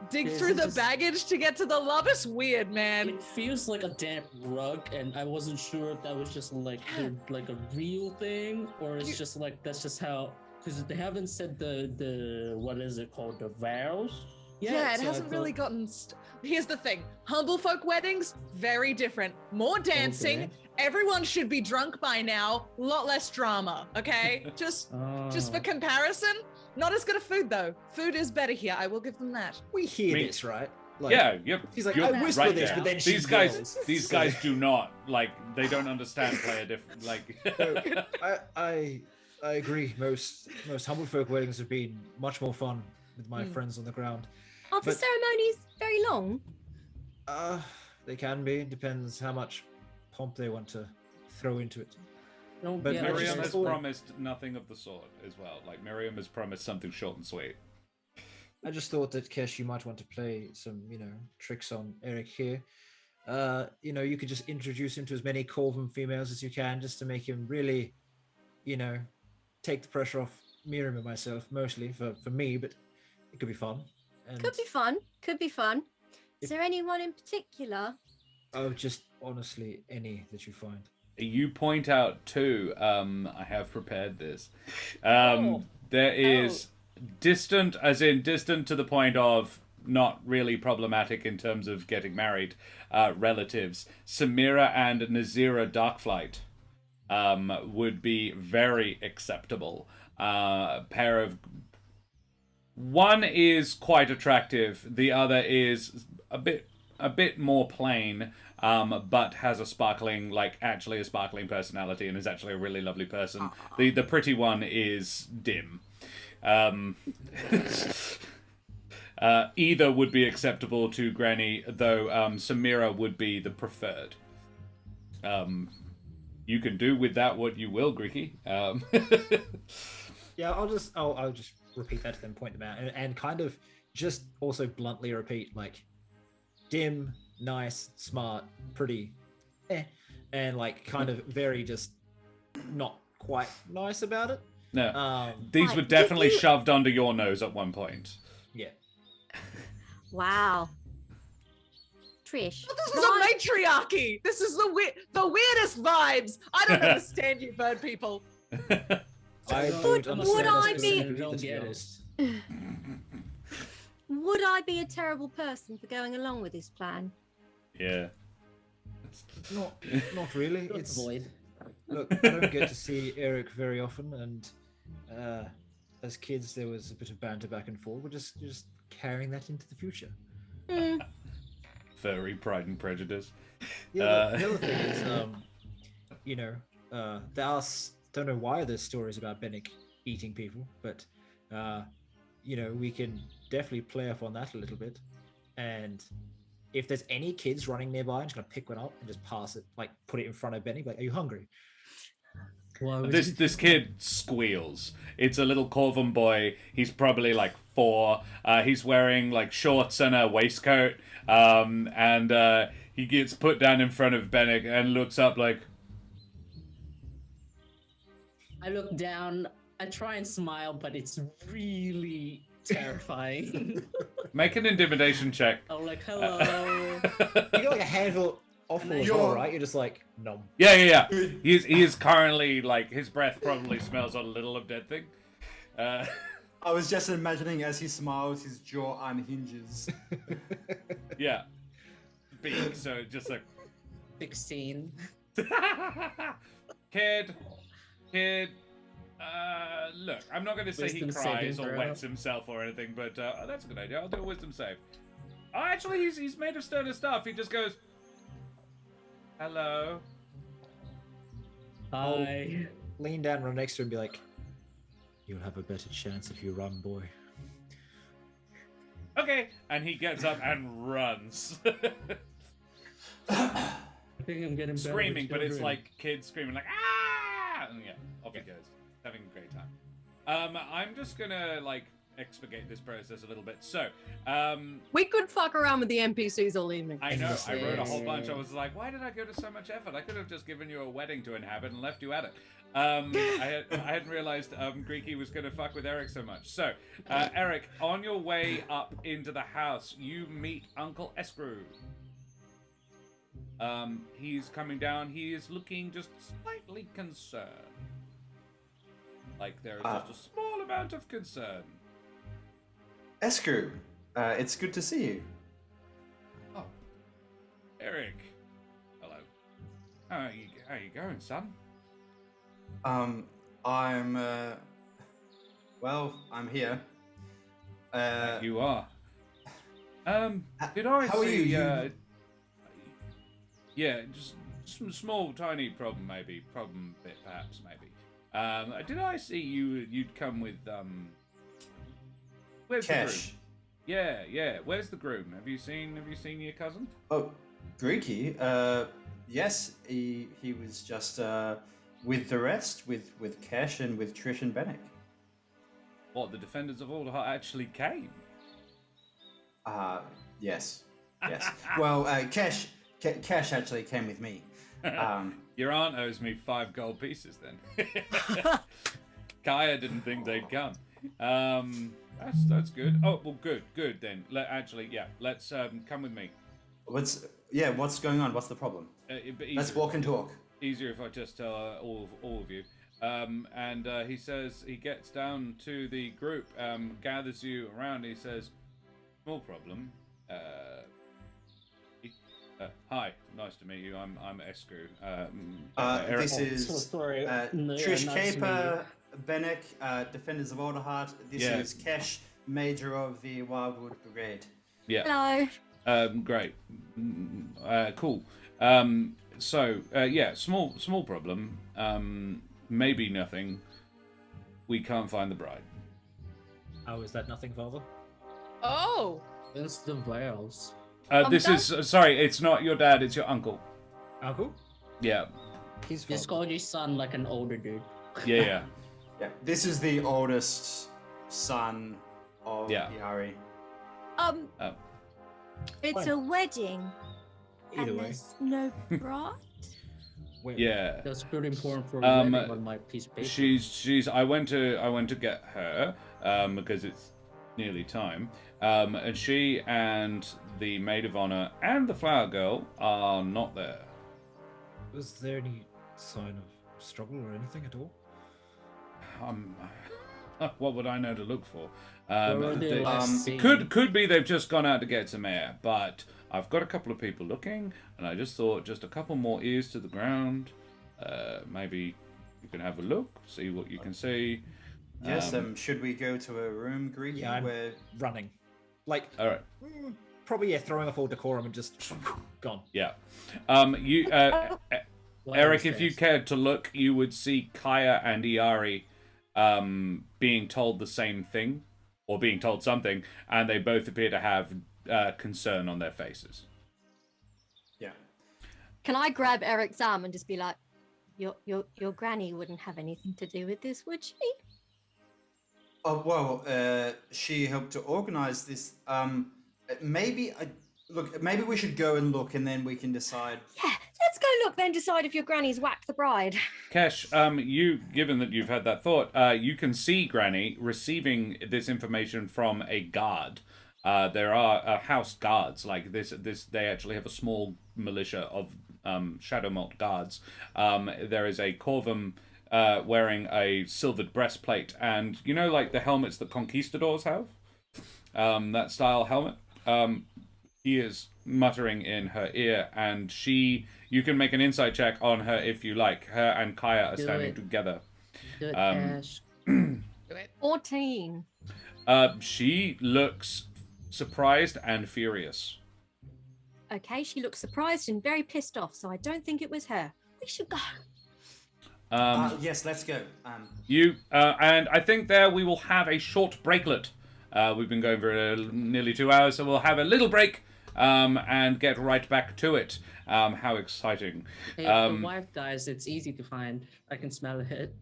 [SPEAKER 2] dig
[SPEAKER 4] Yeah,
[SPEAKER 2] through
[SPEAKER 4] it's
[SPEAKER 2] the
[SPEAKER 4] just-
[SPEAKER 2] baggage to get to the love. It's weird, man.
[SPEAKER 4] It feels like a damp rug, and I wasn't sure if that was just like a real thing, or it's just like that's just how, because they haven't said the what is it called, the vows.
[SPEAKER 2] Yeah, it
[SPEAKER 4] so I
[SPEAKER 2] hasn't really
[SPEAKER 4] thought-
[SPEAKER 2] gotten. Here's the thing: humble folk weddings, very different. More dancing.
[SPEAKER 4] Okay.
[SPEAKER 2] Everyone should be drunk by now. A lot less drama. Okay, just for
[SPEAKER 4] Oh.
[SPEAKER 2] comparison, not as good of food though. Food is better here. I will give them that.
[SPEAKER 3] we hear
[SPEAKER 1] Me-
[SPEAKER 3] this, right?
[SPEAKER 1] Yeah, yep.
[SPEAKER 3] He's like,
[SPEAKER 1] you're
[SPEAKER 3] I whisper
[SPEAKER 1] right
[SPEAKER 3] this,
[SPEAKER 1] there.
[SPEAKER 3] but then she
[SPEAKER 1] these
[SPEAKER 3] yells.
[SPEAKER 1] guys do not they don't understand player different
[SPEAKER 3] I agree. Most humble folk weddings have been much more fun with my friends on the ground.
[SPEAKER 6] Are the
[SPEAKER 3] But-
[SPEAKER 6] ceremonies very long?
[SPEAKER 3] They can be. It depends how much pomp they want to throw into it.
[SPEAKER 4] No,
[SPEAKER 3] But
[SPEAKER 4] yeah,
[SPEAKER 3] Miriam
[SPEAKER 1] Miriam
[SPEAKER 3] just
[SPEAKER 1] has
[SPEAKER 3] thought-
[SPEAKER 1] promised nothing of the sort as well. Like Miriam has promised something short and sweet.
[SPEAKER 3] I just thought that Kesh, you might want to play some, tricks on Ereq here. You could just introduce him to as many Corvum females as you can, just to make him really, take the pressure off Miriam and myself, mostly for me, but it could be fun. And
[SPEAKER 6] Could be fun. Is there anyone in particular?
[SPEAKER 3] oh, just honestly any that you find.
[SPEAKER 1] You point out too, I have prepared this.
[SPEAKER 2] Oh.
[SPEAKER 1] There is distant, as in distant to the point of not really problematic in terms of getting married, relatives. Samira and Nazira Darkflight would be very acceptable. Pair of... One is quite attractive, the other is a bit more plain, but has a sparkling personality and is actually a really lovely person. The pretty one is dim. Either would be acceptable to Granny, though Samira would be the preferred. You can do with that what you will, Greikie.
[SPEAKER 3] Yeah, I'll just repeat that to them, point them out, and kind of just also bluntly repeat dim, nice, smart, pretty, and kind of very just not quite nice about it.
[SPEAKER 1] No. These
[SPEAKER 6] Right,
[SPEAKER 1] were
[SPEAKER 6] did
[SPEAKER 1] definitely
[SPEAKER 6] you-
[SPEAKER 1] shoved under your nose at one point.
[SPEAKER 3] Yeah.
[SPEAKER 6] Wow. Trish.
[SPEAKER 2] This was a matriarchy. This is the weirdest vibes. I don't understand you, bird people.
[SPEAKER 3] I
[SPEAKER 6] Would-
[SPEAKER 3] don't
[SPEAKER 6] would
[SPEAKER 3] understand
[SPEAKER 6] I
[SPEAKER 3] us
[SPEAKER 6] be-
[SPEAKER 3] either,
[SPEAKER 4] Don't
[SPEAKER 3] to be
[SPEAKER 4] get it.
[SPEAKER 3] honest.
[SPEAKER 6] Would I be a terrible person for going along with this plan?
[SPEAKER 1] Yeah.
[SPEAKER 3] Not really.
[SPEAKER 4] Don't
[SPEAKER 3] It's
[SPEAKER 4] avoid.
[SPEAKER 3] look, I don't get to see Ereq very often, and as kids there was a bit of banter back and forth. We're just carrying that into the future.
[SPEAKER 6] Hmm.
[SPEAKER 1] Furry Pride and Prejudice.
[SPEAKER 3] Yeah, the other thing is, you know, don't know why there's stories about Benneck eating people, but you know, we can definitely play up on that a little bit. And if there's any kids running nearby, I'm just gonna pick one up and just pass it, like put it in front of Benny. Like, are you hungry?
[SPEAKER 4] Why would
[SPEAKER 1] This
[SPEAKER 4] you-
[SPEAKER 1] this kid squeals. It's a little Corvan boy. He's probably like 4. He's wearing like shorts and a waistcoat. And he gets put down in front of Benneck and looks up like,
[SPEAKER 4] I look down. I try and smile, but it's really terrifying.
[SPEAKER 1] make an intimidation check.
[SPEAKER 4] I'm like, hello.
[SPEAKER 3] You got like a handle awful as well, right? You're just like numb.
[SPEAKER 1] Yeah. He is currently like his breath probably smells a little of dead thing.
[SPEAKER 5] I was just imagining as he smiles, his jaw unhinges.
[SPEAKER 1] Yeah. Big, so just like
[SPEAKER 4] 16.
[SPEAKER 1] Kid. Look, I'm not going to say he
[SPEAKER 4] Wisdom
[SPEAKER 1] cries
[SPEAKER 4] saving
[SPEAKER 1] or
[SPEAKER 4] throw.
[SPEAKER 1] wets himself or anything, but that's a good idea. I'll do a wisdom save. Oh, actually, he's made of sterner stuff. He just goes, hello.
[SPEAKER 4] Hi.
[SPEAKER 3] Lean down, run next to him, and be like, "You'll have a better chance if you run, boy."
[SPEAKER 1] Okay, and he gets up and runs,
[SPEAKER 4] I think I'm getting better with
[SPEAKER 1] screaming, but it's
[SPEAKER 4] children.
[SPEAKER 1] like kids screaming like ah, and yeah, off he goes, having a great time. I'm just gonna like expurgate this process a little bit. So,
[SPEAKER 2] We could fuck around with the NPCs all evening.
[SPEAKER 1] I know I wrote a whole bunch. I was like, why did I go to so much effort? I could have just given you a wedding to inhabit and left you at it. I hadn't realized Greikie was going to fuck with Ereq so much. So, Ereq, on your way up into the house, you meet Uncle Escrew. He's coming down. He is looking just slightly concerned. Like there is just a small amount of concern.
[SPEAKER 5] Escrew, it's good to see you.
[SPEAKER 1] Oh, Ereq. Hello. How are you going, son?
[SPEAKER 5] I'm here.
[SPEAKER 1] You are. Did I
[SPEAKER 5] how are
[SPEAKER 1] see?
[SPEAKER 5] you?
[SPEAKER 1] Yeah, just some small, tiny problem, maybe. Problem bit, perhaps, maybe. Did I see you'd come with Where's the
[SPEAKER 5] Kesh.
[SPEAKER 1] groom? Yeah. Where's the groom? Have you seen your cousin?
[SPEAKER 5] Oh, Greikie. Yes, he was just with the rest, with Kesh and with Trish and Benneck.
[SPEAKER 1] What, the defenders of Alderheart actually came?
[SPEAKER 5] Yes. Well, Kesh actually came with me.
[SPEAKER 1] Your aunt owes me 5 gold pieces then. Kaya didn't think they'd come. That's good. Oh, well, good then. Let's come with me.
[SPEAKER 5] What's going on? What's the problem?
[SPEAKER 1] It'd be
[SPEAKER 5] Let's
[SPEAKER 1] easier-
[SPEAKER 5] walk and talk.
[SPEAKER 1] Easier if I just tell all of you. He says he gets down to the group, gathers you around. He says, "Small problem. Hi, nice to meet you. I'm Escrew. Ereq."
[SPEAKER 5] This is
[SPEAKER 4] So sorry. No,
[SPEAKER 5] Trish
[SPEAKER 4] nice to meet
[SPEAKER 5] Caper, Benneck, Defenders of Alderheart. This
[SPEAKER 1] Yeah.
[SPEAKER 5] is Kesh, Major of the Wildwood Brigade.
[SPEAKER 1] Yeah.
[SPEAKER 6] Hello.
[SPEAKER 1] Great. Cool. Small problem. Maybe nothing. We can't find the bride.
[SPEAKER 3] Oh, is that nothing, Father?
[SPEAKER 2] Oh,
[SPEAKER 4] It's the Wales.
[SPEAKER 1] This is sorry. It's not your dad. It's your uncle.
[SPEAKER 3] Uncle?
[SPEAKER 1] Yeah.
[SPEAKER 3] He's
[SPEAKER 4] Just called your son like an older dude.
[SPEAKER 1] Yeah.
[SPEAKER 5] Yeah, this is the oldest son of
[SPEAKER 1] Yeah.
[SPEAKER 5] Yari.
[SPEAKER 6] It's
[SPEAKER 3] Fine.
[SPEAKER 6] a wedding.
[SPEAKER 3] Either
[SPEAKER 6] and
[SPEAKER 3] way.
[SPEAKER 6] there's no bride.
[SPEAKER 3] Where?
[SPEAKER 1] Yeah.
[SPEAKER 4] That's pretty important for
[SPEAKER 1] Um,
[SPEAKER 4] writing on my piece of paper.
[SPEAKER 1] She's. I went to get her because it's nearly time. And she and the maid of honor and the flower girl are not there.
[SPEAKER 3] Was there any sign of struggle or anything at all?
[SPEAKER 1] What would I know to look for?
[SPEAKER 4] Where were they last seen?
[SPEAKER 1] Could be they've just gone out to get some air, but I've got a couple of people looking, and I just thought just a couple more ears to the ground. Maybe you can have a look, see what you can see.
[SPEAKER 5] Yes. Should we go to a room, Greikie?
[SPEAKER 3] Yeah, I'm
[SPEAKER 5] where
[SPEAKER 3] running. Like,
[SPEAKER 1] All right.
[SPEAKER 3] probably throwing off all decorum and just gone.
[SPEAKER 1] Yeah. You, Ereq, if you cared to look, you would see Kaya and Iari being told the same thing, or being told something, and they both appear to have concern on their faces.
[SPEAKER 5] Yeah.
[SPEAKER 6] Can I grab Eric's arm and just be like, your granny wouldn't have anything to do with this, would she?
[SPEAKER 5] Oh well, she helped to organize this. Maybe we should go and look, and then we can decide.
[SPEAKER 6] Yeah, let's go look, then decide if your granny's whacked the bride.
[SPEAKER 1] Kesh, you, given that you've had that thought, you can see Granny receiving this information from a guard. There are house guards like this. They actually have a small militia of Shadow Malt guards. There is a Corvum wearing a silvered breastplate, and you know, like the helmets that conquistadors have, that style helmet. He is muttering in her ear, and you can make an insight check on her if you like. Her and Kaya are standing together.
[SPEAKER 4] Good Cash.
[SPEAKER 6] 14.
[SPEAKER 1] She looks surprised and furious.
[SPEAKER 6] Okay, she looks surprised and very pissed off, so I don't think it was her. We should go.
[SPEAKER 5] Yes, let's go.
[SPEAKER 1] And I think there we will have a short breaklet. We've been going for nearly 2 hours, so we'll have a little break and get right back to it. How exciting.
[SPEAKER 4] Hey, if the wife dies, it's easy to find. I can smell it.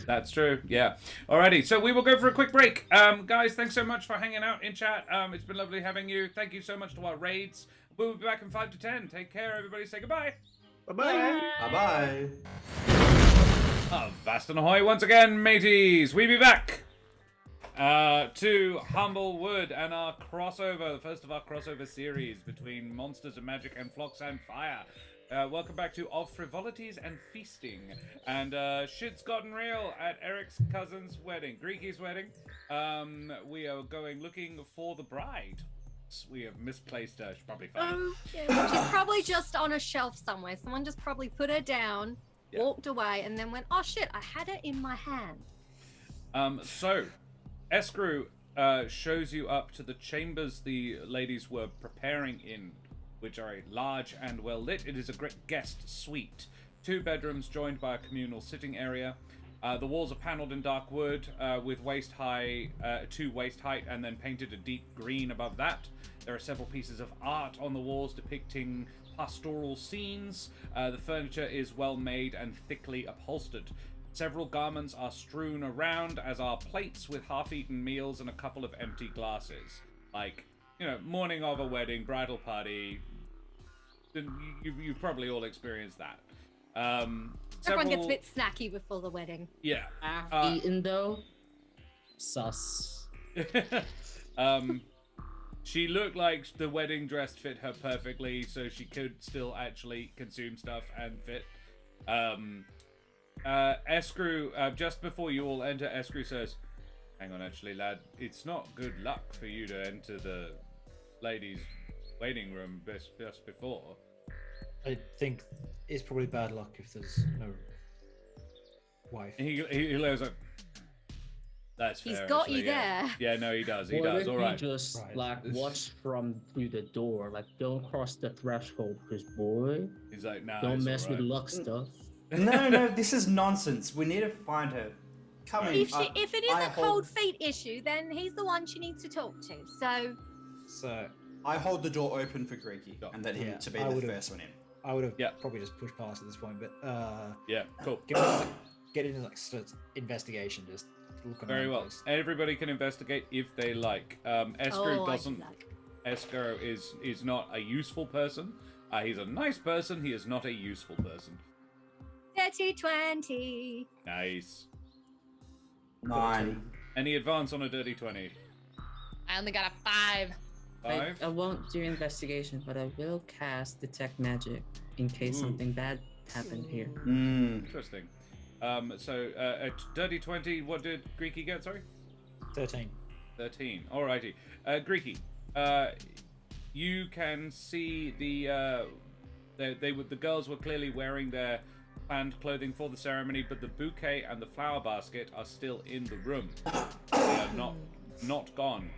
[SPEAKER 1] That's true, yeah. Alrighty, so we will go for a quick break. Guys, thanks so much for hanging out in chat. It's been lovely having you. Thank you so much to our raids. We'll be back in 5 to 10. Take care, everybody. Say goodbye.
[SPEAKER 3] Bye-bye.
[SPEAKER 5] Bye-bye.
[SPEAKER 1] Vast and ahoy once again, mateys. We be back to Humblewood and our crossover, the first of our crossover series between Monsters of Magic and Flocks and Fire. Welcome back to Of Frivolities and Feasting. And shit's gotten real at Ereq's cousin's wedding, Greikie's wedding. We are going looking for the bride. We have misplaced her. She's probably fine.
[SPEAKER 6] Yeah, she's probably just on a shelf somewhere. Someone just probably put her down, walked away, and then went, oh shit, I had her in my hand.
[SPEAKER 1] So, Escrew shows you up to the chambers the ladies were preparing in, which are a large and well lit. It is a great guest suite. 2 bedrooms joined by a communal sitting area. The walls are paneled in dark wood with waist high to waist height, and then painted a deep green above that. There are several pieces of art on the walls depicting pastoral scenes. The furniture is well made and thickly upholstered. Several garments are strewn around, as are plates with half-eaten meals and a couple of empty glasses. Like, you know, morning of a wedding, bridal party. You've probably all experienced that.
[SPEAKER 6] Everyone gets a bit snacky before the wedding.
[SPEAKER 1] Yeah.
[SPEAKER 4] Half-eaten though? Sus.
[SPEAKER 1] She looked like the wedding dress fit her perfectly, so she could still actually consume stuff and fit. Escrew, just before you all enter, Escrew says, hang on, actually, lad, it's not good luck for you to enter the ladies' waiting room just before.
[SPEAKER 3] I think it's probably bad luck if there's no wife.
[SPEAKER 1] He lays like, that's fair.
[SPEAKER 6] He's got
[SPEAKER 1] actually,
[SPEAKER 6] you there.
[SPEAKER 1] Yeah, no, he does. He
[SPEAKER 4] What
[SPEAKER 1] does.
[SPEAKER 4] if
[SPEAKER 1] All
[SPEAKER 4] you
[SPEAKER 1] right.
[SPEAKER 4] just like watch from through the door, like don't cross the threshold, because boy,
[SPEAKER 1] He's like, nah.
[SPEAKER 4] don't
[SPEAKER 1] it's
[SPEAKER 4] mess
[SPEAKER 1] all
[SPEAKER 4] with
[SPEAKER 1] right.
[SPEAKER 4] luck stuff.
[SPEAKER 5] No, this is nonsense. We need to find her. Come in.
[SPEAKER 6] If it is a cold feet issue, then he's the one she needs to talk to.
[SPEAKER 3] So
[SPEAKER 5] I hold the door open for Greikie and let him to be the first one in.
[SPEAKER 3] I would have probably just pushed past at this point, but
[SPEAKER 1] Yeah, cool.
[SPEAKER 3] get into like investigation, just looking
[SPEAKER 1] Very
[SPEAKER 3] around
[SPEAKER 1] well.
[SPEAKER 3] first.
[SPEAKER 1] Everybody can investigate if they like. Escrew doesn't. Escrew is not a useful person. He's a nice person. He is not a useful person.
[SPEAKER 6] Dirty 20.
[SPEAKER 1] Nice.
[SPEAKER 5] 9.
[SPEAKER 1] Any advance on a dirty 20?
[SPEAKER 2] I only got a 5.
[SPEAKER 1] 5?
[SPEAKER 4] I won't do investigation, but I will cast detect magic in case
[SPEAKER 1] Ooh.
[SPEAKER 4] something bad happened here.
[SPEAKER 1] Interesting. So at dirty 20, what did Greikie get? Sorry.
[SPEAKER 3] 13.
[SPEAKER 1] 13. Alrighty. Greikie, you can see the girls were clearly wearing their planned clothing for the ceremony, but the bouquet and the flower basket are still in the room. They are not gone.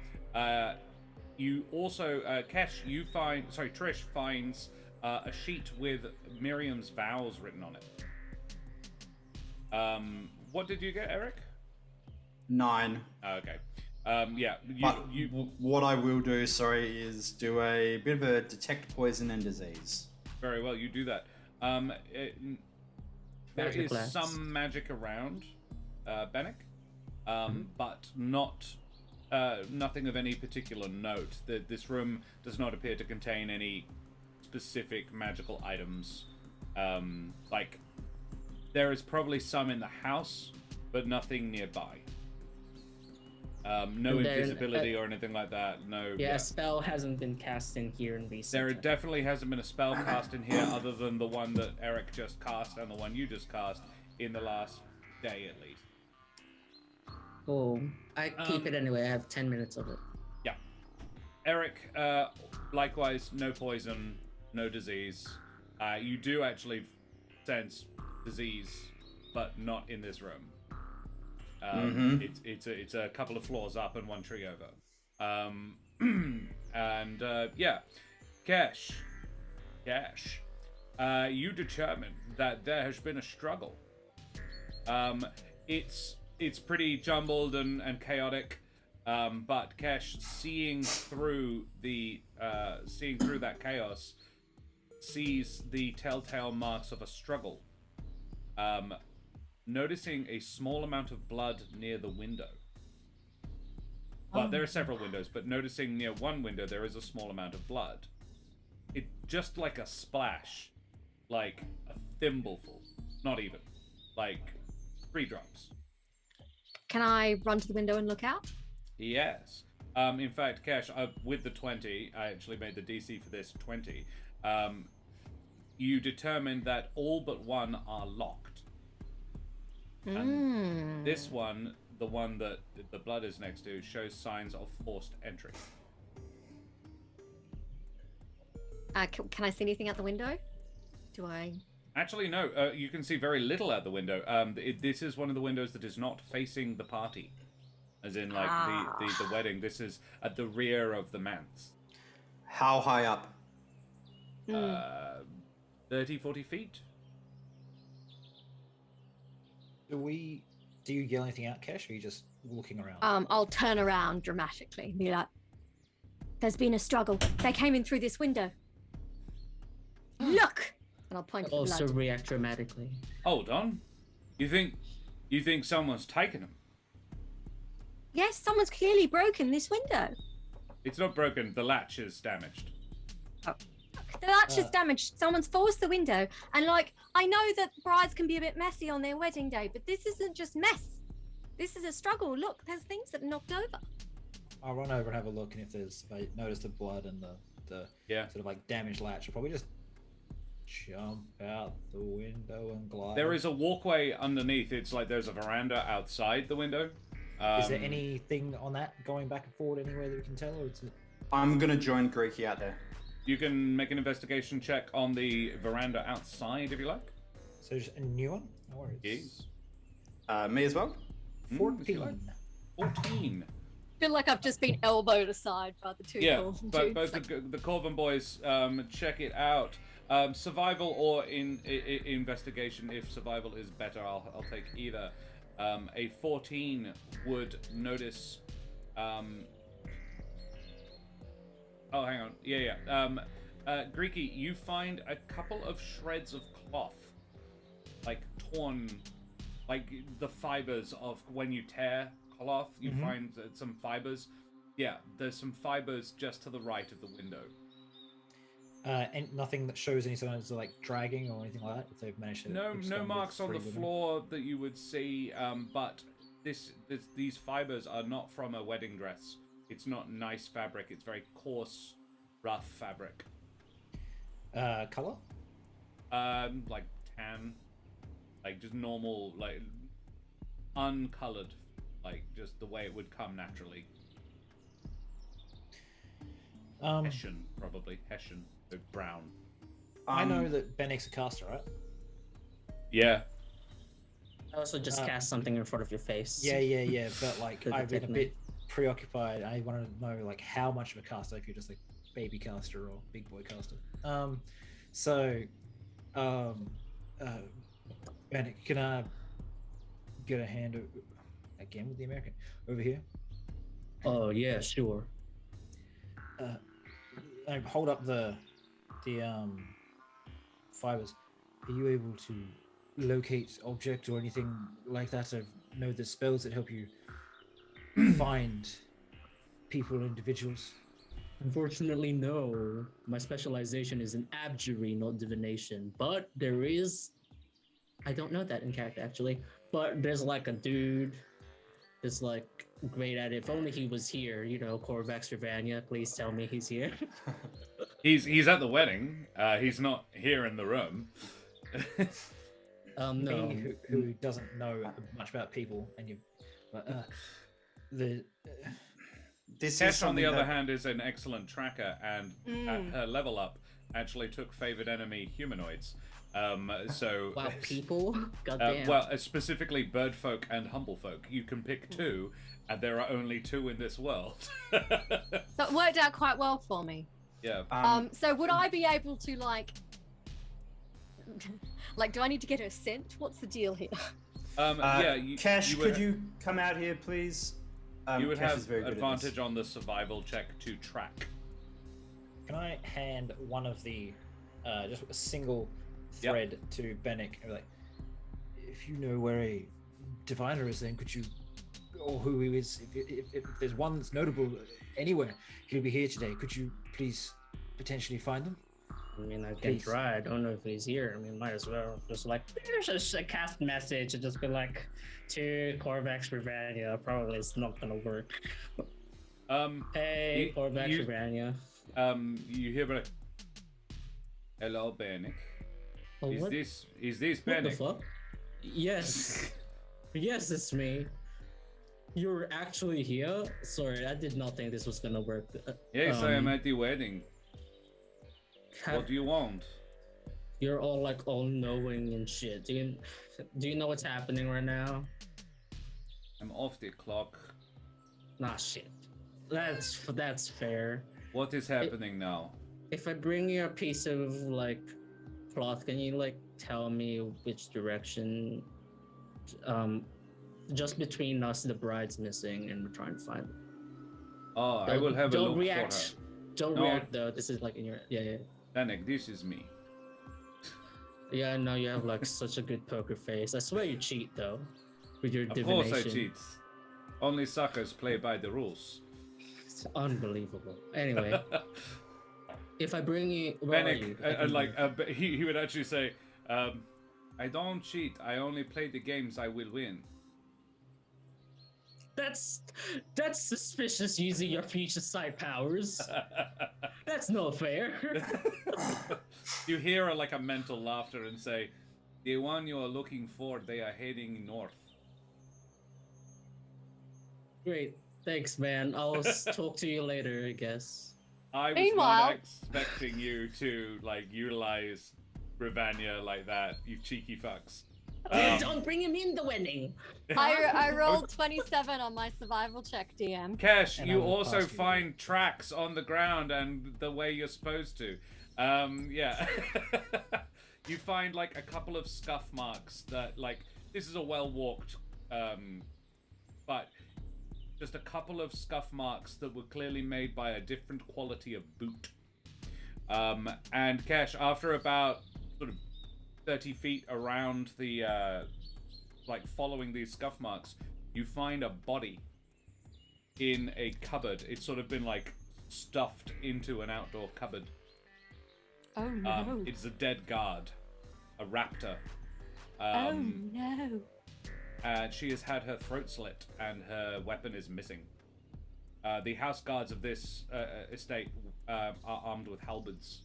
[SPEAKER 1] You also, Kesh, Trish finds a sheet with Miriam's vows written on it. What did you get, Ereq?
[SPEAKER 5] 9.
[SPEAKER 1] Okay.
[SPEAKER 5] What I will do, is do a bit of a detect poison and disease.
[SPEAKER 1] Very well, you do that. There
[SPEAKER 4] Magic
[SPEAKER 1] is
[SPEAKER 4] lasts.
[SPEAKER 1] some magic around, Benneck, but nothing of any particular note. This room does not appear to contain any specific magical items. There is probably some in the house, but nothing nearby. No
[SPEAKER 4] And then,
[SPEAKER 1] invisibility or anything like that. No.
[SPEAKER 4] Yeah, a spell hasn't been cast in here in recent
[SPEAKER 1] There
[SPEAKER 4] time.
[SPEAKER 1] definitely hasn't been a spell cast in here other than the one that Ereq just cast and the one you just cast in the last day at least.
[SPEAKER 4] Oh, I keep it anyway. I have 10 minutes of it.
[SPEAKER 1] Yeah. Ereq, likewise, no poison, no disease. You do actually sense disease, but not in this room. It's a couple of floors up and one tree over. Kesh, you determine that there has been a struggle. It's pretty jumbled and chaotic, but Kesh, seeing through that chaos, sees the telltale marks of a struggle. Noticing a small amount of blood near the window. Well, there are several windows, but noticing near one window there is a small amount of blood. It just like a splash, like a thimbleful, not even, like 3 drops.
[SPEAKER 6] Can I run to the window and look out?
[SPEAKER 1] Yes. In fact, Kesh, with the 20, I actually made the DC for this 20. You determined that all but one are locked. And this one, the one that the blood is next to, shows signs of forced entry.
[SPEAKER 6] Can I see anything out the window? Do I?
[SPEAKER 1] Actually, no. You can see very little out the window. This is one of the windows that is not facing the party, as in like the wedding. This is at the rear of the manse.
[SPEAKER 5] How high up?
[SPEAKER 1] 30, 40 feet.
[SPEAKER 3] Do you yell anything out, Kesh, or are you just looking around?
[SPEAKER 6] I'll turn around dramatically and be like, "There's been a struggle. They came in through this window. Look!" And I'll point to the
[SPEAKER 4] Also
[SPEAKER 6] blood.
[SPEAKER 4] react dramatically.
[SPEAKER 1] Hold on. You think someone's taken them?
[SPEAKER 6] Yes, someone's clearly broken this window.
[SPEAKER 1] It's not broken. The latch is damaged.
[SPEAKER 6] The latch is damaged. Someone's forced the window. And I know that brides can be a bit messy on their wedding day, but this isn't just mess. This is a struggle. Look, there's things that are knocked over.
[SPEAKER 3] I'll run over and have a look, and if I notice the blood and the sort of like damaged latch, I'll probably just jump out the window and glide.
[SPEAKER 1] There is a walkway underneath. It's like there's a veranda outside the window.
[SPEAKER 3] Is there anything on that going back and forward anywhere that we can tell, or is it?
[SPEAKER 5] I'm gonna join Greikie out there.
[SPEAKER 1] You can make an investigation check on the veranda outside if you like.
[SPEAKER 3] So just a new one? No worries.
[SPEAKER 1] Yes.
[SPEAKER 5] Me as well?
[SPEAKER 3] 14.
[SPEAKER 1] If you like. 14.
[SPEAKER 6] I feel like I've just been elbowed aside by the two Corvin
[SPEAKER 1] but
[SPEAKER 6] dudes.
[SPEAKER 1] both the Corvin boys check it out. Survival or investigation. If survival is better, I'll take either. A 14 would notice. Oh, hang on. Yeah. Greikie, you find a couple of shreds of cloth, like torn, like the fibers of when you tear cloth. You find some fibers. Yeah, there's some fibers just to the right of the window.
[SPEAKER 3] And nothing that shows any signs of like dragging or anything like that. If they've managed to.
[SPEAKER 1] No marks on the floor that you would see, but these fibers are not from a wedding dress. It's not nice fabric. It's very coarse, rough fabric.
[SPEAKER 3] Color?
[SPEAKER 1] Like tan, like just normal, like uncolored, like just the way it would come naturally. Hessian, probably Hessian, so brown.
[SPEAKER 3] I know that Benneck's a caster, right?
[SPEAKER 1] Yeah.
[SPEAKER 4] I also just cast something in front of your face.
[SPEAKER 3] Yeah. But like,
[SPEAKER 4] Could
[SPEAKER 3] I've been a
[SPEAKER 4] detect me.
[SPEAKER 3] bit preoccupied. I wanted to know like how much of a caster, if you're just like baby caster or big boy caster. Benneck, can I get a hand again with the American over here?
[SPEAKER 4] Oh yeah, sure.
[SPEAKER 3] I hold up the fibers. Are you able to locate object or anything like that? I know the spells that help you find people, individuals.
[SPEAKER 4] Unfortunately, no. My specialization is in abjury, not divination. But there is... I don't know that in character, actually. But there's like a dude that's like great at it. If only he was here, you know, Corvax Ravania, please tell me he's here.
[SPEAKER 1] He's at the wedding. He's not here in the room.
[SPEAKER 4] No.
[SPEAKER 3] Me, who doesn't know much about people, and you...
[SPEAKER 5] This is
[SPEAKER 1] Kesh, on the
[SPEAKER 5] something
[SPEAKER 1] other
[SPEAKER 5] that-
[SPEAKER 1] hand, is an excellent tracker, and at her level up, actually took favored enemy humanoids. So
[SPEAKER 4] Wow, people? Goddamn.
[SPEAKER 1] specifically birdfolk and humblefolk. You can pick two, and there are only two in this world.
[SPEAKER 6] So it worked out quite well for me.
[SPEAKER 1] Yeah.
[SPEAKER 6] So would I be able to like do I need to get her scent? What's the deal here?
[SPEAKER 1] Yeah.
[SPEAKER 5] Kesh,
[SPEAKER 1] would,
[SPEAKER 5] could you come out here, please?
[SPEAKER 1] You would
[SPEAKER 5] Kesh is
[SPEAKER 1] have
[SPEAKER 5] very good at this.
[SPEAKER 1] advantage on the survival check to track.
[SPEAKER 3] Can I hand one of the just a single thread to Benneck and be like, if you know where a diviner is, then could you, or who he is, if there's one that's notable anywhere, he'll be here today. Could you please potentially find them?
[SPEAKER 4] I mean, I can try. I don't know if he's here. I mean, might as well. Just like, just a cast message and just be like, to Corvax Ravania. Probably it's not gonna work. Hey, Corvax Ravania.
[SPEAKER 1] You hear about hello, Benneck.
[SPEAKER 4] Oh,
[SPEAKER 1] Is
[SPEAKER 4] what?
[SPEAKER 1] this
[SPEAKER 4] What the
[SPEAKER 1] Benneck?
[SPEAKER 4] fuck? Yes. Yes, it's me. You're actually here? Sorry, I did not think this was gonna work.
[SPEAKER 1] Yes, I am at the wedding. What do you want?
[SPEAKER 4] You're all like all-knowing and shit. Do you know what's happening right now?
[SPEAKER 1] I'm off the clock.
[SPEAKER 4] Nah, shit. That's fair.
[SPEAKER 1] What is happening now?
[SPEAKER 4] If I bring you a piece of like cloth, can you like tell me which direction? Just between us, the bride's missing, and we're trying to find her.
[SPEAKER 1] Oh, I will have a
[SPEAKER 4] Don't
[SPEAKER 1] look
[SPEAKER 4] react.
[SPEAKER 1] for her.
[SPEAKER 4] Don't
[SPEAKER 1] No.
[SPEAKER 4] react though. This is like in your yeah.
[SPEAKER 1] Benneck, this is me.
[SPEAKER 4] Yeah, I know you have like such a good poker face. I swear you cheat though, with your
[SPEAKER 1] Of
[SPEAKER 4] divination.
[SPEAKER 1] course I cheat. Only suckers play by the rules.
[SPEAKER 4] It's unbelievable. Anyway, if I bring you, where are you?
[SPEAKER 1] Benneck, he would actually say, I don't cheat. I only play the games I will win.
[SPEAKER 4] That's suspicious using your future sight powers. That's not fair.
[SPEAKER 1] You hear like a mental laughter and say, the one you are looking for, they are heading north.
[SPEAKER 4] Great, thanks, man. I'll talk to you later, I guess.
[SPEAKER 1] I was
[SPEAKER 6] Meanwhile-
[SPEAKER 1] not expecting you to like utilize Ravania like that, you cheeky fucks.
[SPEAKER 4] Don't bring him in the wedding.
[SPEAKER 6] I rolled 27 on my survival check, DM.
[SPEAKER 1] Kesh,
[SPEAKER 3] And I
[SPEAKER 1] you
[SPEAKER 3] will
[SPEAKER 1] also
[SPEAKER 3] pass you.
[SPEAKER 1] find tracks on the ground and the way you're supposed to. Yeah. You find like a couple of scuff marks that like this is a well-walked but just a couple of scuff marks that were clearly made by a different quality of boot. And Kesh, after about sort of 30 feet around the like following these scuff marks, you find a body in a cupboard. It's sort of been like stuffed into an outdoor cupboard.
[SPEAKER 6] Oh no.
[SPEAKER 1] It's a dead guard, a raptor.
[SPEAKER 6] Oh no.
[SPEAKER 1] She has had her throat slit and her weapon is missing. The house guards of this estate are armed with halberds,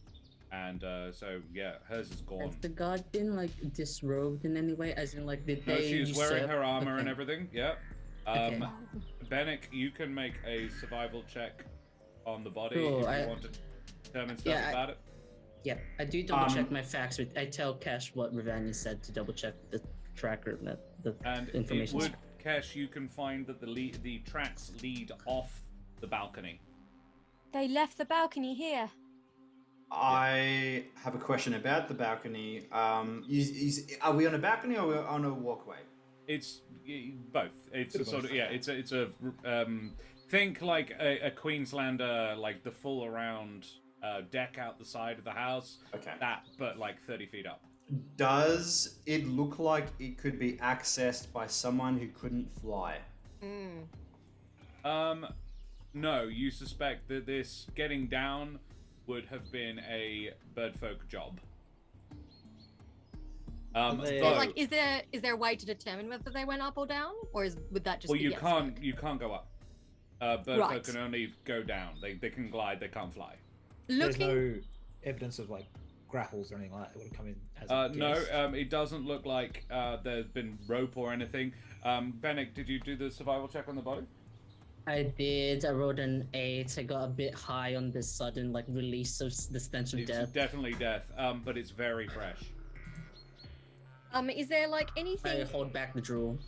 [SPEAKER 1] and so yeah, hers is gone.
[SPEAKER 4] Has the guard been like disrobed in any way? As in, like, did
[SPEAKER 1] No,
[SPEAKER 4] they?
[SPEAKER 1] she's wearing
[SPEAKER 4] usurp-
[SPEAKER 1] her armor and
[SPEAKER 4] Okay.
[SPEAKER 1] everything. Yeah.
[SPEAKER 4] Okay.
[SPEAKER 1] Benneck, you can make a survival check on the body
[SPEAKER 4] Cool,
[SPEAKER 1] if
[SPEAKER 4] I-
[SPEAKER 1] you want to determine stuff
[SPEAKER 4] Yeah,
[SPEAKER 1] about it.
[SPEAKER 4] Yep, I do double check my facts. I tell Kesh what Ravani said to double check the tracker, the
[SPEAKER 1] And
[SPEAKER 4] information.
[SPEAKER 1] it would, Kesh, you can find that the tracks lead off the balcony.
[SPEAKER 6] They left the balcony here.
[SPEAKER 5] I have a question about the balcony. Are we on a balcony or are we on a walkway?
[SPEAKER 1] It's both. It's a sort of It's a think like a Queenslander, like the full around deck out the side of the house.
[SPEAKER 5] Okay.
[SPEAKER 1] That, but like 30 feet up.
[SPEAKER 5] Does it look like it could be accessed by someone who couldn't fly?
[SPEAKER 1] No, you suspect that this getting down would have been a birdfolk job.
[SPEAKER 3] They-
[SPEAKER 1] though-
[SPEAKER 6] Like, is there a way to determine whether they went up or down, or would that just
[SPEAKER 1] well,
[SPEAKER 6] be
[SPEAKER 1] you
[SPEAKER 6] guesswork?
[SPEAKER 1] can't go up. Birdfolk
[SPEAKER 6] Right.
[SPEAKER 1] can only go down. They can glide. They can't fly.
[SPEAKER 3] There's
[SPEAKER 6] Looking.
[SPEAKER 3] no evidence of like grapples or anything like that. It would have come in as a
[SPEAKER 1] No,
[SPEAKER 3] guess.
[SPEAKER 1] it doesn't look like there's been rope or anything. Benneck, did you do the survival check on the body?
[SPEAKER 4] I did. I rolled an 8. I got a bit high on this sudden like release of the stench of
[SPEAKER 1] It's
[SPEAKER 4] death.
[SPEAKER 1] definitely death, but it's very fresh.
[SPEAKER 6] Is there like
[SPEAKER 4] I
[SPEAKER 6] anything?
[SPEAKER 4] hold back the drool.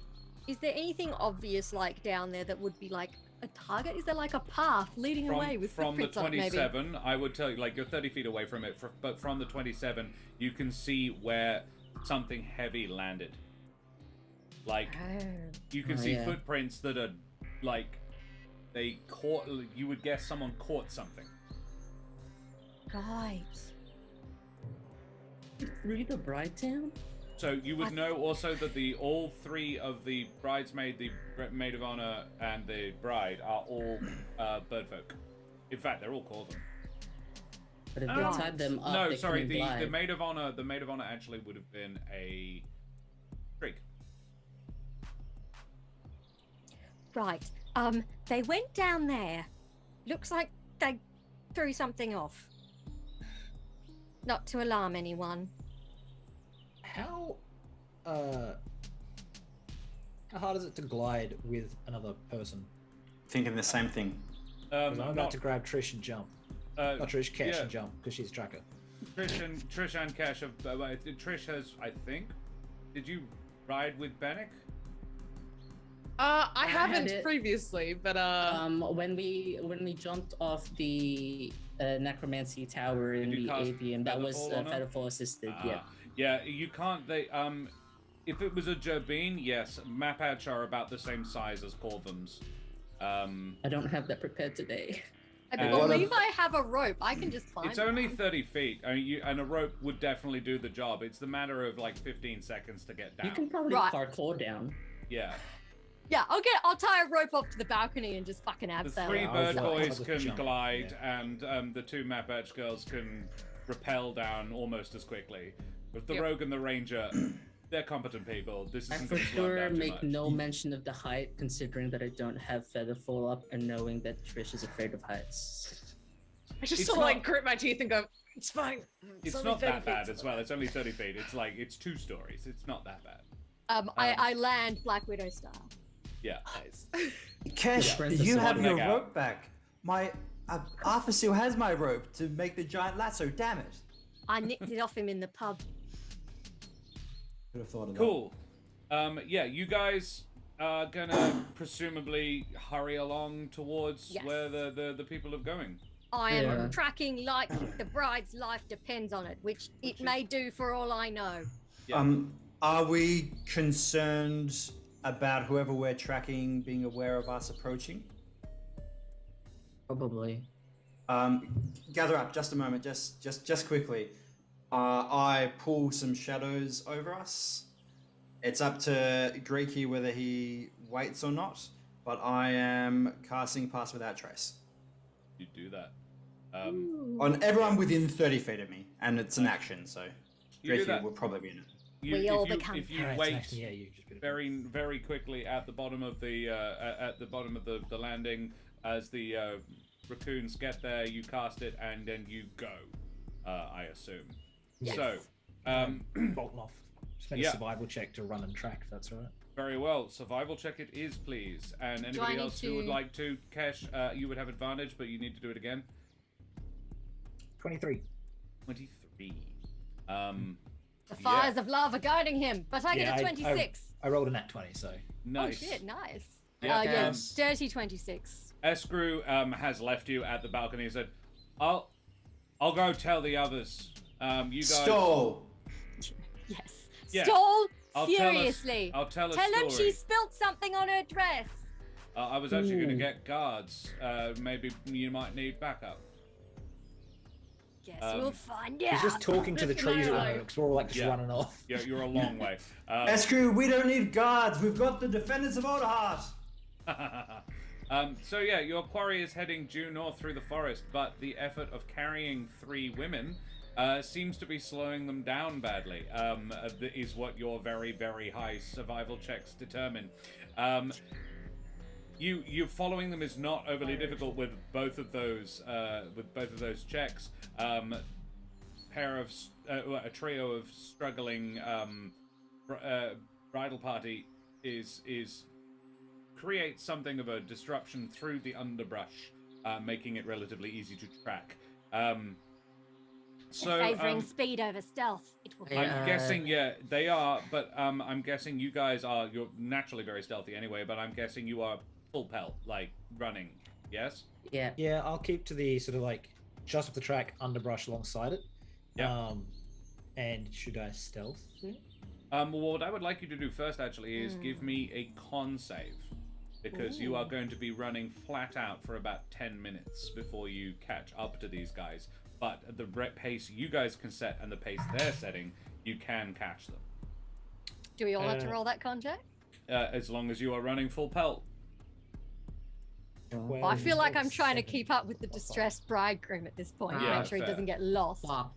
[SPEAKER 6] Is there anything obvious like down there that would be like a target? Is there like a path leading away with
[SPEAKER 1] From the
[SPEAKER 6] footprints on it, maybe?
[SPEAKER 1] 27, I would tell you, like, you're 30 feet away from it, but from the 27, you can see where something heavy landed. Like, you can
[SPEAKER 4] Oh,
[SPEAKER 1] see
[SPEAKER 4] yeah.
[SPEAKER 1] footprints that are, like, they caught, you would guess someone caught something.
[SPEAKER 6] Right.
[SPEAKER 4] Threw the bride down?
[SPEAKER 1] So you would know also that all three of the bridesmaid, the maid of honor, and the bride are all birdfolk. In fact, they're all Corvan.
[SPEAKER 4] But if they
[SPEAKER 1] Um,
[SPEAKER 4] tied them up,
[SPEAKER 1] No,
[SPEAKER 4] they
[SPEAKER 1] sorry.
[SPEAKER 4] couldn't
[SPEAKER 1] The
[SPEAKER 4] glide.
[SPEAKER 1] maid of honor. The maid of honor actually would have been a Greek.
[SPEAKER 6] Right. They went down there. Looks like they threw something off. Not to alarm anyone.
[SPEAKER 3] How hard is it to glide with another person?
[SPEAKER 5] Thinking the same thing.
[SPEAKER 3] 'Cause I'm about to grab Trish and jump. Not Trish, Kesh
[SPEAKER 1] yeah.
[SPEAKER 3] and jump because she's a tracker.
[SPEAKER 1] Trish and Kesh have. Trish has, I think. Did you ride with Benneck?
[SPEAKER 2] I
[SPEAKER 4] had
[SPEAKER 2] haven't
[SPEAKER 4] it.
[SPEAKER 2] previously, but
[SPEAKER 4] When we jumped off the necromancy tower in
[SPEAKER 1] Did you
[SPEAKER 4] the
[SPEAKER 1] cast
[SPEAKER 4] avian, that was
[SPEAKER 1] Featherfall on her?
[SPEAKER 4] Featherfall assisted. Yeah.
[SPEAKER 1] Yeah, you can't. If it was a Jobeen, yes, Mapatch are about the same size as Corvums.
[SPEAKER 4] I don't have that prepared today.
[SPEAKER 6] I
[SPEAKER 1] And-
[SPEAKER 6] believe I have a rope. I can just climb.
[SPEAKER 1] It's only
[SPEAKER 6] down.
[SPEAKER 1] 30 feet, and a rope would definitely do the job. It's the matter of like 15 seconds to get down.
[SPEAKER 4] You can probably
[SPEAKER 6] Right.
[SPEAKER 4] parkour down.
[SPEAKER 1] Yeah.
[SPEAKER 6] Yeah, I'll tie a rope up to the balcony and just fucking
[SPEAKER 1] The
[SPEAKER 6] abseil.
[SPEAKER 1] three
[SPEAKER 3] I'll
[SPEAKER 1] bird
[SPEAKER 3] just-
[SPEAKER 1] boys
[SPEAKER 3] I'll just
[SPEAKER 1] can
[SPEAKER 3] jump,
[SPEAKER 1] glide,
[SPEAKER 3] yeah.
[SPEAKER 1] and the two Mapatch girls can rappel down almost as quickly. With the
[SPEAKER 2] Yep.
[SPEAKER 1] rogue and the ranger, they're competent people. This
[SPEAKER 4] I
[SPEAKER 1] isn't
[SPEAKER 4] for
[SPEAKER 1] going to slow them
[SPEAKER 4] sure
[SPEAKER 1] down too
[SPEAKER 4] make
[SPEAKER 1] much.
[SPEAKER 4] no mention of the height, considering that I don't have Featherfall up and knowing that Trish is afraid of heights.
[SPEAKER 2] I just
[SPEAKER 1] it's
[SPEAKER 2] sort of like
[SPEAKER 1] not-
[SPEAKER 2] grit my teeth and go, "It's fine."
[SPEAKER 1] It's
[SPEAKER 2] only
[SPEAKER 1] not
[SPEAKER 2] 30
[SPEAKER 1] that bad
[SPEAKER 2] feet."
[SPEAKER 1] as well. It's only 30 feet. It's like, it's 2 stories. It's not that bad.
[SPEAKER 6] I land Black Widow style.
[SPEAKER 1] Yeah.
[SPEAKER 5] Kesh,
[SPEAKER 4] Yeah.
[SPEAKER 5] you
[SPEAKER 4] Yeah.
[SPEAKER 5] have your
[SPEAKER 1] Leg out.
[SPEAKER 5] rope back. My Arthur still has my rope to make the giant lasso. Damn it!
[SPEAKER 6] I nicked it off him in the pub.
[SPEAKER 5] Could have thought of
[SPEAKER 1] Cool. Yeah, you guys are gonna presumably hurry along towards
[SPEAKER 6] Yes.
[SPEAKER 1] where the people are going.
[SPEAKER 6] I am
[SPEAKER 4] Yeah.
[SPEAKER 6] tracking like the bride's life depends on it, which it may do for all I know.
[SPEAKER 5] that. Are we concerned about whoever we're tracking being aware of us approaching?
[SPEAKER 4] Probably.
[SPEAKER 5] Gather up, just a moment, just quickly. I pull some shadows over us. It's up to Greikie whether he waits or not, but I am casting Pass Without Trace.
[SPEAKER 1] You do that.
[SPEAKER 5] On everyone within 30 feet of me, and it's an action, so
[SPEAKER 1] You do
[SPEAKER 5] Greikie
[SPEAKER 1] that.
[SPEAKER 5] will probably be in it.
[SPEAKER 6] We all become
[SPEAKER 1] if you
[SPEAKER 3] Alright,
[SPEAKER 1] wait
[SPEAKER 3] so actually, yeah, you just bit of-
[SPEAKER 1] very quickly at the bottom of the the landing as the raccoons get there, you cast it and then you go. I assume.
[SPEAKER 3] Yes.
[SPEAKER 1] So,
[SPEAKER 3] bolting off. Just make
[SPEAKER 1] yeah.
[SPEAKER 3] a survival check to run and track. If that's all right.
[SPEAKER 1] very well. Survival check it is, please. And
[SPEAKER 6] I
[SPEAKER 1] anybody
[SPEAKER 6] need
[SPEAKER 1] else who would
[SPEAKER 6] to-
[SPEAKER 1] like to, Kesh, you would have advantage, but you need to do it again.
[SPEAKER 3] 23.
[SPEAKER 1] 23.
[SPEAKER 6] The fires of lava guiding him, but I
[SPEAKER 3] Yeah,
[SPEAKER 6] get a 26.
[SPEAKER 3] I rolled a nat 20, so
[SPEAKER 1] Nice.
[SPEAKER 6] Oh shit, nice.
[SPEAKER 1] Yeah,
[SPEAKER 6] Yeah, dirty 26.
[SPEAKER 1] Escrew has left you at the balcony and said, I'll go tell the others. You guys
[SPEAKER 5] Stole!
[SPEAKER 6] Yes.
[SPEAKER 1] Yeah.
[SPEAKER 6] Stole
[SPEAKER 1] I'll
[SPEAKER 6] furiously.
[SPEAKER 1] I'll tell a
[SPEAKER 6] Tell
[SPEAKER 1] story.
[SPEAKER 6] him she spilt something on her dress.
[SPEAKER 1] I was actually going to get guards. Maybe you might need backup.
[SPEAKER 6] Guess we'll find
[SPEAKER 3] he's
[SPEAKER 6] out.
[SPEAKER 3] just talking to the trees
[SPEAKER 2] Tomorrow.
[SPEAKER 3] around because we're all like just
[SPEAKER 1] Yeah.
[SPEAKER 3] running off.
[SPEAKER 1] Yeah, you're a long way.
[SPEAKER 5] Escrew, we don't need guards. We've got the defenders of Alderheart.
[SPEAKER 1] So yeah, your quarry is heading due north through the forest, but the effort of carrying 3 women seems to be slowing them down badly. Is what your very, very high survival checks determine. You following them is not overly difficult with both of those checks. A trio of struggling bridal party is creates something of a disruption through the underbrush, making it relatively easy to track.
[SPEAKER 6] Favoring speed over stealth. It will.
[SPEAKER 1] I'm guessing, yeah, they are, but I'm guessing you guys you're naturally very stealthy anyway, but I'm guessing you are full pelt, like running, yes?
[SPEAKER 4] Yeah.
[SPEAKER 3] Yeah, I'll keep to the sort of like just off the track underbrush alongside it.
[SPEAKER 1] Yeah.
[SPEAKER 3] And should I stealth?
[SPEAKER 1] Well, what I would like you to do first, actually, is give me a con save. Because you are going to be running flat out for about 10 minutes before you catch up to these guys. But at the pace you guys can set and the pace they're setting, you can catch them.
[SPEAKER 6] Do we all have to roll that con check?
[SPEAKER 1] As long as you are running full pelt.
[SPEAKER 6] Well, I feel like I'm trying to keep up with the distressed bridegroom at this point.
[SPEAKER 1] Yeah,
[SPEAKER 6] make sure he
[SPEAKER 1] fair.
[SPEAKER 6] doesn't get lost.
[SPEAKER 4] Fuck.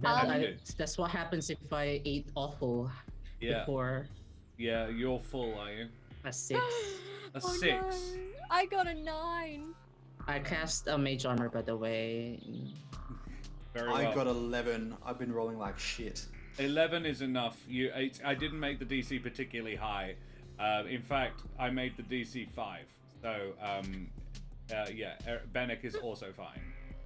[SPEAKER 1] Um,
[SPEAKER 4] That's what happens if I eat awful before
[SPEAKER 1] Yeah, you're full, are you?
[SPEAKER 4] a 6.
[SPEAKER 1] A
[SPEAKER 6] Oh,
[SPEAKER 1] 6.
[SPEAKER 6] no. I got a 9.
[SPEAKER 4] I cast a mage armor, by the way.
[SPEAKER 1] Very well.
[SPEAKER 5] I got 11. I've been rolling like shit.
[SPEAKER 1] 11 is enough. I didn't make the DC particularly high. In fact, I made the DC 5. So, Benneck is also fine.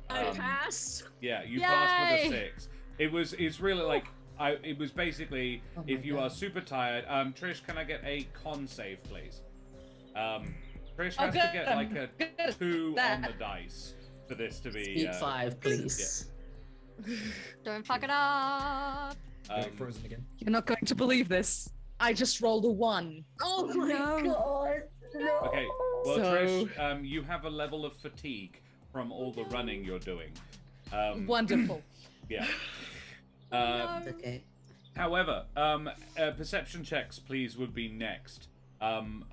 [SPEAKER 4] I passed.
[SPEAKER 1] Yeah, you
[SPEAKER 6] Yay!
[SPEAKER 1] passed with a 6. It's really like it was basically if you are super tired. Trish, can I get a con save, please? Trish has to get like a 2 on the dice for this to be.
[SPEAKER 4] Speed 5, please.
[SPEAKER 6] Don't fuck it up.
[SPEAKER 3] Frozen again.
[SPEAKER 2] You're not going to believe this. I just rolled a 1.
[SPEAKER 4] Oh my god. No.
[SPEAKER 1] Okay, well,
[SPEAKER 2] So-
[SPEAKER 1] Trish, you have a level of fatigue from all the running you're doing.
[SPEAKER 2] Wonderful.
[SPEAKER 1] Yeah.
[SPEAKER 4] Okay.
[SPEAKER 1] However, perception checks, please, would be next. I'm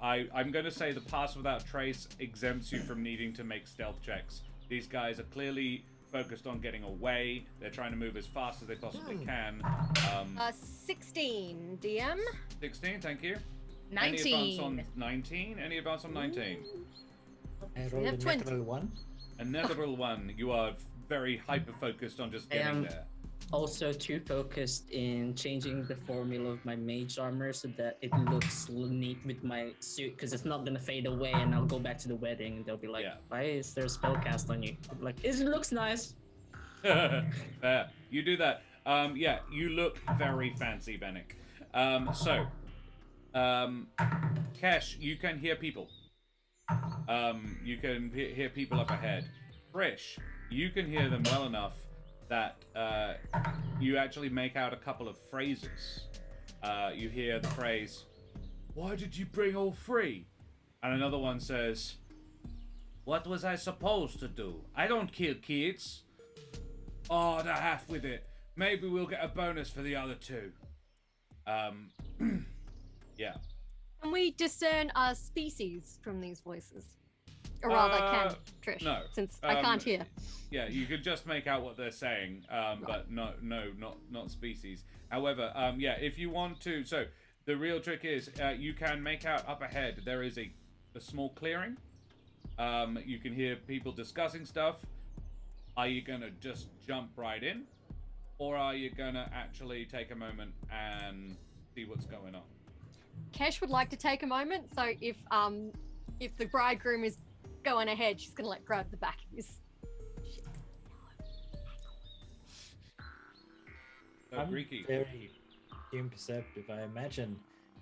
[SPEAKER 1] going to say the pass without trace exempts you from needing to make stealth checks. These guys are clearly focused on getting away. They're trying to move as fast as they possibly can.
[SPEAKER 6] 16, DM.
[SPEAKER 1] 16, thank you.
[SPEAKER 2] 19.
[SPEAKER 1] Any advance on 19? Any advance on 19?
[SPEAKER 3] I rolled
[SPEAKER 6] have
[SPEAKER 3] a
[SPEAKER 6] 20.
[SPEAKER 3] natural 1.
[SPEAKER 1] A netheril 1. You are very hyper-focused on just getting there.
[SPEAKER 4] Also too focused in changing the formula of my mage armor so that it looks neat with my suit, because it's not gonna fade away and I'll go back to the wedding and they'll be like,
[SPEAKER 1] Yeah.
[SPEAKER 4] why is there a spell cast on you? I'm like, it looks nice.
[SPEAKER 1] Fair. You do that. Yeah, you look very fancy, Benneck. Kesh, you can hear people. You can hear people up ahead. Trish, you can hear them well enough that you actually make out a couple of phrases. You hear the phrase, "Why did you bring all 3?" And another one says, "What was I supposed to do? I don't kill kids." "Oh, the half with it. Maybe we'll get a bonus for the other 2. Yeah.
[SPEAKER 6] Can we discern our species from these voices? Or rather, can Trish?
[SPEAKER 1] No.
[SPEAKER 6] Since I can't hear.
[SPEAKER 1] Yeah, you could just make out what they're saying, but not species. However, yeah, if you want to, so the real trick is you can make out up ahead. There is a small clearing. You can hear people discussing stuff. Are you gonna just jump right in, or are you gonna actually take a moment and see what's going on?
[SPEAKER 6] Kesh would like to take a moment, so if the bridegroom is going ahead, she's gonna grab the back of his.
[SPEAKER 1] So,
[SPEAKER 3] I'm
[SPEAKER 1] Greikie.
[SPEAKER 3] very imperceptive. I imagine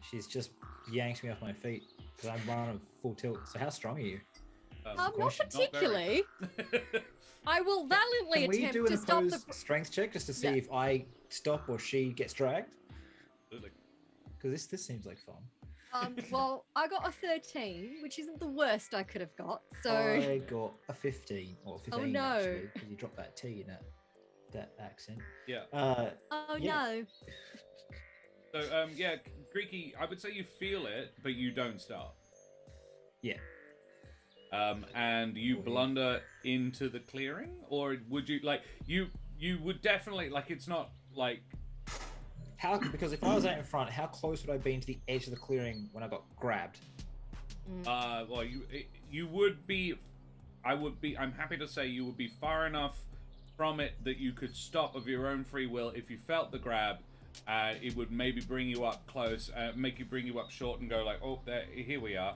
[SPEAKER 3] she's just yanked me off my feet because I'm running full tilt. So how strong are you?
[SPEAKER 6] Not
[SPEAKER 3] question.
[SPEAKER 6] particularly. I will valiantly
[SPEAKER 3] Can we
[SPEAKER 6] attempt
[SPEAKER 3] do an
[SPEAKER 6] to stop the.
[SPEAKER 3] opposed strength check just to see
[SPEAKER 6] Yeah.
[SPEAKER 3] if I stop or she gets dragged?
[SPEAKER 1] Absolutely.
[SPEAKER 3] Because this seems like fun.
[SPEAKER 6] Well, I got a 13, which isn't the worst I could have got. So
[SPEAKER 3] I got a 15 or 15
[SPEAKER 6] no.
[SPEAKER 3] actually, because you dropped that T in that accent.
[SPEAKER 1] Yeah.
[SPEAKER 6] oh
[SPEAKER 3] yeah.
[SPEAKER 6] no.
[SPEAKER 1] So, yeah, Greikie, I would say you feel it, but you don't start.
[SPEAKER 3] Yeah.
[SPEAKER 1] And you blunder into the clearing, or would you you would definitely it's not like
[SPEAKER 3] How? Because if I was out in front, how close would I be to the edge of the clearing when I got grabbed?
[SPEAKER 1] well you would be. I'm happy to say you would be far enough from it that you could stop of your own free will if you felt the grab. It would maybe bring you up close, make you bring you up short and go like, oh, there, here we are.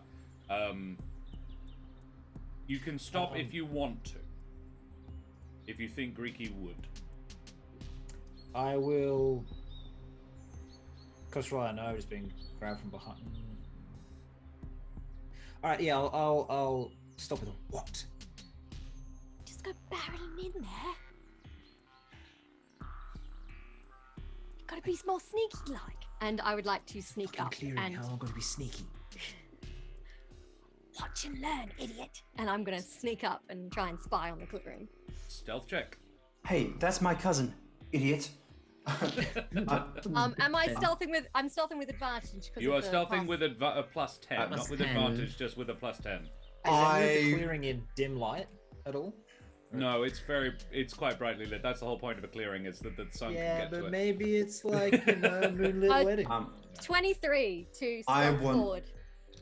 [SPEAKER 1] You can stop if you want to. If you think Greikie would.
[SPEAKER 3] I will. Because for all I know, just being grabbed from behind. All right, yeah, I'll stop with a what?
[SPEAKER 6] Just go barreling in there. You gotta be more sneaky like. And I would like to sneak up
[SPEAKER 3] Clearing,
[SPEAKER 6] and
[SPEAKER 3] how am I going to be sneaky?
[SPEAKER 6] watch and learn, idiot. And I'm gonna sneak up and try and spy on the clearing.
[SPEAKER 1] Stealth check.
[SPEAKER 5] Hey, that's my cousin, idiot.
[SPEAKER 6] Am I stealthing with? I'm stealthing with advantage.
[SPEAKER 1] You are stealthing with a plus 10,
[SPEAKER 4] Plus
[SPEAKER 1] not with
[SPEAKER 4] 10.
[SPEAKER 1] advantage, just with a plus 10.
[SPEAKER 3] Is any of the
[SPEAKER 5] I-
[SPEAKER 3] clearing in dim light at all?
[SPEAKER 1] No, it's quite brightly lit. That's the whole point of a clearing, is that the sun
[SPEAKER 3] Yeah,
[SPEAKER 1] can get to
[SPEAKER 3] but
[SPEAKER 1] it.
[SPEAKER 3] maybe it's like a moonlit wedding.
[SPEAKER 6] 23 to
[SPEAKER 5] I
[SPEAKER 6] stealth
[SPEAKER 5] want-
[SPEAKER 6] forward.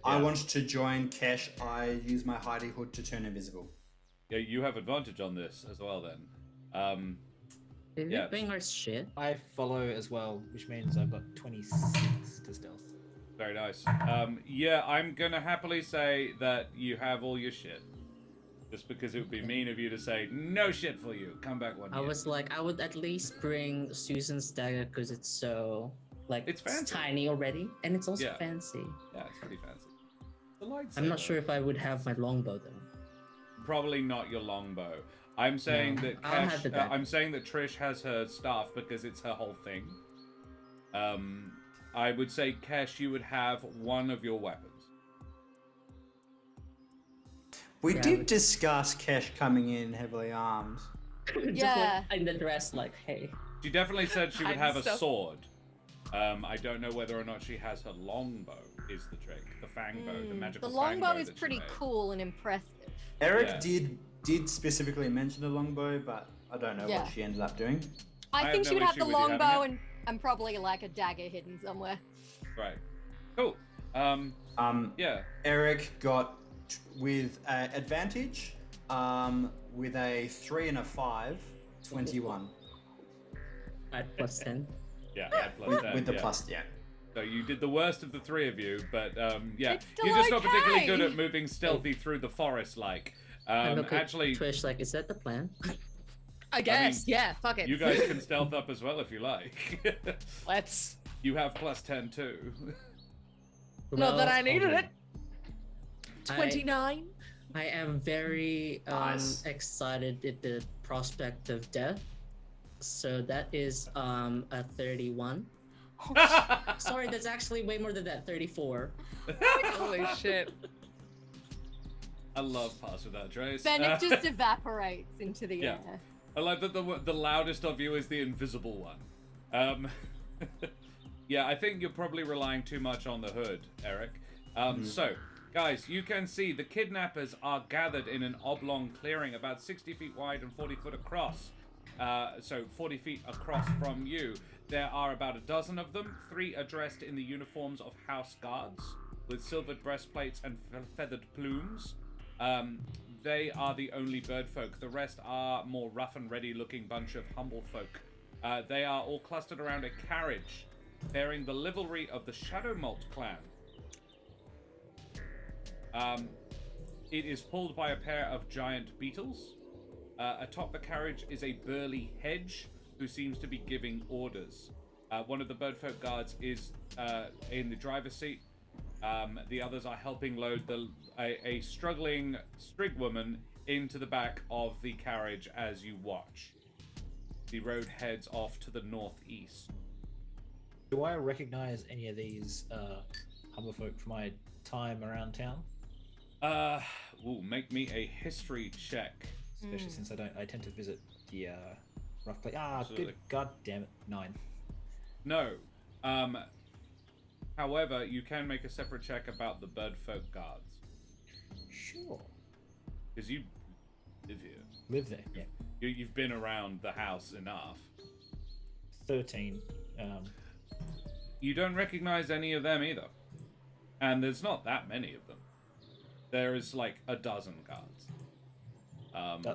[SPEAKER 5] I want to join Kesh. I use my hidey hood to turn invisible.
[SPEAKER 1] Yeah, you have advantage on this as well then.
[SPEAKER 4] Did
[SPEAKER 1] Yeah.
[SPEAKER 4] we bring our shit?
[SPEAKER 3] I follow as well, which means I've got 26 to stealth.
[SPEAKER 1] Very nice. Yeah, I'm gonna happily say that you have all your shit. Just because it would be mean of you to say, no shit for you, come back one
[SPEAKER 4] I
[SPEAKER 1] year.
[SPEAKER 4] was like, I would at least bring Susan's dagger because it's so
[SPEAKER 1] It's fancy.
[SPEAKER 4] tiny already, and it's also
[SPEAKER 1] Yeah.
[SPEAKER 4] fancy.
[SPEAKER 1] Yeah, it's pretty fancy. The lightsaber.
[SPEAKER 4] I'm not sure if I would have my longbow though.
[SPEAKER 1] Probably not your longbow. I'm saying
[SPEAKER 4] No,
[SPEAKER 1] that
[SPEAKER 4] I'll have the
[SPEAKER 1] Kesh,
[SPEAKER 4] dagger.
[SPEAKER 1] I'm saying that Trish has her staff because it's her whole thing. I would say Kesh, you would have one of your weapons.
[SPEAKER 5] We
[SPEAKER 4] Yeah,
[SPEAKER 5] did
[SPEAKER 4] we-
[SPEAKER 5] discuss Kesh coming in heavily armed.
[SPEAKER 6] Yeah.
[SPEAKER 4] In the dress, like, hey.
[SPEAKER 1] She definitely said she would
[SPEAKER 2] I'm
[SPEAKER 1] have a
[SPEAKER 2] so-
[SPEAKER 1] sword. I don't know whether or not she has her longbow. Is the trick the fang bow, the magical
[SPEAKER 6] The
[SPEAKER 1] fang bow
[SPEAKER 6] longbow is
[SPEAKER 1] that she
[SPEAKER 6] pretty
[SPEAKER 1] made.
[SPEAKER 6] cool and impressive.
[SPEAKER 5] Ereq
[SPEAKER 1] Yeah.
[SPEAKER 5] did specifically mention the longbow, but I don't know
[SPEAKER 6] Yeah.
[SPEAKER 5] what she ended up doing.
[SPEAKER 1] I
[SPEAKER 6] I
[SPEAKER 1] have
[SPEAKER 6] think
[SPEAKER 1] no
[SPEAKER 6] she would have
[SPEAKER 1] issue
[SPEAKER 6] the
[SPEAKER 1] with you having
[SPEAKER 6] longbow
[SPEAKER 1] it.
[SPEAKER 6] and probably like a dagger hidden somewhere.
[SPEAKER 1] Right. Cool. Yeah.
[SPEAKER 5] Ereq got with advantage, with a 3 and a 5, 21.
[SPEAKER 4] At plus 10.
[SPEAKER 1] Yeah. Add plus 10,
[SPEAKER 5] With the
[SPEAKER 1] yeah.
[SPEAKER 5] plus, yeah.
[SPEAKER 1] So you did the worst of the three of you, but yeah,
[SPEAKER 6] It's still
[SPEAKER 1] you're just not particularly
[SPEAKER 6] okay.
[SPEAKER 1] good at moving stealthy through the forest. Like,
[SPEAKER 4] I look at
[SPEAKER 1] actually,
[SPEAKER 4] Trish like, is that the plan?
[SPEAKER 2] I guess. Yeah. Fuck it.
[SPEAKER 1] you guys can stealth up as well if you like.
[SPEAKER 2] Let's.
[SPEAKER 1] You have plus 10 too.
[SPEAKER 2] Not that I needed
[SPEAKER 4] um,
[SPEAKER 2] it. 29.
[SPEAKER 4] I am very
[SPEAKER 5] Nice.
[SPEAKER 4] excited at the prospect of death. So that is a 31. Sorry, that's actually way more than that. 34.
[SPEAKER 2] Holy shit.
[SPEAKER 1] I love pass without trace.
[SPEAKER 6] Benneck just evaporates into the
[SPEAKER 1] Yeah.
[SPEAKER 6] air.
[SPEAKER 1] I like that the loudest of you is the invisible one. Yeah, I think you're probably relying too much on the hood, Ereq. So, Guys, you can see the kidnappers are gathered in an oblong clearing about 60 feet wide and 40 foot across. So 40 feet across from you. There are about a dozen of them. 3 are dressed in the uniforms of house guards with silvered breastplates and feathered plumes. They are the only bird folk. The rest are more rough and ready looking bunch of humble folk. They are all clustered around a carriage bearing the livery of the Shadow Malt clan. It is pulled by a pair of giant beetles. Atop the carriage is a burly hedge who seems to be giving orders. One of the birdfolk guards is in the driver's seat. The others are helping load a struggling strig woman into the back of the carriage as you watch. The road heads off to the northeast.
[SPEAKER 3] Do I recognize any of these humble folk from my time around town?
[SPEAKER 1] Make me a history check.
[SPEAKER 3] Especially since I tend to visit the rough place.
[SPEAKER 1] Absolutely.
[SPEAKER 3] Good god damn it. 9.
[SPEAKER 1] No. However, you can make a separate check about the birdfolk guards.
[SPEAKER 3] Sure.
[SPEAKER 1] Because you live here.
[SPEAKER 3] Live there, yeah.
[SPEAKER 1] You've been around the house enough.
[SPEAKER 3] 13.
[SPEAKER 1] You don't recognize any of them either. And there's not that many of them. There is like a dozen guards.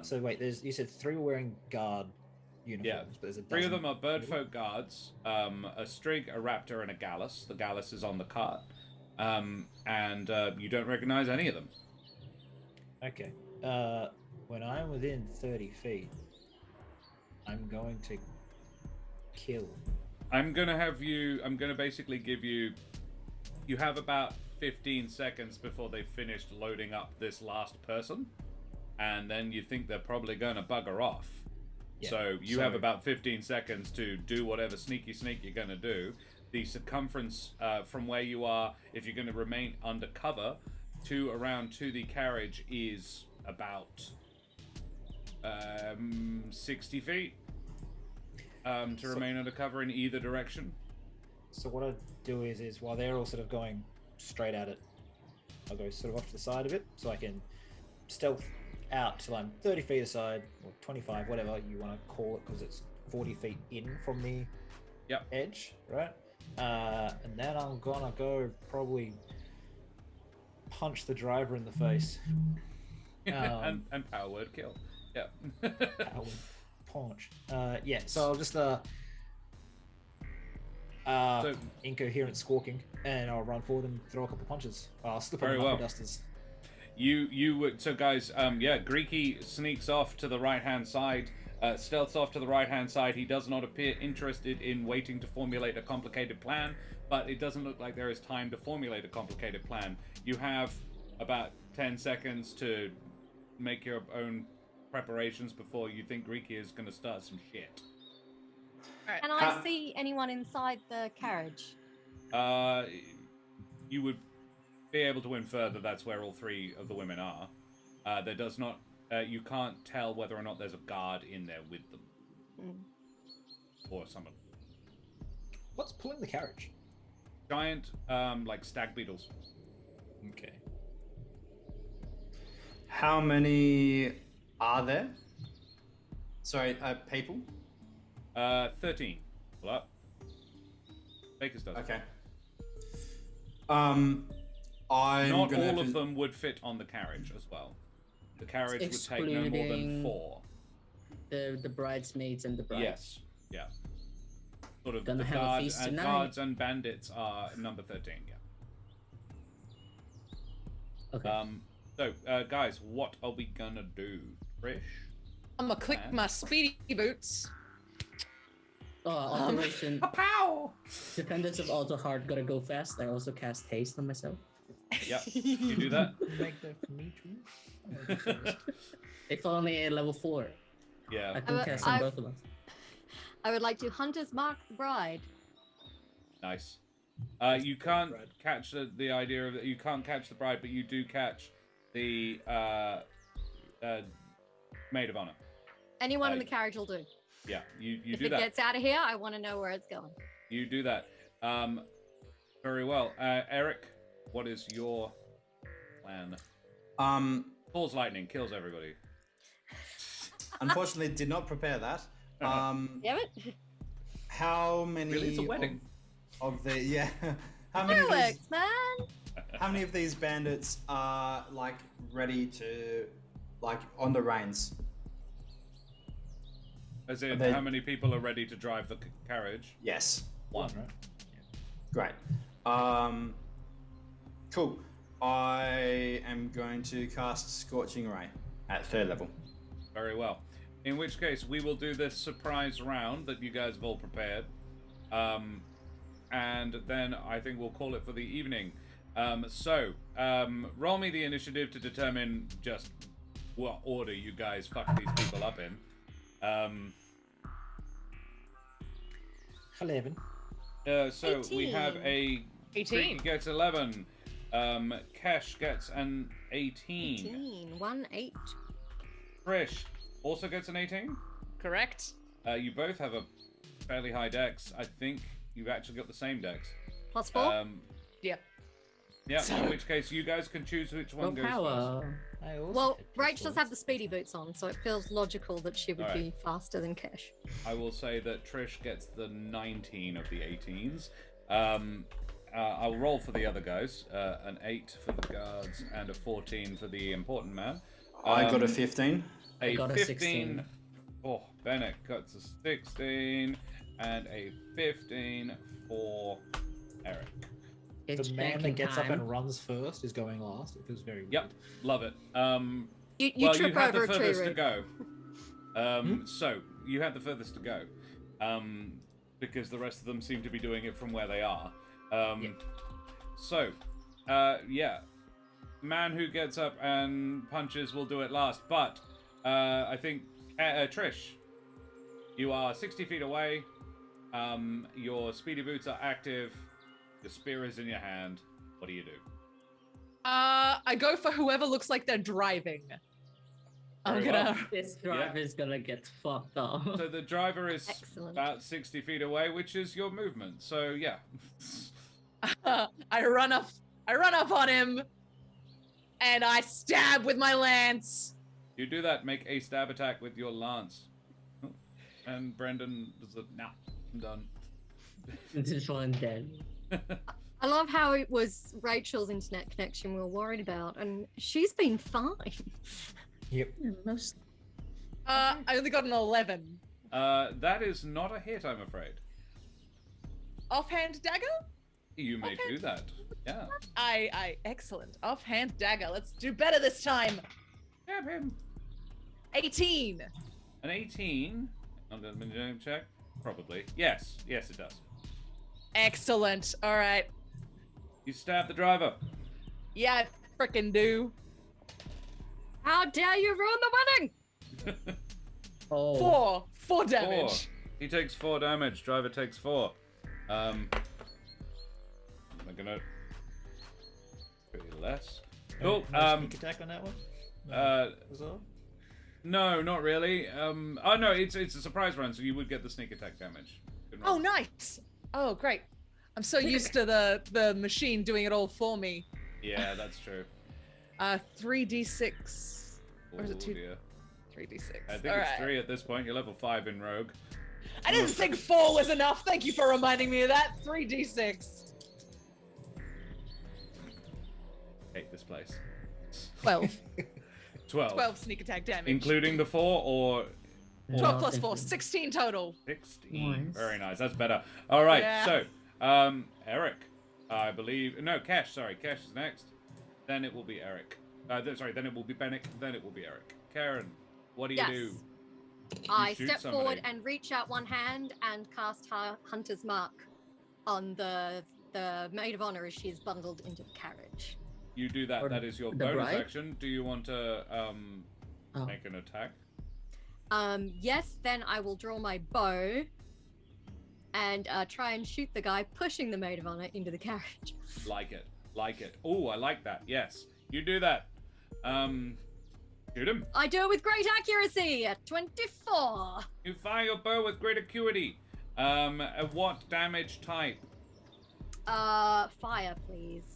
[SPEAKER 3] So wait, you said 3 were wearing guard uniforms, but there's a
[SPEAKER 1] 3 of
[SPEAKER 3] dozen.
[SPEAKER 1] them are birdfolk guards, a strig, a raptor, and a gallus. The gallus is on the cart. And you don't recognize any of them.
[SPEAKER 3] Okay. When I'm within 30 feet, I'm going to kill.
[SPEAKER 1] I'm gonna basically give you have about 15 seconds before they've finished loading up this last person. And then you think they're probably gonna bugger off.
[SPEAKER 3] Yeah,
[SPEAKER 1] So you have about 15 seconds to do whatever sneaky sneak you're gonna do. The circumference from where you are, if you're gonna remain undercover, around to the carriage is about 60 feet to remain undercover in either direction.
[SPEAKER 3] So what I do is while they're all sort of going straight at it, I'll go sort of off to the side of it so I can stealth out till I'm 30 feet aside, or 25, whatever you want to call it, because it's 40 feet in from the edge, right? And then I'm gonna go probably punch the driver in the face.
[SPEAKER 1] And power word kill. Yeah.
[SPEAKER 3] Power word punch. Yeah, so I'll just incoherent squawking, and I'll run forward and throw a couple punches. I'll slip on the knuckle dusters.
[SPEAKER 1] So guys, Greikie sneaks off to the right-hand side, stealths off to the right-hand side. He does not appear interested in waiting to formulate a complicated plan, but it doesn't look like there is time to formulate a complicated plan. You have about 10 seconds to make your own preparations before you think Greikie is going to start some shit.
[SPEAKER 6] Can I see anyone inside the carriage?
[SPEAKER 1] You would be able to infer that that's where all 3 of the women are. There does not. You can't tell whether or not there's a guard in there with them, or someone.
[SPEAKER 3] What's pulling the carriage?
[SPEAKER 1] Giant, like stag beetles.
[SPEAKER 3] Okay.
[SPEAKER 5] How many are there? Sorry, people?
[SPEAKER 1] 13. Pull up. Baker's does.
[SPEAKER 5] Okay. I'm
[SPEAKER 1] Not
[SPEAKER 5] gonna
[SPEAKER 1] all of them would fit on the carriage as well. The carriage would take no more than 4.
[SPEAKER 4] The bridesmaids and the bride.
[SPEAKER 1] Yes. Yeah. Sort of
[SPEAKER 4] Gonna
[SPEAKER 1] the
[SPEAKER 4] have a feast tonight.
[SPEAKER 1] guards and bandits are number 13. Yeah.
[SPEAKER 4] Okay.
[SPEAKER 1] So, guys, what are we gonna do? Trish?
[SPEAKER 2] I'm gonna click my speedy boots.
[SPEAKER 4] Operation
[SPEAKER 1] Pow!
[SPEAKER 4] Dependence of Alderheart gotta go fast. I also cast haste on myself.
[SPEAKER 1] Yep. You do that.
[SPEAKER 3] Make that for me too.
[SPEAKER 4] If only at level 4.
[SPEAKER 1] Yeah.
[SPEAKER 4] I can cast on both of us.
[SPEAKER 6] I would like to Hunter's Mark the bride.
[SPEAKER 1] Nice. You can't catch the idea of you can't catch the bride, but you do catch the maid of honor.
[SPEAKER 6] Anyone in the carriage will do.
[SPEAKER 1] Yeah, you
[SPEAKER 6] If
[SPEAKER 1] do
[SPEAKER 6] it
[SPEAKER 1] that.
[SPEAKER 6] gets out of here, I want to know where it's going.
[SPEAKER 1] You do that. Very well. Ereq, what is your plan?
[SPEAKER 5] Falls
[SPEAKER 1] lightning, kills everybody.
[SPEAKER 5] Unfortunately, did not prepare that.
[SPEAKER 6] Damn it.
[SPEAKER 5] How many?
[SPEAKER 1] Really, it's a wedding.
[SPEAKER 5] Of the how many? Of these,
[SPEAKER 6] Fireworks, man.
[SPEAKER 5] how many of these bandits are like ready to, like on the reins?
[SPEAKER 1] As in,
[SPEAKER 5] They-
[SPEAKER 1] how many people are ready to drive the carriage?
[SPEAKER 5] Yes.
[SPEAKER 1] One.
[SPEAKER 3] Right?
[SPEAKER 5] Great. Cool. I am going to cast Scorching Ray at 3rd level.
[SPEAKER 1] Very well. In which case, we will do this surprise round that you guys have all prepared. And then I think we'll call it for the evening. Roll me the initiative to determine just what order you guys fuck these people up in.
[SPEAKER 3] 11.
[SPEAKER 1] So we have a
[SPEAKER 2] 18.
[SPEAKER 1] Greikie gets 11. Kesh gets an 18.
[SPEAKER 6] 18. 1, 8.
[SPEAKER 1] Trish also gets an 18.
[SPEAKER 2] Correct.
[SPEAKER 1] You both have a fairly high dex. I think you've actually got the same dex.
[SPEAKER 6] Plus 4.
[SPEAKER 2] Yep.
[SPEAKER 1] Yeah, in which case you guys can choose which one goes first.
[SPEAKER 4] power.
[SPEAKER 3] I also
[SPEAKER 6] Well,
[SPEAKER 3] get
[SPEAKER 6] Rach does
[SPEAKER 3] +1.
[SPEAKER 6] have the speedy boots on, so it feels logical that she would
[SPEAKER 1] Alright.
[SPEAKER 6] be faster than Kesh.
[SPEAKER 1] I will say that Trish gets the 19 of the 18s. I'll roll for the other guys. An 8 for the guards and a 14 for the important man.
[SPEAKER 5] I got a 15.
[SPEAKER 1] A
[SPEAKER 4] got a
[SPEAKER 1] 15.
[SPEAKER 4] 16.
[SPEAKER 1] Oh, Benneck got a 16 and a 15 for Ereq.
[SPEAKER 4] It's
[SPEAKER 3] The man that
[SPEAKER 4] banking
[SPEAKER 3] gets up
[SPEAKER 4] time.
[SPEAKER 3] and runs first is going last. It feels very weird.
[SPEAKER 1] Yep, love it.
[SPEAKER 6] You
[SPEAKER 1] Well,
[SPEAKER 6] trip
[SPEAKER 1] you had
[SPEAKER 6] over
[SPEAKER 1] the
[SPEAKER 6] a tree
[SPEAKER 1] furthest to
[SPEAKER 6] root.
[SPEAKER 1] go. So you had the furthest to go, because the rest of them seem to be doing it from where they are. So, man who gets up and punches will do it last. But I think Trish, you are 60 feet away. Your speedy boots are active. Your spear is in your hand. What do you do?
[SPEAKER 2] I go for whoever looks like they're driving. I'm
[SPEAKER 1] Very
[SPEAKER 2] gonna.
[SPEAKER 1] well.
[SPEAKER 4] This driver's gonna get fucked up.
[SPEAKER 1] So the driver is
[SPEAKER 6] Excellent.
[SPEAKER 1] about 60 feet away, which is your movement. So yeah.
[SPEAKER 2] I run up on him, and I stab with my lance.
[SPEAKER 1] You do that, make a stab attack with your lance. Oh, and Brendan does it. Nah, I'm done.
[SPEAKER 4] This one dead.
[SPEAKER 6] I love how it was Rachel's internet connection we were worried about, and she's been fine.
[SPEAKER 3] Yep.
[SPEAKER 4] Yeah, most
[SPEAKER 2] I only got an 11.
[SPEAKER 1] That is not a hit, I'm afraid.
[SPEAKER 2] Offhand dagger?
[SPEAKER 1] You may
[SPEAKER 2] Okay.
[SPEAKER 1] do that. Yeah.
[SPEAKER 2] Excellent. Offhand dagger. Let's do better this time.
[SPEAKER 1] Stab him.
[SPEAKER 2] 18.
[SPEAKER 1] An 18. I'm going to check. Probably. Yes. Yes, it does.
[SPEAKER 2] Excellent. All right.
[SPEAKER 1] You stab the driver.
[SPEAKER 2] Yeah, I frickin' do.
[SPEAKER 6] How dare you ruin the wedding?
[SPEAKER 4] oh
[SPEAKER 2] 4 damage.
[SPEAKER 1] 4. He takes 4 damage. Driver takes 4. I'm gonna pretty less. Cool.
[SPEAKER 3] No sneak attack on that one? As well?
[SPEAKER 1] No, not really. Oh no, it's a surprise run, so you would get the sneak attack damage. Good roll.
[SPEAKER 2] Oh, nice. Oh, great. I'm so used to the machine doing it all for me.
[SPEAKER 1] Yeah, that's true.
[SPEAKER 2] 3d6. Or is it
[SPEAKER 1] Oh,
[SPEAKER 2] 2?
[SPEAKER 1] dear.
[SPEAKER 2] 3d6.
[SPEAKER 1] I think
[SPEAKER 2] All
[SPEAKER 1] it's
[SPEAKER 2] right.
[SPEAKER 1] 3 at this point. You're level 5 in Rogue.
[SPEAKER 2] I didn't think 4 was enough. Thank you for reminding me of that. 3d6.
[SPEAKER 1] Hate this place.
[SPEAKER 2] 12.
[SPEAKER 1] 12.
[SPEAKER 2] 12 sneak attack damage.
[SPEAKER 1] Including the 4 or
[SPEAKER 2] 12 plus 4. 16 total.
[SPEAKER 1] 16.
[SPEAKER 4] Nice.
[SPEAKER 1] Very nice. That's better. All right.
[SPEAKER 2] Yeah.
[SPEAKER 1] So, Ereq, I believe. No, Kesh. Sorry, Kesh is next. Then it will be Ereq. Then it will be Benneck. Then it will be Ereq. Karen, what do you
[SPEAKER 6] Yes.
[SPEAKER 1] do?
[SPEAKER 6] I
[SPEAKER 1] shoot
[SPEAKER 6] step
[SPEAKER 1] somebody.
[SPEAKER 6] forward and reach out one hand and cast Hunter's Mark on the maid of honor as she is bundled into the carriage.
[SPEAKER 1] You do that.
[SPEAKER 4] Or
[SPEAKER 1] That is your
[SPEAKER 4] the
[SPEAKER 1] bonus
[SPEAKER 4] bride?
[SPEAKER 1] action. Do you want to
[SPEAKER 4] Oh.
[SPEAKER 1] make an attack?
[SPEAKER 6] Yes, then I will draw my bow and try and shoot the guy pushing the maid of honor into the carriage.
[SPEAKER 1] Like it. Like it. Oh, I like that. Yes. You do that. Shoot him.
[SPEAKER 6] I do it with great accuracy at 24.
[SPEAKER 1] You fire your bow with great acuity. What damage type?
[SPEAKER 6] Fire, please.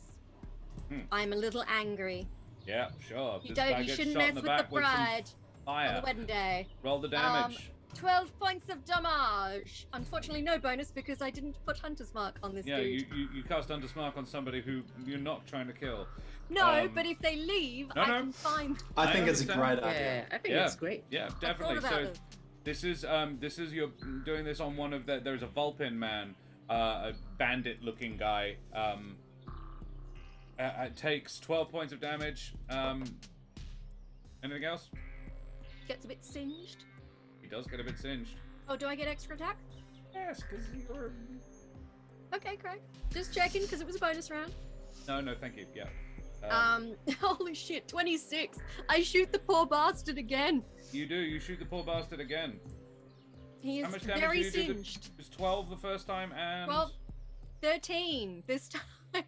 [SPEAKER 1] Hmm.
[SPEAKER 6] I'm a little angry.
[SPEAKER 1] Yeah, sure.
[SPEAKER 6] You
[SPEAKER 1] This guy
[SPEAKER 6] you
[SPEAKER 1] gets
[SPEAKER 6] shouldn't
[SPEAKER 1] shot
[SPEAKER 6] mess
[SPEAKER 1] in the
[SPEAKER 6] with the
[SPEAKER 1] back with some
[SPEAKER 6] bride on
[SPEAKER 1] fire.
[SPEAKER 6] the wedding day.
[SPEAKER 1] Roll the damage.
[SPEAKER 6] 12 points of damage. Unfortunately, no bonus because I didn't put Hunter's Mark on this
[SPEAKER 1] Yeah,
[SPEAKER 6] dude.
[SPEAKER 1] you cast Hunter's Mark on somebody who you're not trying to kill.
[SPEAKER 6] No, but if they leave,
[SPEAKER 1] no,
[SPEAKER 6] I
[SPEAKER 1] no.
[SPEAKER 6] can find.
[SPEAKER 5] I think it's a
[SPEAKER 1] understand.
[SPEAKER 5] great idea.
[SPEAKER 4] Yeah, I think
[SPEAKER 1] Yeah.
[SPEAKER 4] it's great.
[SPEAKER 1] Yeah,
[SPEAKER 6] I
[SPEAKER 1] definitely.
[SPEAKER 6] thought about
[SPEAKER 1] So
[SPEAKER 6] it.
[SPEAKER 1] this is you're doing this on one of there's a Vulpin man, a bandit-looking guy. It takes 12 points of damage. Anything else?
[SPEAKER 6] Gets a bit singed.
[SPEAKER 1] He does get a bit singed.
[SPEAKER 6] Oh, do I get extra attack?
[SPEAKER 1] Yes, because you're.
[SPEAKER 6] Okay, great. Just checking because it was a bonus round.
[SPEAKER 1] No, thank you. Yeah.
[SPEAKER 6] Holy shit, 26. I shoot the poor bastard again.
[SPEAKER 1] You do. You shoot the poor bastard again.
[SPEAKER 6] He
[SPEAKER 1] How
[SPEAKER 6] is
[SPEAKER 1] much damage
[SPEAKER 6] very
[SPEAKER 1] did you do?
[SPEAKER 6] singed.
[SPEAKER 1] It was 12 the first time and.
[SPEAKER 6] 13 this time.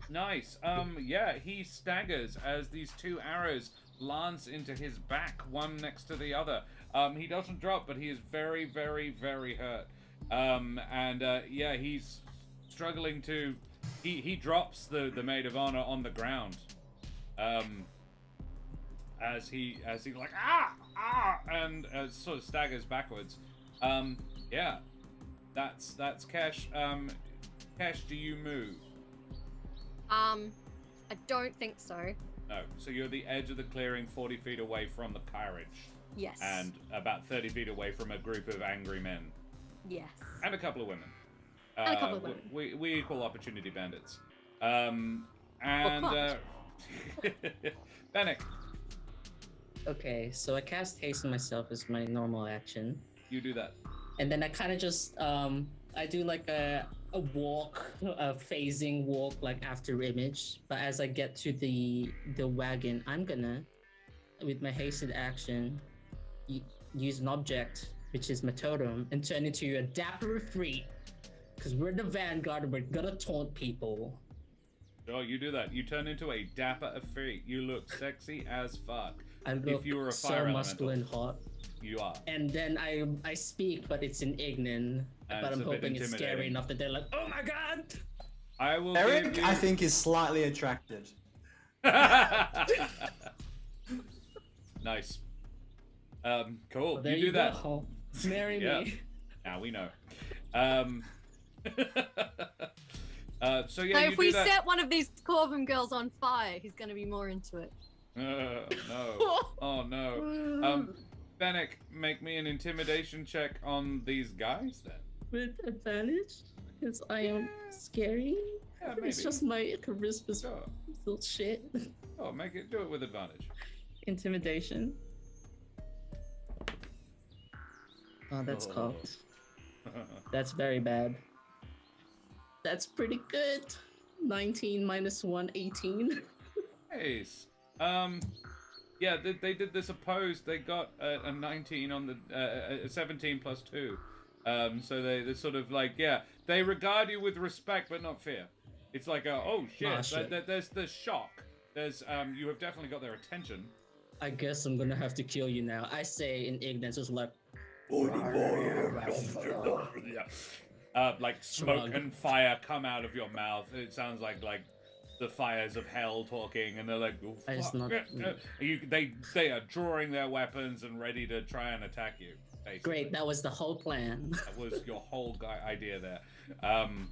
[SPEAKER 1] Nice. Yeah, he staggers as these two arrows lance into his back, one next to the other. He doesn't drop, but he is very, very, very hurt. Yeah, he's struggling to. He drops the maid of honor on the ground. As he like and sort of staggers backwards. Yeah, that's Kesh. Kesh, do you move?
[SPEAKER 6] I don't think so.
[SPEAKER 1] No. So you're the edge of the clearing, 40 feet away from the carriage.
[SPEAKER 6] Yes.
[SPEAKER 1] And about 30 feet away from a group of angry men.
[SPEAKER 6] Yes.
[SPEAKER 1] And a couple of women.
[SPEAKER 6] And a couple of women.
[SPEAKER 1] We equal opportunity bandits. Benneck,
[SPEAKER 4] Okay, so I cast haste on myself as my normal action.
[SPEAKER 1] you do that.
[SPEAKER 4] And then I kind of just I do like a walk, a phasing walk like after image. But as I get to the wagon, I'm gonna, with my hasted action, use an object, which is my totem, and turn into a dapper freak. Because we're the vanguard and we're gonna taunt people.
[SPEAKER 1] Oh, you do that. You turn into a dapper efreet. You look sexy as fuck.
[SPEAKER 4] I look
[SPEAKER 1] If you were a
[SPEAKER 4] so
[SPEAKER 1] fire
[SPEAKER 4] muscular and
[SPEAKER 1] elemental,
[SPEAKER 4] hot.
[SPEAKER 1] you are.
[SPEAKER 4] And then I speak, but it's in Ignan.
[SPEAKER 1] And
[SPEAKER 4] But
[SPEAKER 1] it's
[SPEAKER 4] I'm
[SPEAKER 1] a bit
[SPEAKER 4] hoping it's scary
[SPEAKER 1] intimidating.
[SPEAKER 4] enough that they're like, oh my god!
[SPEAKER 1] I will give
[SPEAKER 5] Ereq,
[SPEAKER 1] you...
[SPEAKER 5] I think, is slightly attracted.
[SPEAKER 1] Nice. Cool.
[SPEAKER 4] Well, there
[SPEAKER 1] you do that.
[SPEAKER 4] go. Marry
[SPEAKER 1] Yeah.
[SPEAKER 4] me.
[SPEAKER 1] Now we know. So
[SPEAKER 6] So
[SPEAKER 1] yeah, you
[SPEAKER 6] if we
[SPEAKER 1] do that.
[SPEAKER 6] set one of these Corvum girls on fire, he's going to be more into it.
[SPEAKER 1] No. Oh no. Benneck, make me an intimidation check on these guys then.
[SPEAKER 4] With advantage? Because I am scary?
[SPEAKER 1] Yeah, maybe.
[SPEAKER 4] It's just my charisma's
[SPEAKER 1] Sure.
[SPEAKER 4] little shit.
[SPEAKER 1] Oh, do it with advantage.
[SPEAKER 4] Intimidation. Oh, that's
[SPEAKER 1] Oh.
[SPEAKER 4] cocked. That's very bad. That's pretty good. 19 minus 1, 18.
[SPEAKER 1] Nice. Yeah, they did this opposed. They got a 19 on the a 17 plus 2. So they're sort of like, yeah, they regard you with respect but not fear. It's like, oh shit,
[SPEAKER 4] Nah, shit.
[SPEAKER 1] there's shock. There's you have definitely got their attention.
[SPEAKER 4] I guess I'm gonna have to kill you now. I say in ignorance, just like,
[SPEAKER 1] Like smoke
[SPEAKER 4] Shrug.
[SPEAKER 1] and fire come out of your mouth. It sounds like the fires of hell talking, and they're like, oh,
[SPEAKER 4] I just
[SPEAKER 1] fuck.
[SPEAKER 4] not-
[SPEAKER 1] They are drawing their weapons and ready to try and attack you. Basically.
[SPEAKER 4] great, that was the whole plan.
[SPEAKER 1] That was your whole idea there.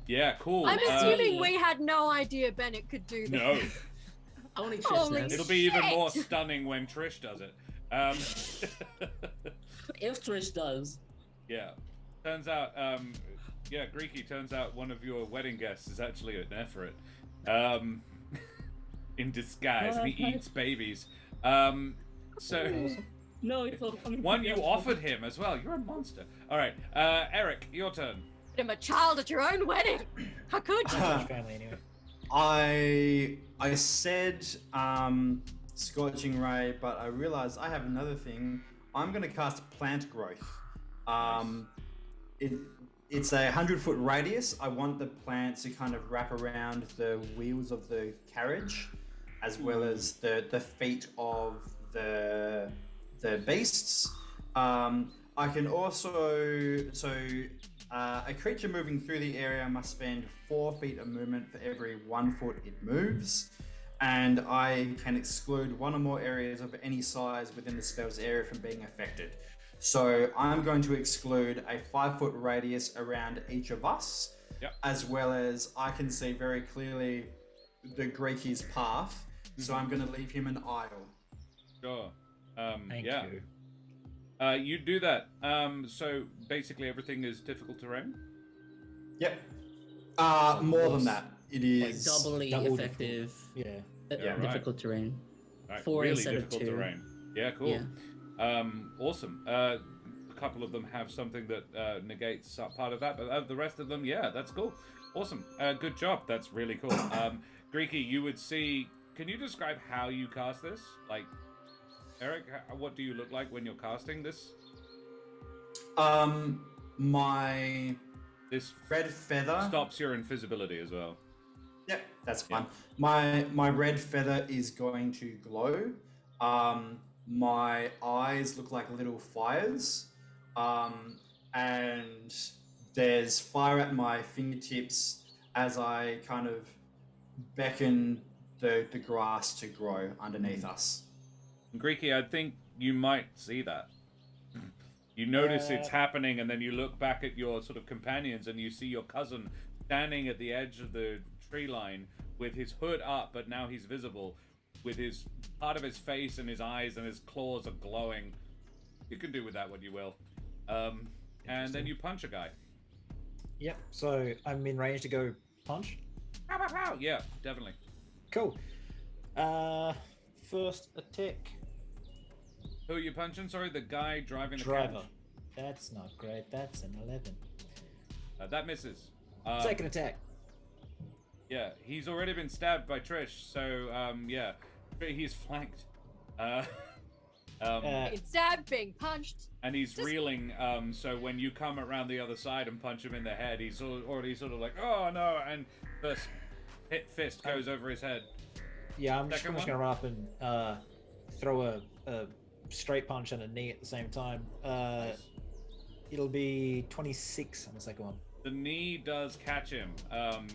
[SPEAKER 1] Yeah, cool.
[SPEAKER 6] I'm assuming we had no idea Bennett could do this.
[SPEAKER 1] No,
[SPEAKER 4] Only
[SPEAKER 6] Holy
[SPEAKER 4] Trish
[SPEAKER 1] it'll
[SPEAKER 4] does.
[SPEAKER 1] be even
[SPEAKER 6] Shit.
[SPEAKER 1] more stunning when Trish does it.
[SPEAKER 4] If Trish does.
[SPEAKER 1] Yeah. Turns out, yeah, Greikie, turns out one of your wedding guests is actually an Ereq. In disguise, and he eats babies. So,
[SPEAKER 4] No, it's not coming.
[SPEAKER 1] one you offered him as well. You're a monster. All right, Ereq, your turn.
[SPEAKER 6] I'm a child at your own wedding. How could you?
[SPEAKER 3] Huge family anyway.
[SPEAKER 5] I said Scorching Ray, but I realized I have another thing. I'm going to cast Plant Growth. It's a 100-foot radius. I want the plants to kind of wrap around the wheels of the carriage, as well as the feet of the beasts. I can also a creature moving through the area must spend 4 feet of movement for every 1 foot it moves, and I can exclude one or more areas of any size within the spell's area from being affected. So I'm going to exclude a 5-foot radius around each of us, as well as I can see very clearly the Greikie's path. So I'm going to leave him an aisle.
[SPEAKER 1] Sure.
[SPEAKER 3] Thank
[SPEAKER 1] yeah.
[SPEAKER 3] you.
[SPEAKER 1] You do that. So basically everything is difficult terrain?
[SPEAKER 5] Yep. More than that. It is
[SPEAKER 4] Doubly
[SPEAKER 3] double
[SPEAKER 4] effective.
[SPEAKER 3] Yeah.
[SPEAKER 4] Difficult terrain.
[SPEAKER 1] Right,
[SPEAKER 4] 4
[SPEAKER 1] really
[SPEAKER 4] instead of
[SPEAKER 1] difficult
[SPEAKER 4] 2.
[SPEAKER 1] terrain. Yeah, cool.
[SPEAKER 4] Yeah.
[SPEAKER 1] Awesome. A couple of them have something that negates part of that, but the rest of them, yeah, that's cool. Awesome. Good job. That's really cool. Greikie, you would see... Can you describe how you cast this? Like, Ereq, what do you look like when you're casting this?
[SPEAKER 5] My
[SPEAKER 1] This
[SPEAKER 5] red feather
[SPEAKER 1] stops your invisibility as well.
[SPEAKER 5] Yep, that's fine. My red feather is going to glow. My eyes look like little fires. And there's fire at my fingertips as I kind of beckon the grass to grow underneath us.
[SPEAKER 1] Greikie, I think you might see that. You notice it's happening, and then you look back at your sort of companions, and you see your cousin standing at the edge of the tree line with his hood up, but now he's visible, with his part of his face and his eyes and his claws are glowing. You can do with that what you will. And then you punch a guy.
[SPEAKER 3] Yep. So I'm in range to go punch.
[SPEAKER 1] Pow, pow, pow. Yeah, definitely.
[SPEAKER 3] Cool. First attack.
[SPEAKER 1] Who are you punching? Sorry, the guy driving the
[SPEAKER 3] Driver.
[SPEAKER 1] carriage.
[SPEAKER 3] That's not great. That's an 11.
[SPEAKER 1] That misses.
[SPEAKER 3] Second attack.
[SPEAKER 1] Yeah, he's already been stabbed by Trish, so yeah, he's flanked.
[SPEAKER 6] Being stabbed, being punched.
[SPEAKER 1] And he's reeling, so when you come around the other side and punch him in the head, he's already sort of like, oh no, and the fist goes over his head.
[SPEAKER 3] Yeah, I'm just
[SPEAKER 1] Second
[SPEAKER 3] going to run up and throw a straight punch and a knee at the same time. It'll be 26 on the second one.
[SPEAKER 1] The knee does catch him.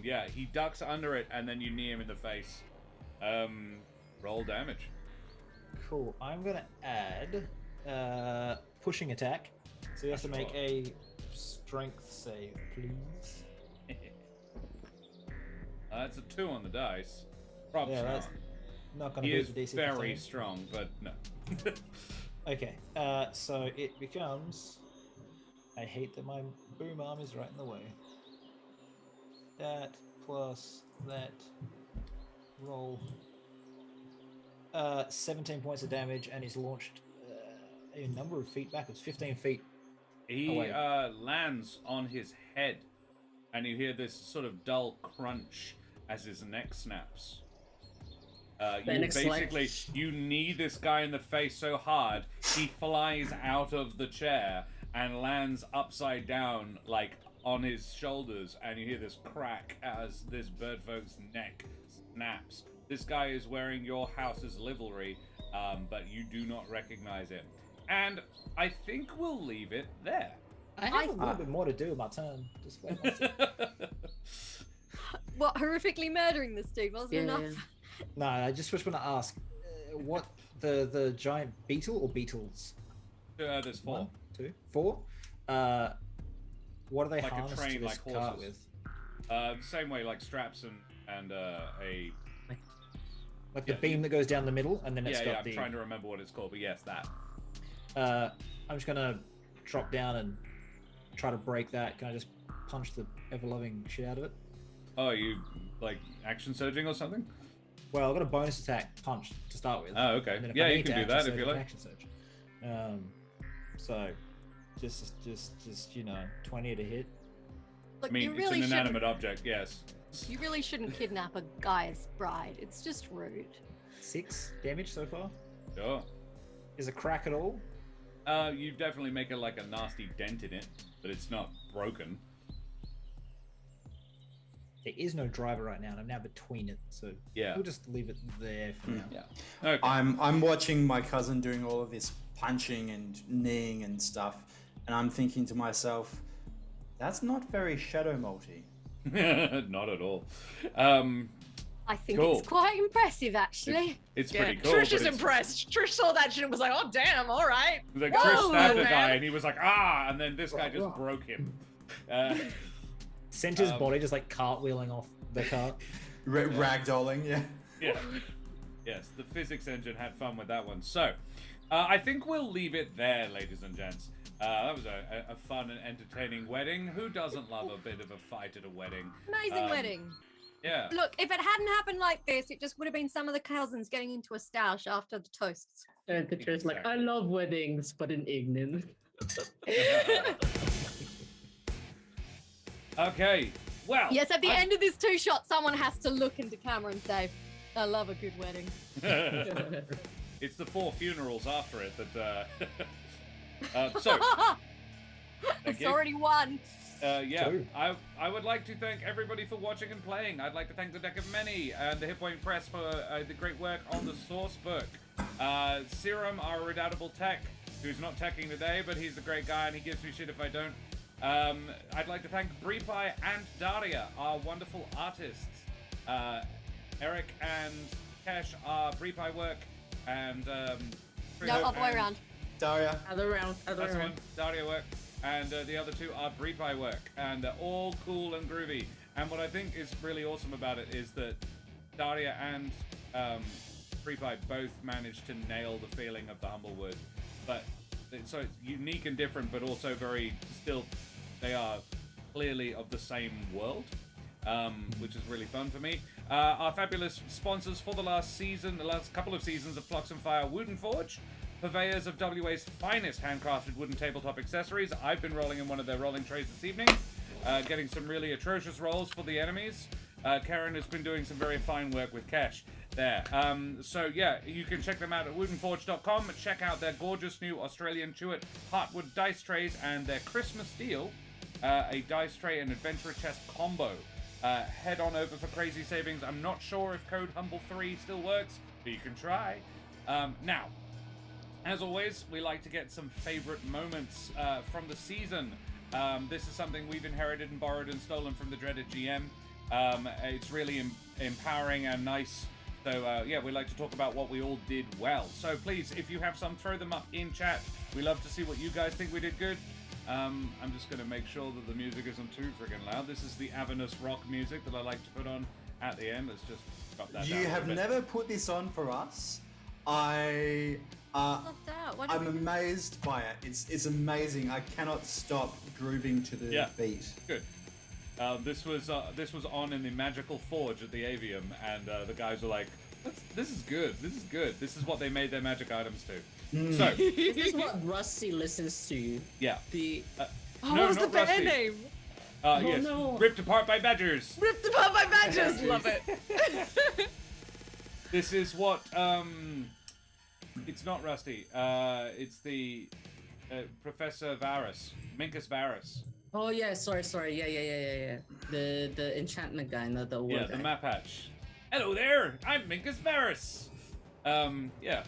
[SPEAKER 1] Yeah, he ducks under it, and then you knee him in the face. Roll damage.
[SPEAKER 3] Cool. I'm going to add pushing attack. So you have to make a strength save, please.
[SPEAKER 1] That's a 2 on the dice. Props.
[SPEAKER 3] Yeah, that's not going to
[SPEAKER 1] He
[SPEAKER 3] be
[SPEAKER 1] is
[SPEAKER 3] the DC.
[SPEAKER 1] very
[SPEAKER 3] 15.
[SPEAKER 1] strong, but no.
[SPEAKER 3] Okay, so it becomes... I hate that my boom arm is right in the way. That plus that roll. 17 points of damage, and he's launched a number of feet backwards, 15 feet.
[SPEAKER 1] He
[SPEAKER 3] away.
[SPEAKER 1] lands on his head, and you hear this sort of dull crunch as his neck snaps. You knee this guy in the face so hard, he flies out of the chair and lands upside down, like on his shoulders, and you hear this crack as this birdfolk's neck snaps. This guy is wearing your house's livery, but you do not recognize it. And I think we'll leave it there.
[SPEAKER 3] I have a little bit more to do with my turn. Just wait one second.
[SPEAKER 6] What, horrifically murdering this dude wasn't enough?
[SPEAKER 3] No, I just want to ask, what the giant beetle or beetles?
[SPEAKER 1] There's 4.
[SPEAKER 3] 1, 2, 4. What are they
[SPEAKER 1] Like a
[SPEAKER 3] harnessed
[SPEAKER 1] train,
[SPEAKER 3] to this
[SPEAKER 1] like
[SPEAKER 3] cart
[SPEAKER 1] horses.
[SPEAKER 3] with?
[SPEAKER 1] Same way, like straps and a...
[SPEAKER 3] Like the beam that goes down the middle, and then it's got
[SPEAKER 1] I'm
[SPEAKER 3] the...
[SPEAKER 1] trying to remember what it's called, but yes, that.
[SPEAKER 3] I'm just gonna drop down and try to break that. Can I just punch the ever-loving shit out of it?
[SPEAKER 1] Oh, you, like, action surging or something?
[SPEAKER 3] Well, I've got a bonus attack punch to start with.
[SPEAKER 1] Oh, okay.
[SPEAKER 3] And then if
[SPEAKER 1] Yeah,
[SPEAKER 3] I
[SPEAKER 1] you
[SPEAKER 3] need
[SPEAKER 1] can
[SPEAKER 3] to
[SPEAKER 1] do that
[SPEAKER 3] action
[SPEAKER 1] if you
[SPEAKER 3] surge, I
[SPEAKER 1] like.
[SPEAKER 3] can action surge. So, just you know, 20 to hit.
[SPEAKER 6] Look,
[SPEAKER 1] I mean,
[SPEAKER 6] you
[SPEAKER 1] it's
[SPEAKER 6] really
[SPEAKER 1] an inanimate
[SPEAKER 6] shouldn't.
[SPEAKER 1] object, yes.
[SPEAKER 6] You really shouldn't kidnap a guy's bride. It's just rude.
[SPEAKER 3] 6 damage so far.
[SPEAKER 1] Sure.
[SPEAKER 3] Is a crack at all?
[SPEAKER 1] You definitely make a nasty dent in it, but it's not broken.
[SPEAKER 3] There is no driver right now, and I'm now between it, so
[SPEAKER 1] Yeah.
[SPEAKER 3] we'll just leave it there for now.
[SPEAKER 1] Yeah. Okay.
[SPEAKER 5] I'm watching my cousin doing all of this punching and kneeing and stuff, and I'm thinking to myself, that's not very shadow multi.
[SPEAKER 1] Not at all.
[SPEAKER 6] I think
[SPEAKER 1] Cool.
[SPEAKER 6] it's quite impressive, actually.
[SPEAKER 1] It's
[SPEAKER 2] Yeah,
[SPEAKER 1] pretty cool.
[SPEAKER 2] Trish
[SPEAKER 1] but
[SPEAKER 2] is
[SPEAKER 1] it's-
[SPEAKER 2] impressed. Trish saw that shit and was like, "Oh damn, all right."
[SPEAKER 1] Like
[SPEAKER 2] Whoa,
[SPEAKER 1] Trish stabbed a
[SPEAKER 2] man.
[SPEAKER 1] guy and he was like, ah, and then this guy just broke him.
[SPEAKER 3] Sent his
[SPEAKER 1] Um,
[SPEAKER 3] body just like cartwheeling off the cart.
[SPEAKER 5] Ragdolling, yeah.
[SPEAKER 1] Yeah. Yes, the physics engine had fun with that one. So, I think we'll leave it there, ladies and gents. That was a fun and entertaining wedding. Who doesn't love a bit of a fight at a wedding?
[SPEAKER 6] Amazing wedding.
[SPEAKER 1] Yeah.
[SPEAKER 6] Look, if it hadn't happened like this, it just would have been some of the cousins getting into a stoush after the toasts.
[SPEAKER 4] And Katrina's like, I
[SPEAKER 1] Exactly.
[SPEAKER 4] love weddings, but in Ignan.
[SPEAKER 1] Okay. Well.
[SPEAKER 6] Yes, at the end of this two-shot, someone has to look into camera and say, I love a good wedding.
[SPEAKER 1] It's the 4 funerals after it that. So.
[SPEAKER 6] It's
[SPEAKER 1] you.
[SPEAKER 6] already won.
[SPEAKER 1] Yeah,
[SPEAKER 3] True.
[SPEAKER 1] I would like to thank everybody for watching and playing. I'd like to thank the Deck of Many and the Hit Point Press for the great work on the source book. Serum, our redoubtable tech, who's not teching today, but he's a great guy and he gives me shit if I don't. I'd like to thank Breepai and Daria, our wonderful artists. Ereq and Kesh are Breepai work, and
[SPEAKER 6] No, other way around.
[SPEAKER 5] Daria.
[SPEAKER 4] Other round,
[SPEAKER 1] That's one. Daria work. And the other 2 are Breepai work. And all cool and groovy. And what I think is really awesome about it is that Daria and Breepai both managed to nail the feeling of the Humblewood. But so it's unique and different, but also very still, they are clearly of the same world. Which is really fun for me. Our fabulous sponsors for the last couple of seasons of Flux and Fire, Wood and Forge, purveyors of WA's finest handcrafted wooden tabletop accessories. I've been rolling in one of their rolling trays this evening, getting some really atrocious rolls for the enemies. Karen has been doing some very fine work with Kesh there. So yeah, you can check them out at woodenforge.com. Check out their gorgeous new Australian Chewit Heartwood dice trays and their Christmas deal, a dice tray and adventure chest combo. Head on over for crazy savings. I'm not sure if code Humble3 still works, but you can try. Now, as always, we like to get some favorite moments from the season. This is something we've inherited and borrowed and stolen from the dreaded GM. It's really empowering and nice. So yeah, we like to talk about what we all did well. So please, if you have some, throw them up in chat. We love to see what you guys think we did good. I'm just going to make sure that the music isn't too friggin' loud. This is the Avenous rock music that I like to put on at the end. Let's just drop that down
[SPEAKER 5] You
[SPEAKER 1] a
[SPEAKER 5] have
[SPEAKER 1] little bit.
[SPEAKER 5] never put this on for us.
[SPEAKER 6] Left out. What
[SPEAKER 5] I'm
[SPEAKER 6] did we-
[SPEAKER 5] amazed by it. It's amazing. I cannot stop grooving to the
[SPEAKER 1] Yeah.
[SPEAKER 5] beat.
[SPEAKER 1] Good. This was on in the Magical Forge at the Avium, and the guys were like, "This is good. This is good. This is what they made their magic items to." So
[SPEAKER 4] This is what Rusty listens to.
[SPEAKER 1] yeah.
[SPEAKER 4] The
[SPEAKER 2] Oh,
[SPEAKER 1] No,
[SPEAKER 2] what was the
[SPEAKER 1] not
[SPEAKER 2] band
[SPEAKER 1] Rusty.
[SPEAKER 2] name?
[SPEAKER 1] Yes.
[SPEAKER 4] no.
[SPEAKER 1] Ripped apart by badgers.
[SPEAKER 2] Ripped apart by badgers. Love it.
[SPEAKER 1] This is what it's not Rusty. It's the Professor Varus, Minkus Varus.
[SPEAKER 4] Oh yeah, sorry. Yeah. The enchantment guy, not the
[SPEAKER 1] Yeah,
[SPEAKER 4] war
[SPEAKER 1] the
[SPEAKER 4] guy.
[SPEAKER 1] map hatch. Hello there, I'm Minkus Varus. Yeah.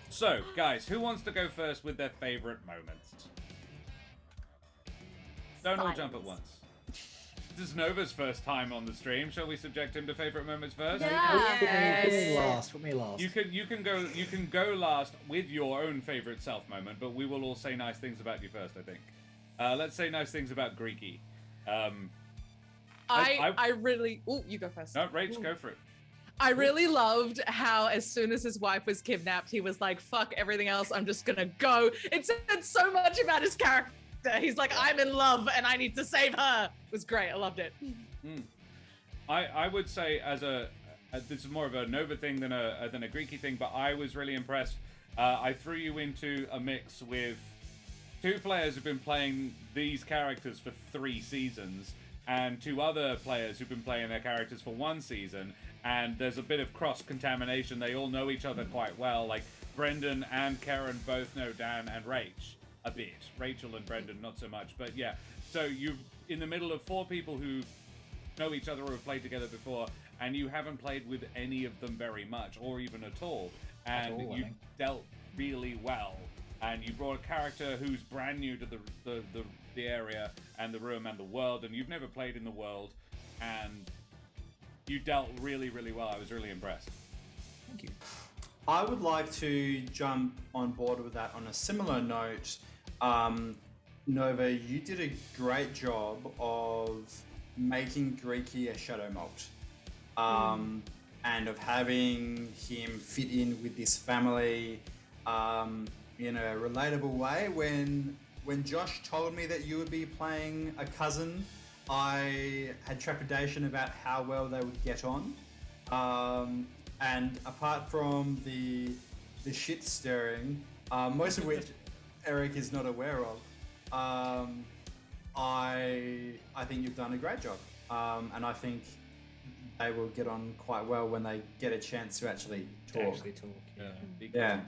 [SPEAKER 1] So, guys, who wants to go first with their favorite moments? Don't all jump at once. This is Nova's first time on the stream. Shall we subject him to favorite moments first?
[SPEAKER 6] Yeah.
[SPEAKER 3] Put me last. Put me last.
[SPEAKER 1] You can go last with your own favorite self moment, but we will all say nice things about you first. I think. Let's say nice things about Greikie.
[SPEAKER 2] I really. Oh, you go first.
[SPEAKER 1] No, Rach, go for it.
[SPEAKER 2] I really loved how as soon as his wife was kidnapped, he was like, fuck everything else, I'm just gonna go. It said so much about his character. He's like, I'm in love and I need to save her. It was great. I loved it.
[SPEAKER 1] I would say this is more of a Nova thing than a Greikie thing, but I was really impressed. I threw you into a mix with 2 players who've been playing these characters for 3 seasons, and 2 other players who've been playing their characters for 1 season, and there's a bit of cross-contamination. They all know each other quite well. Like, Brendan and Karen both know Dan and Rach a bit. Rachel and Brendan, not so much. But yeah, so you're in the middle of 4 people who know each other or have played together before, and you haven't played with any of them very much, or even at all. And
[SPEAKER 3] I
[SPEAKER 1] you
[SPEAKER 3] think.
[SPEAKER 1] dealt really well. And you brought a character who's brand new to the area and the room and the world, and you've never played in the world, and you dealt really, really well. I was really impressed.
[SPEAKER 3] Thank you.
[SPEAKER 5] I would like to jump on board with that on a similar note. Nova, you did a great job of making Greikie a shadow malt, and of having him fit in with this family in a relatable way. When Josh told me that you would be playing a cousin, I had trepidation about how well they would get on. And apart from the shit stirring, most of which Ereq is not aware of, I think you've done a great job, and I think they will get on quite well when they get a chance to actually talk.
[SPEAKER 1] Yeah.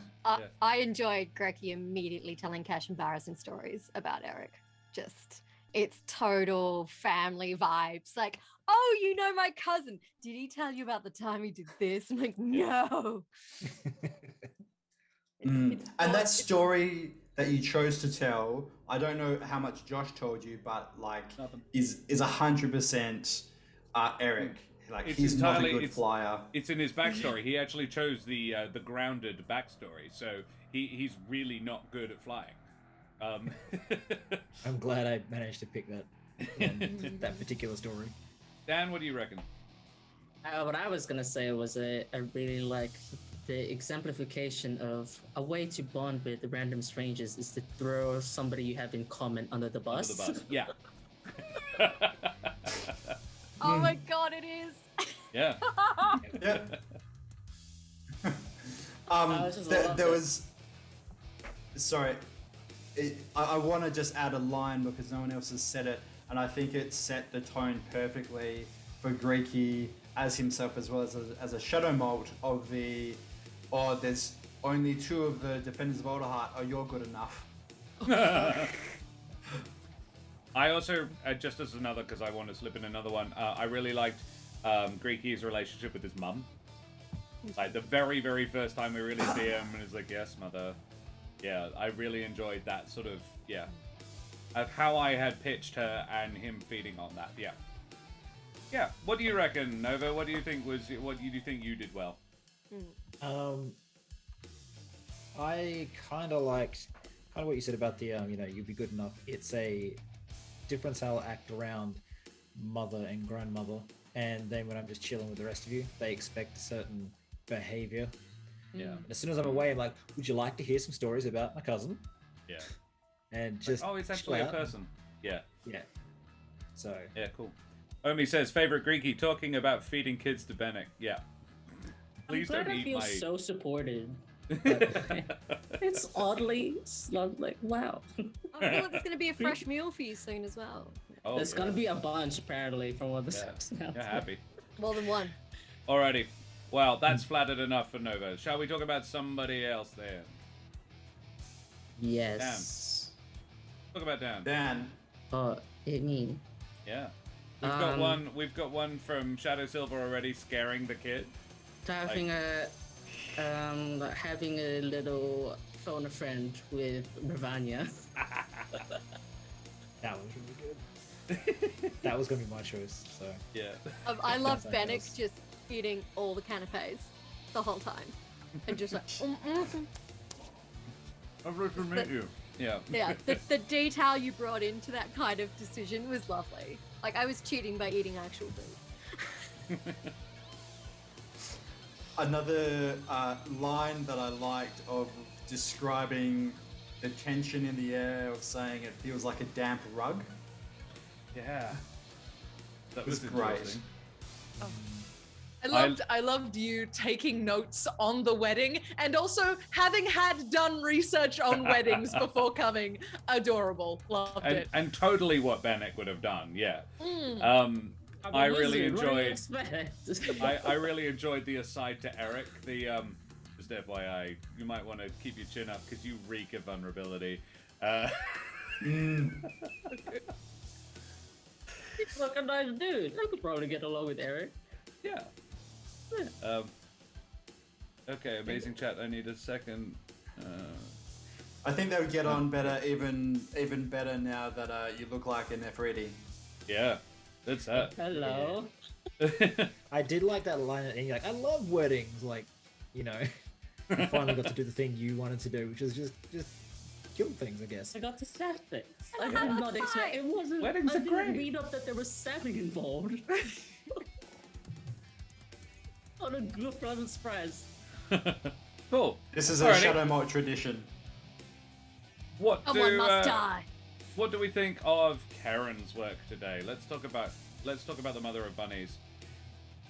[SPEAKER 6] I enjoyed Greikie immediately telling Kesh embarrassing stories about Ereq. Just, it's total family vibes. Like, oh, you know my cousin. Did he tell you about the time he did this? I'm like, no.
[SPEAKER 5] And that story that you chose to tell, I don't know how much Josh told you, but like is 100% Ereq. Like, he's not a good flyer.
[SPEAKER 1] It's in his backstory. He actually chose the grounded backstory, so he's really not good at flying.
[SPEAKER 3] I'm glad I managed to pick that particular story.
[SPEAKER 1] Dan, what do you reckon?
[SPEAKER 4] What I was gonna say was I really like the exemplification of a way to bond with the random strangers is to throw somebody you have in common under the bus.
[SPEAKER 1] Yeah.
[SPEAKER 6] Oh my god, it is.
[SPEAKER 1] Yeah.
[SPEAKER 5] Yeah. There was. Sorry, I want to just add a line because no one else has said it, and I think it set the tone perfectly for Greikie as himself, as well as a shadow malt of the. Oh, there's only 2 of the defenders of Alderheart. Oh, you're good enough.
[SPEAKER 1] I also, just as another, because I want to slip in another one, I really liked Greikie's relationship with his mum. Like, the very, very first time we really see him, and he's like, yes, mother. Yeah, I really enjoyed that sort of, of how I had pitched her and him feeding on that, Yeah, what do you reckon, Nova? What do you think you did well?
[SPEAKER 3] I kind of liked what you said about the, you'd be good enough. It's a difference how I'll act around mother and grandmother, and then when I'm just chilling with the rest of you, they expect a certain behavior.
[SPEAKER 1] Yeah.
[SPEAKER 3] And as soon as I'm away, I'm like, would you like to hear some stories about my cousin?
[SPEAKER 1] Yeah.
[SPEAKER 3] And just
[SPEAKER 1] like, oh, it's actually a person. Yeah.
[SPEAKER 3] Yeah. So.
[SPEAKER 1] Yeah, cool. Omi says, favorite Greikie, talking about feeding kids to Benneck. Yeah. Please don't eat
[SPEAKER 4] feel
[SPEAKER 1] my...
[SPEAKER 4] so supported. It's oddly like, wow.
[SPEAKER 6] I feel like there's going to be a fresh meal for you soon as well.
[SPEAKER 1] Oh,
[SPEAKER 4] there's going to be a bunch, apparently, from what this
[SPEAKER 1] Yeah, happy.
[SPEAKER 6] More than one.
[SPEAKER 1] Alrighty. Well, that's flattered enough for Nova. Shall we talk about somebody else then?
[SPEAKER 4] Yes.
[SPEAKER 1] Dan. Talk about Dan.
[SPEAKER 5] Dan.
[SPEAKER 4] Oh, me.
[SPEAKER 1] Yeah. We've got one from Shadow Silver already scaring the kid.
[SPEAKER 4] Having a little phone a friend with Ravanya.
[SPEAKER 3] That was really good. That was gonna be my choice. So
[SPEAKER 1] yeah.
[SPEAKER 6] I love Benneck just eating all the canapes the whole time, and just like.
[SPEAKER 1] I've ready to meet you. Yeah.
[SPEAKER 6] Yeah. The detail you brought into that kind of decision was lovely. Like, I was cheating by eating actual food.
[SPEAKER 5] Another line that I liked of describing the tension in the air of saying it feels like a damp rug.
[SPEAKER 1] Yeah. That
[SPEAKER 5] was great.
[SPEAKER 2] I loved you taking notes on the wedding and also having had done research on weddings before coming. Adorable. Loved it.
[SPEAKER 1] And totally what Benneck would have done, yeah. I really enjoyed. I really enjoyed the aside to Ereq. The just FYI, you might want to keep your chin up because you reek of vulnerability.
[SPEAKER 4] He's like a nice dude. I could probably get along with Ereq.
[SPEAKER 1] Yeah. Okay, amazing chat. I need a second.
[SPEAKER 5] I think they would get on better, even better now that you look like an Nefertiti.
[SPEAKER 1] Yeah. That's her.
[SPEAKER 4] Hello.
[SPEAKER 3] I did like that line, and you're like, I love weddings. Like, you know, you finally got to do the thing you wanted to do, which is just kill things, I guess.
[SPEAKER 4] I got to stab things. I did not expect. It wasn't.
[SPEAKER 1] Weddings
[SPEAKER 4] I
[SPEAKER 1] are
[SPEAKER 4] didn't
[SPEAKER 1] great.
[SPEAKER 4] read up that there was stabbing involved. On a good pleasant surprise.
[SPEAKER 1] Cool.
[SPEAKER 5] This is a
[SPEAKER 1] Alrighty.
[SPEAKER 5] Shadow Mold tradition.
[SPEAKER 6] Someone must die.
[SPEAKER 1] What do we think of Karen's work today? Let's talk about the mother of bunnies.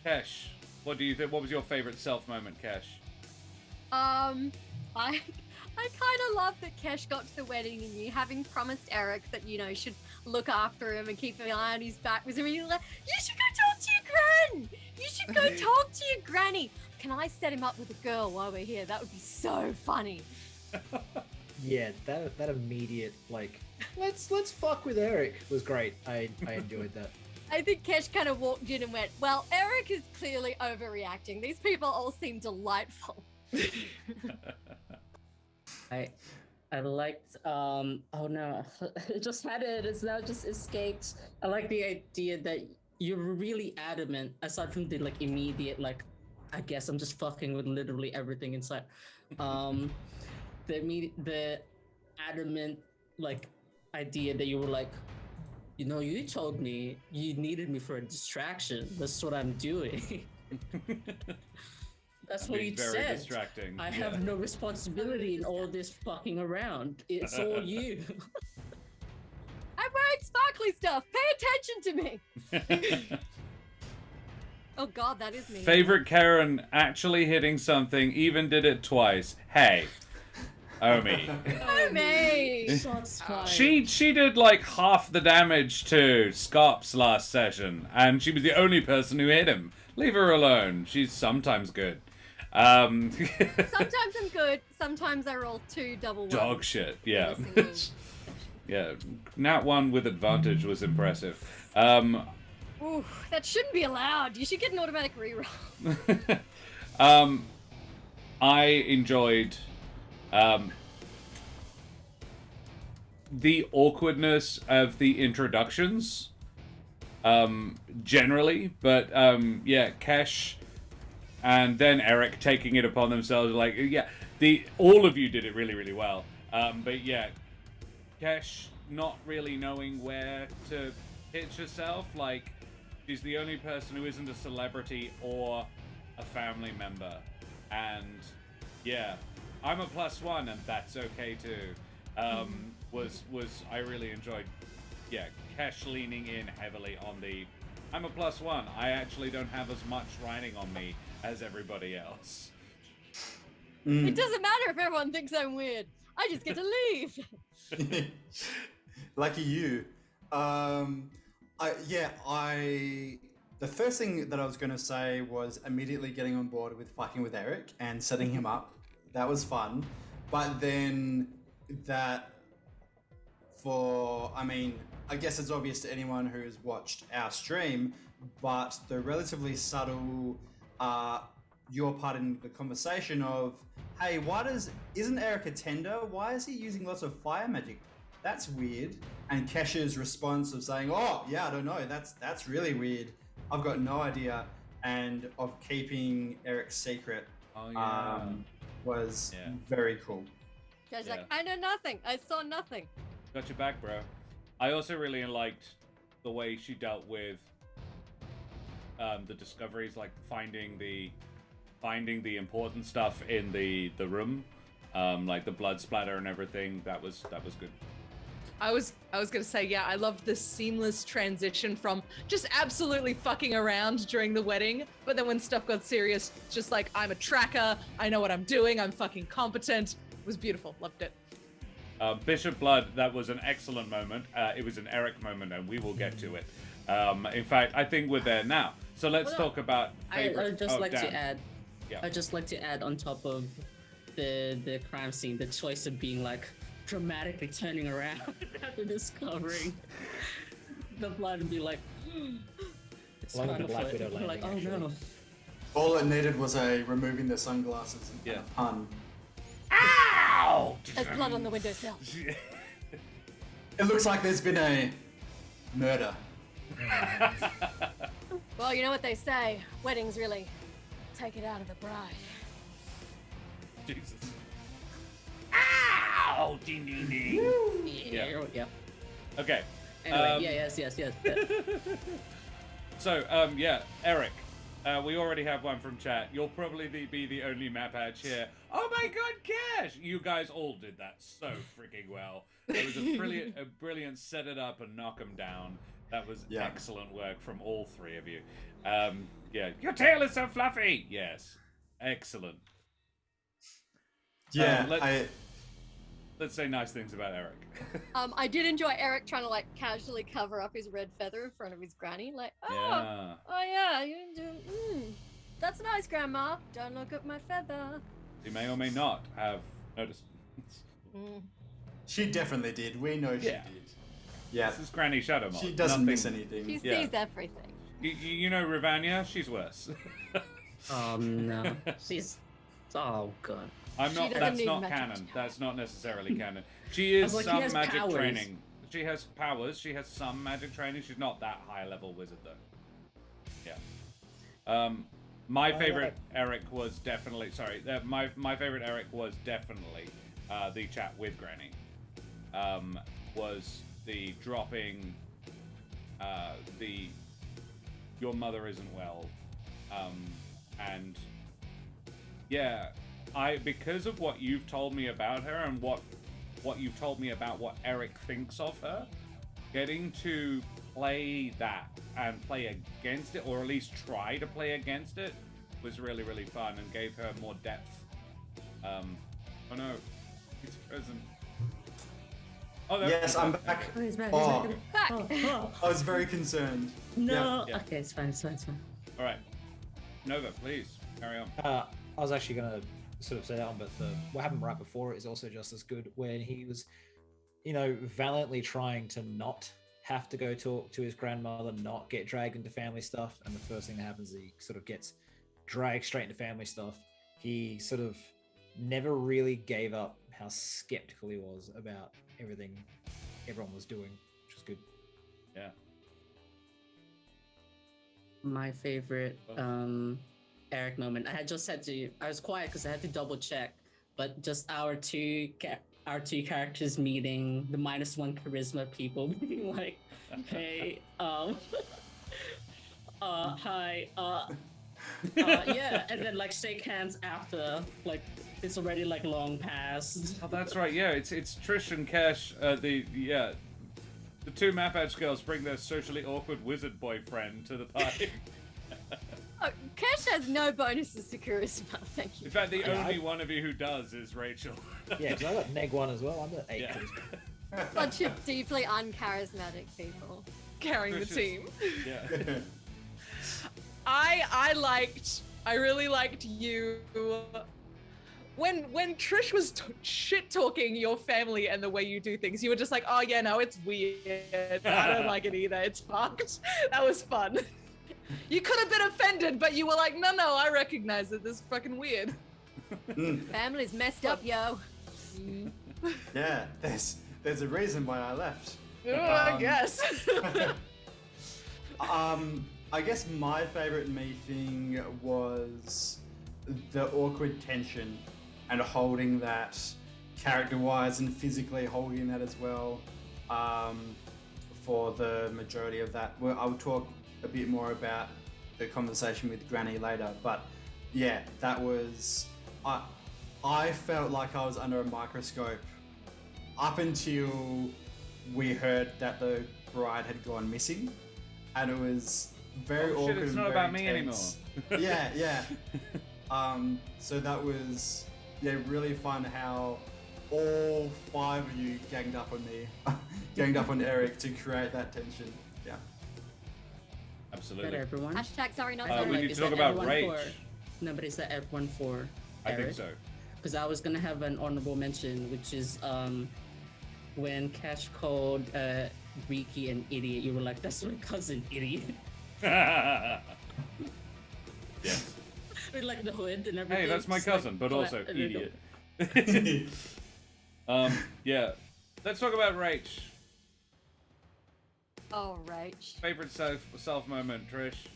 [SPEAKER 1] Kesh, what do you think? What was your favorite self moment, Kesh?
[SPEAKER 6] I kind of love that Kesh got to the wedding and you, having promised Ereq that, you know, should look after him and keep an eye on his back, was really like, you should go talk to your gran! You should go talk to your granny! Can I set him up with a girl while we're here? That would be so funny.
[SPEAKER 3] Yeah, that immediate, like, let's fuck with Ereq was great. I enjoyed that.
[SPEAKER 6] I think Kesh kind of walked in and went, well, Ereq is clearly overreacting. These people all seem delightful.
[SPEAKER 4] I liked oh no, I just had it, it's now just escaped. I like the idea that you're really adamant, aside from the like immediate like, I guess I'm just fucking with literally everything inside. The adamant like idea that you were like, you know, you told me you needed me for a distraction. That's what I'm doing. That's what you
[SPEAKER 1] Very
[SPEAKER 4] said.
[SPEAKER 1] distracting.
[SPEAKER 4] I
[SPEAKER 1] yeah.
[SPEAKER 4] have no responsibility in all this fucking around. It's all you.
[SPEAKER 6] I'm wearing sparkly stuff. Pay attention to me. Oh God, that is me.
[SPEAKER 1] Favorite Karen actually hitting something, even did it twice. Hey, Omi.
[SPEAKER 6] Oh me.
[SPEAKER 4] Shots fired.
[SPEAKER 1] She did like half the damage to Scarps last session, and she was the only person who hit him. Leave her alone. She's sometimes good.
[SPEAKER 6] Sometimes I'm good. Sometimes I roll 2 double ones.
[SPEAKER 1] Dog shit. Yeah.
[SPEAKER 6] in a single-
[SPEAKER 1] Yeah. Nat 1 with advantage was impressive.
[SPEAKER 6] Ooh, that shouldn't be allowed. You should get an automatic reroll.
[SPEAKER 1] I enjoyed the awkwardness of the introductions generally, but yeah, Kesh and then Ereq taking it upon themselves, like, yeah, all of you did it really, really well. But yeah, Kesh not really knowing where to pitch herself, like, she's the only person who isn't a celebrity or a family member. And yeah, I'm a +1 and that's okay too. I really enjoyed, yeah, Kesh leaning in heavily on the, I'm a +1, I actually don't have as much riding on me as everybody else.
[SPEAKER 6] It doesn't matter if everyone thinks I'm weird. I just get to leave.
[SPEAKER 5] Lucky you. The first thing that I was going to say was immediately getting on board with fucking with Ereq and setting him up. That was fun. But then I guess it's obvious to anyone who's watched our stream, but the relatively subtle, your part in the conversation of, hey, isn't Ereq a tender? Why is he using lots of fire magic? That's weird. And Kesh's response of saying, oh, yeah, I don't know. That's really weird. I've got no idea. And of keeping Ereq's secret was very cool.
[SPEAKER 6] Guys, like, I know nothing. I saw nothing.
[SPEAKER 1] Got your back, bro. I also really liked the way she dealt with the discoveries, like finding the important stuff in the room, like the blood splatter and everything. That was good.
[SPEAKER 2] I was gonna say, yeah, I loved this seamless transition from just absolutely fucking around during the wedding, but then when stuff got serious, just like, I'm a tracker, I know what I'm doing, I'm fucking competent. It was beautiful, loved it.
[SPEAKER 1] Bishop Blood, that was an excellent moment. It was an Ereq moment, and we will get to it. In fact, I think we're there now. So let's talk about favorite.
[SPEAKER 4] I'd just like
[SPEAKER 1] Dan.
[SPEAKER 4] to add.
[SPEAKER 1] Yeah.
[SPEAKER 4] I'd just like to add on top of the crime scene, the choice of being like dramatically turning around after discovering the blood and be like, it's
[SPEAKER 3] Along with
[SPEAKER 4] kind
[SPEAKER 3] the
[SPEAKER 4] of
[SPEAKER 3] Black Widow
[SPEAKER 4] like, oh
[SPEAKER 3] landing,
[SPEAKER 4] no.
[SPEAKER 5] All it needed was a removing the sunglasses and
[SPEAKER 1] Yeah.
[SPEAKER 5] a pun.
[SPEAKER 1] Ow!
[SPEAKER 6] There's blood on the windowsill.
[SPEAKER 5] It looks like there's been a murder.
[SPEAKER 6] Well, you know what they say. Weddings really take it out of the bride.
[SPEAKER 1] Jesus. Ow! Ding, ding, ding.
[SPEAKER 4] Yeah.
[SPEAKER 1] Okay.
[SPEAKER 4] Anyway, yes.
[SPEAKER 1] So, Ereq. We already have one from chat. You'll probably be the only map patch here. Oh my god, Kesh! You guys all did that so freaking well. It was a brilliant set it up and knock them down. That was excellent work from all three of you. Your tail is so fluffy! Yes. Excellent.
[SPEAKER 5] Yeah,
[SPEAKER 1] Let's say nice things about Ereq.
[SPEAKER 6] I did enjoy Ereq trying to like casually cover up his red feather in front of his granny. Like, that's nice, Grandma. Don't look at my feather.
[SPEAKER 1] You may or may not have noticed.
[SPEAKER 5] she definitely did. We know she did. Yeah,
[SPEAKER 1] This is Granny Shadowmoth.
[SPEAKER 5] she doesn't miss anything.
[SPEAKER 6] She sees everything.
[SPEAKER 1] You know Ravania? She's worse.
[SPEAKER 4] Oh no, she's oh god.
[SPEAKER 1] That's not canon. That's not necessarily canon. She is
[SPEAKER 4] like,
[SPEAKER 1] some
[SPEAKER 4] has
[SPEAKER 1] magic
[SPEAKER 4] powers.
[SPEAKER 1] training. She has powers. She has some magic training. She's not that high level wizard though. Yeah. My favorite Ereq was definitely my favorite Ereq was definitely the chat with Granny. Was the dropping the your mother isn't well, and because of what you've told me about her and what you've told me about what Ereq thinks of her, getting to play that and play against it, or at least try to play against it, was really, really fun and gave her more depth. Oh no, he's frozen. Oh, no.
[SPEAKER 5] Yes, I'm back.
[SPEAKER 4] Oh, he's back.
[SPEAKER 5] Oh.
[SPEAKER 6] Back.
[SPEAKER 5] I was very concerned.
[SPEAKER 4] No.
[SPEAKER 1] Yeah.
[SPEAKER 4] Okay, it's fine.
[SPEAKER 1] All right, Nova, please carry on.
[SPEAKER 3] I was actually going to sort of say that one, but what happened right before it is also just as good, when he was, valiantly trying to not have to go talk to his grandmother, not get dragged into family stuff, and the first thing that happens is he sort of gets dragged straight into family stuff. He sort of never really gave up how skeptical he was about everything everyone was doing, which was good.
[SPEAKER 1] Yeah.
[SPEAKER 4] My favorite Ereq moment. I was quiet because I had to double check, but just our two characters meeting, the -1 charisma people being like, hey, hi, yeah, and then like shake hands after, like it's already like long past.
[SPEAKER 1] Oh, that's right. Yeah, it's Trish and Kesh. The two map edge girls bring their socially awkward wizard boyfriend to the party.
[SPEAKER 6] Oh, Kesh has no bonuses to charisma. Thank you.
[SPEAKER 1] In fact, the only one of you who does is Rachel.
[SPEAKER 3] Yeah, because I got neg 1 as well. I'm at 8
[SPEAKER 1] Yeah.
[SPEAKER 3] charisma.
[SPEAKER 6] Bunch of deeply uncharismatic people.
[SPEAKER 2] Carrying the
[SPEAKER 1] Trish is-
[SPEAKER 2] team.
[SPEAKER 1] Yeah.
[SPEAKER 2] I really liked you when Trish was shit talking your family and the way you do things. You were just like, oh yeah, no, it's weird. I don't like it either. It's fucked. That was fun. You could have been offended, but you were like, no, I recognize it. This is fucking weird.
[SPEAKER 6] Family's messed up, yo.
[SPEAKER 5] Yeah, there's a reason why I left.
[SPEAKER 2] I guess.
[SPEAKER 5] I guess my favorite me thing was the awkward tension and holding that character-wise and physically holding that as well for the majority of that. Well, I'll talk a bit more about the conversation with Granny later, but yeah, that was... I felt like I was under a microscope up until we heard that the bride had gone missing, and it was very awkward.
[SPEAKER 1] It's
[SPEAKER 5] and
[SPEAKER 1] not
[SPEAKER 5] very
[SPEAKER 1] about me
[SPEAKER 5] tense. Yeah. So that was really fun how all 5 of you ganged up on me, ganged up on Ereq to create that tension. Yeah.
[SPEAKER 4] Is that
[SPEAKER 1] Absolutely.
[SPEAKER 4] everyone?
[SPEAKER 6] Hashtag sorry, not
[SPEAKER 1] We
[SPEAKER 6] sorry.
[SPEAKER 1] need
[SPEAKER 4] Is
[SPEAKER 1] to talk
[SPEAKER 4] that
[SPEAKER 1] about
[SPEAKER 4] everyone
[SPEAKER 1] rage.
[SPEAKER 4] for- No, but is that everyone for
[SPEAKER 1] I think
[SPEAKER 4] Ereq?
[SPEAKER 1] so.
[SPEAKER 4] Because I was gonna have an honorable mention, which is when Kesh called Greikie an idiot. You were like, "That's my cousin, idiot."
[SPEAKER 1] Yes.
[SPEAKER 4] With like the hood and everything.
[SPEAKER 1] Hey, that's my
[SPEAKER 4] Just like,
[SPEAKER 1] cousin, but also
[SPEAKER 4] I don't know.
[SPEAKER 1] idiot. Yeah. Let's talk about Rach.
[SPEAKER 6] All right.
[SPEAKER 1] Favorite self moment, Trish?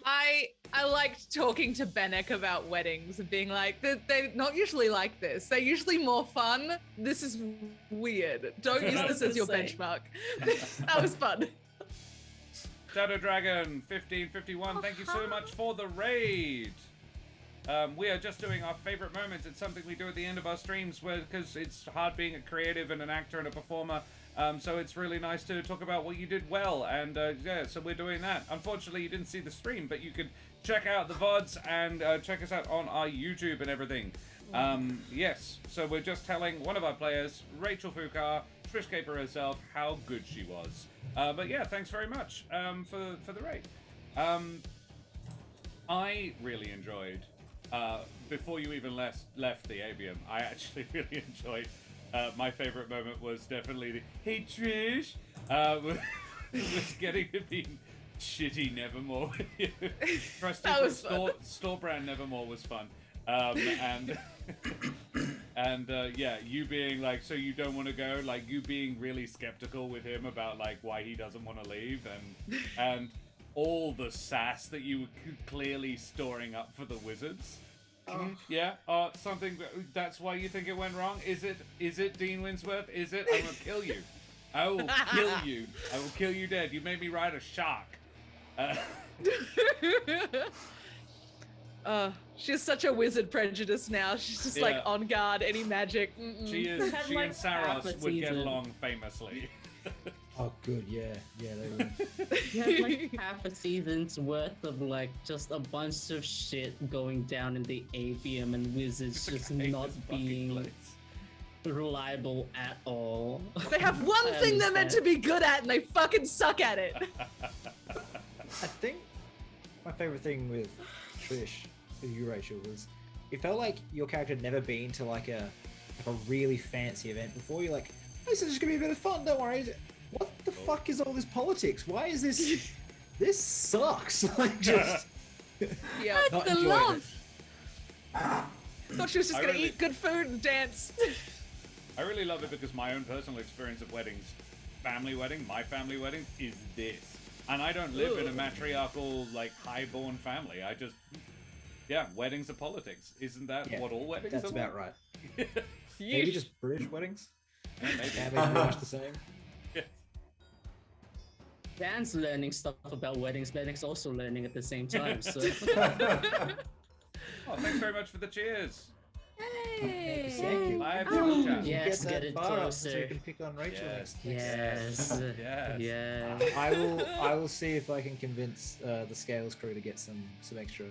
[SPEAKER 2] I liked talking to Benneck about weddings and being like, they're not usually like this. They're usually more fun. This is weird. Don't use this as your benchmark. That was fun.
[SPEAKER 1] Shadow Dragon 1551, thank you so much for the raid. We are just doing our favorite moments. It's something we do at the end of our streams because it's hard being a creative and an actor and a performer. So it's really nice to talk about what you did well. And yeah, so we're doing that. Unfortunately, you didn't see the stream, but you can check out the VODs and check us out on our YouTube and everything. Yes, so we're just telling one of our players, Rachel Foucar, Trish Caper herself, how good she was. But yeah, thanks very much for the raid. I really enjoyed, before you even left the avium, I actually really enjoyed, my favorite moment was definitely the, hey Trish, was getting to be shitty Nevermore with you.
[SPEAKER 2] That was
[SPEAKER 1] store brand Nevermore was fun. And yeah, you being like, so you don't want to go, like you being really skeptical with him about like why he doesn't want to leave, and all the sass that you were clearly storing up for the wizards. Yeah, something that's why you think it went wrong. Is it Dean Winsworth? Is it? I will kill you. I will kill you. I will kill you dead. You made me ride a shark.
[SPEAKER 2] She has such a wizard prejudice now. She's just like on guard, any magic.
[SPEAKER 1] She is. She and Saros would get along famously.
[SPEAKER 3] Oh, good, yeah, they would.
[SPEAKER 4] You had like half a season's worth of like just a bunch of shit going down in the avium and wizards just not being reliable at all.
[SPEAKER 2] They have one thing they're meant to be good at and they fucking suck at it.
[SPEAKER 3] I think my favorite thing with Trish, for you, Rachel, was it felt like your character had never been to like a really fancy event before. You're like, this is just gonna be a bit of fun, don't worry. What the fuck is all this politics? Why is this? This sucks. Like, just
[SPEAKER 2] yeah,
[SPEAKER 6] That's the love.
[SPEAKER 2] Thought she was just gonna eat good food and dance.
[SPEAKER 1] I really love it because my own personal experience of weddings, my family wedding, is this. And I don't live in a matriarchal, like, high-born family. I just, weddings are politics. Isn't that what all weddings are?
[SPEAKER 3] That's about right.
[SPEAKER 1] Maybe
[SPEAKER 3] Maybe just British weddings?
[SPEAKER 1] Yeah, maybe.
[SPEAKER 3] Families pretty much the same.
[SPEAKER 4] Dan's learning stuff about weddings. Benneck's also learning at the same time. So.
[SPEAKER 1] Oh, thanks very much for the cheers.
[SPEAKER 6] Hey.
[SPEAKER 3] Thank you.
[SPEAKER 1] Live
[SPEAKER 6] Oh.
[SPEAKER 1] chat.
[SPEAKER 4] Yes,
[SPEAKER 3] Get
[SPEAKER 4] get
[SPEAKER 3] that
[SPEAKER 4] it
[SPEAKER 3] far up so
[SPEAKER 4] closer.
[SPEAKER 3] you can pick on Rachel.
[SPEAKER 1] Yes.
[SPEAKER 4] Yes.
[SPEAKER 1] Yes.
[SPEAKER 4] Yeah.
[SPEAKER 3] I will see if I can convince the Scales crew to get some extra.